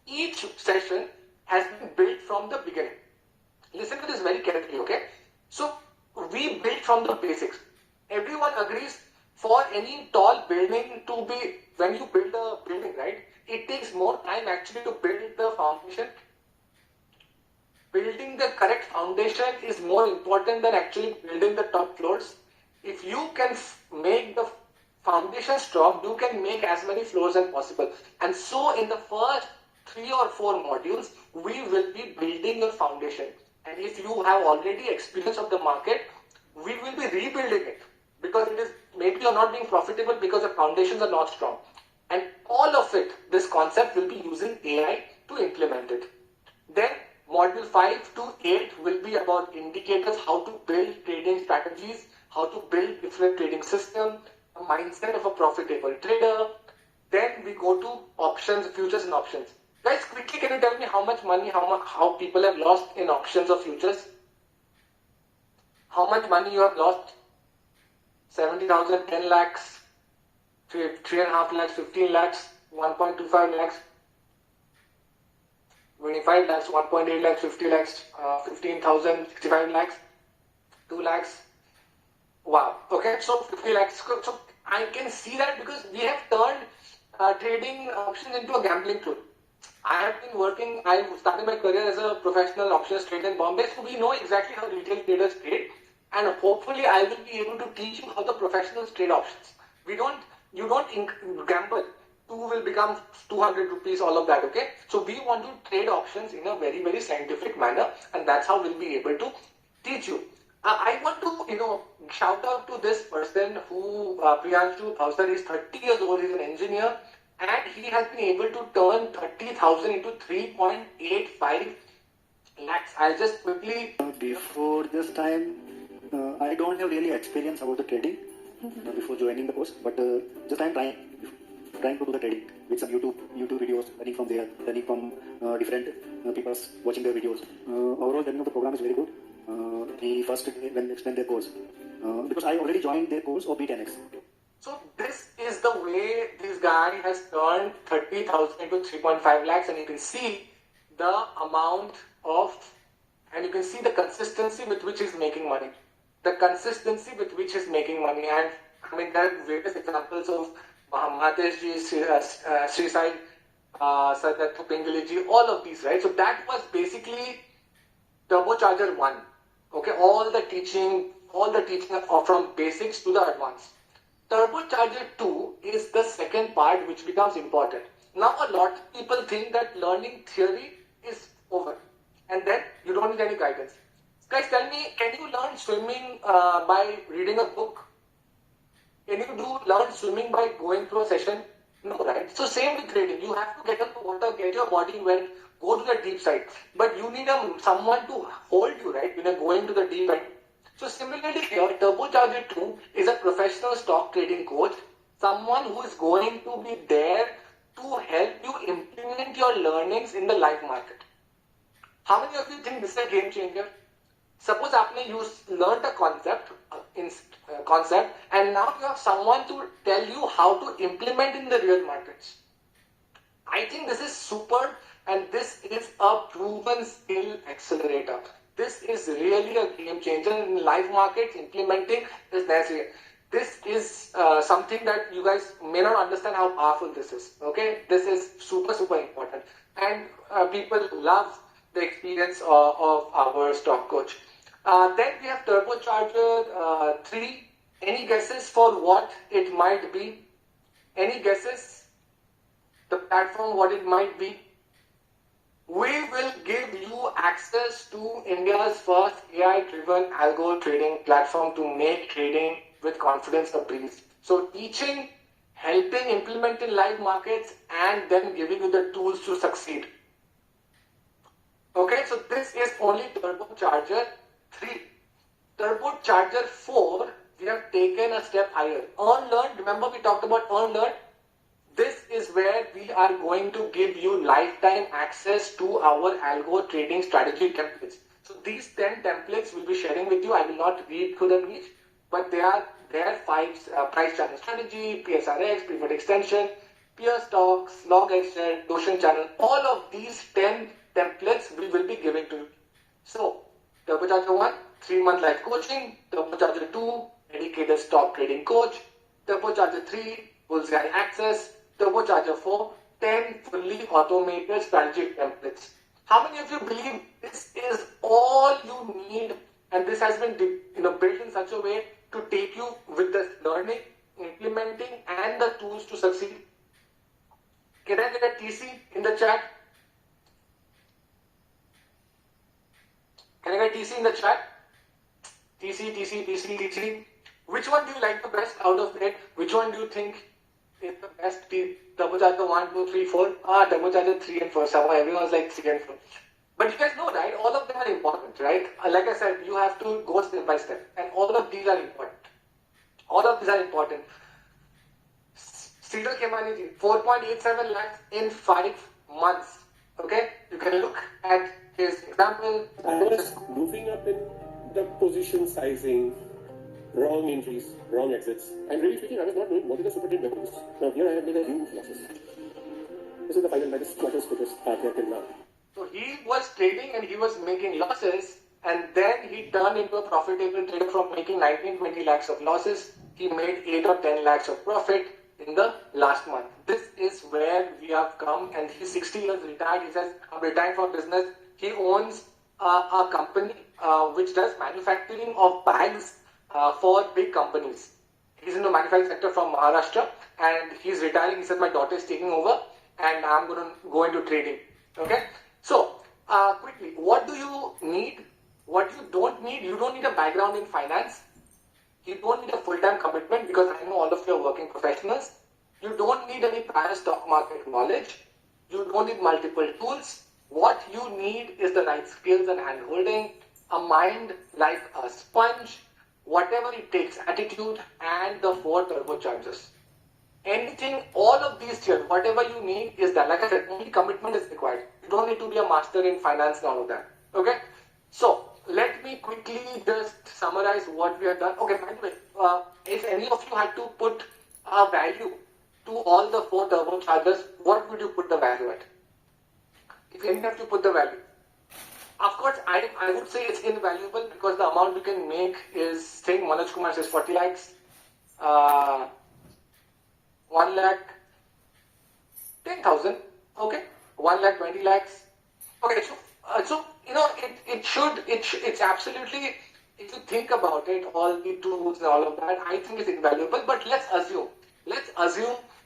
Each session has been built from the beginning. Listen to this very carefully, okay? So, we built from the basics. Everyone agrees for any tall building to be, when you build a building, right, it takes more time actually to build the foundation. Building the correct foundation is more important than actually building the top floors. If you can make the foundation strong, you can make as many floors as possible. And so in the first 3 or 4 modules, we will be building a foundation. And if you have already experience of the market, we will be rebuilding it because it is maybe you're not being profitable because the foundations are not strong. And all of it, this concept will be using AI to implement it. Then module 5 to 8 will be about indicators, how to build trading strategies, how to build different trading system, a mindset of a profitable trader. Then we go to options, futures and options. Guys, quickly, can you tell me how much money, how people have lost in options or futures? How much money you have lost? 70,000, 10 lakhs, 3.5 lakhs, 15 lakhs, 1.25 lakhs, 25 lakhs, 1.8 lakhs, 50 lakhs, 15,000, 65 lakhs, 2 lakhs. Wow. Okay, so 50 lakhs. So I can see that because we have turned trading options into a gambling tool. I have been working, I started my career as a professional options trader in Bombay, so we know exactly how retail traders trade, and hopefully I will be able to teach you how the professionals trade options. You don't gamble. 2 will become 200 rupees, all of that, okay? So we want to trade options in a very, very scientific manner, and that's how we'll be able to teach you. I want to, shout out to this person who, Priyanshu Bhavsar, is 30 years old, he's an engineer, and he has been able to turn 30,000 into 3.85 lakhs. I'll just quickly... Before this time, I don't have really experience about the trading before joining the course, but just I'm trying to do the trading with some YouTube videos, learning from there, learning from different people watching their videos. Overall, learning of the program is very good. The first day when they explain their course, because I already joined their course of B10X. So this is the way this guy has turned 30,000 into 3.5 lakhs, and you can see the amount of, and you can see the consistency with which he's making money. The consistency with which he's making money, and I mean there are various examples of Mahateshji, Sri Sai, Sardattu Pingaliji, all of these, right? So that was basically turbocharger 1. Okay, all the teaching from basics to the advanced. Turbocharger 2 is the second part which becomes important. Now a lot of people think that learning theory is over and then you don't need any guidance. Guys, tell me, can you learn swimming by reading a book? Can you learn swimming by going through a session? No, right? So same with trading. You have to get on the water, get your body wet, go to the deep side. But you need someone to hold you, right? Going to the deep end. So similarly here, Turbocharger 2 is a professional stock trading coach, someone who is going to be there to help you implement your learnings in the live market. How many of you think this is a game changer? Suppose you learned a concept, and now you have someone to tell you how to implement in the real markets. I think this is superb, and this is a proven skill accelerator. This is really a game changer in live markets. Implementing is necessary. this is something that you guys may not understand how powerful this is. Okay, this is super important, and people love the experience of our stock coach. Then we have Turbocharger 3. Any guesses for what it might be? Any guesses? The platform, what it might be? We will give you access to India's first AI-driven algo trading platform to make trading with confidence a breeze. So teaching, helping implement in live markets, and then giving you the tools to succeed. Okay, so this is only Turbocharger 3. Turbocharger 4, we have taken a step higher. Earn, learn, remember we talked about earn, learn? This is where we are going to give you lifetime access to our algo trading strategy templates. So these 10 templates we'll be sharing with you. I will not read through them each, but they are there: 5 price channel strategy, PSRX, pivot extension, peer stocks, log excel, Notion channel. All of these 10 templates we will be giving to you. So Turbocharger 1, 3-month live coaching. Turbocharger 2, dedicated stock trading coach. Turbocharger 3, bullseye access. Turbocharger 4, 10 fully automated strategy templates. How many of you believe this is all you need, and this has been built in such a way to take you with the learning, implementing, and the tools to succeed? Can I get a TC in the chat? Can I get TC in the chat? TC. Which one do you like the best out of it? Which one do you think is the best? Turbocharger 1, 2, 3, 4. Turbocharger 3 and 4. Somehow everyone's like 3 and 4. But you guys know, right? All of them are important, right? Like I said, you have to go step by step. And all of these are important. All of these are important. Cedar Khemani ji, 4.87 lakhs in 5 months. Okay? You can look at his example. I was goofing up in the position sizing, wrong entries, wrong exits. And really speaking, I was not knowing what is the super trade level is. Now here I have made a huge losses. This is the final minus quarters figures are here till now. So he was trading and he was making losses, and then he turned into a profitable trader. From making 19-20 lakhs of losses, he made 8 or 10 lakhs of profit in the last month. This is where we have come, and he's 60 years retired. He says, I'm retiring from business. He owns a company which does manufacturing of bags for big companies. He's in the manufacturing sector from Maharashtra, and he's retiring. He said, my daughter is taking over and I'm going to go into trading. Okay? So, quickly, what do you need? What you don't need? You don't need a background in finance. You don't need a full-time commitment, because I know all of you are working professionals. You don't need any prior stock market knowledge. You don't need multiple tools. What you need is the right skills and hand-holding, a mind like a sponge, whatever it takes, attitude, and the 4 turbochargers. Anything, all of these here, whatever you need is that. Like I said, only commitment is required. You don't need to be a master in finance and all of that. Okay? So, let me quickly just summarize what we have done. Okay, by the way, if any of you had to put a value to all the 4 turbochargers, what would you put the value at? If any have to put the value. Of course, I would say it's invaluable, because the amount we can make is, think Manoj Kumar says 40 lakhs, 1 lakh 10,000, okay, 1 lakh 20 lakhs. Okay, so it's absolutely, if you think about it, all the tools and all of that, I think it's invaluable. But let's assume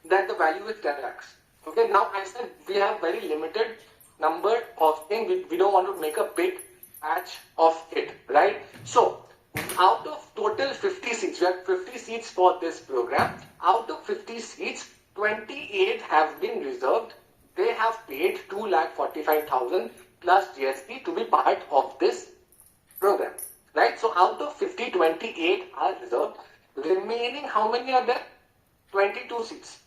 that the value is 10 lakhs. Okay, now I said we have very limited number of things. We don't want to make a big batch of it, right? So, out of total 50 seats, we have 50 seats for this program. Out of 50 seats, 28 have been reserved. They have paid 2,45,000 plus GST to be part of this program, right? So out of 50, 28 are reserved. Remaining, how many are there? 22 seats.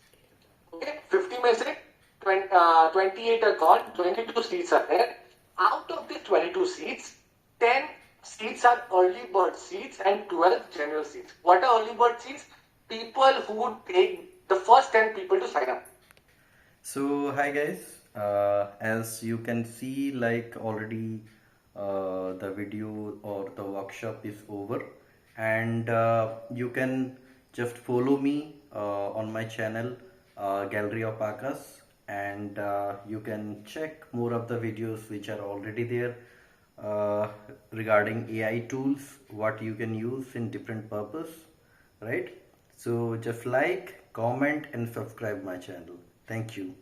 Okay, 50 may say 28 are gone, 22 seats are there. Out of the 22 seats, 10 seats are early bird seats and 12 general seats. What are early bird seats? People who would take the first 10 people to sign up. So hi guys, as you can see, like already the video or the workshop is over, and you can just follow me on my channel, Gallery of Akash, and you can check more of the videos which are already there regarding AI tools, what you can use in different purpose, right? So just like, comment and subscribe my channel. Thank you.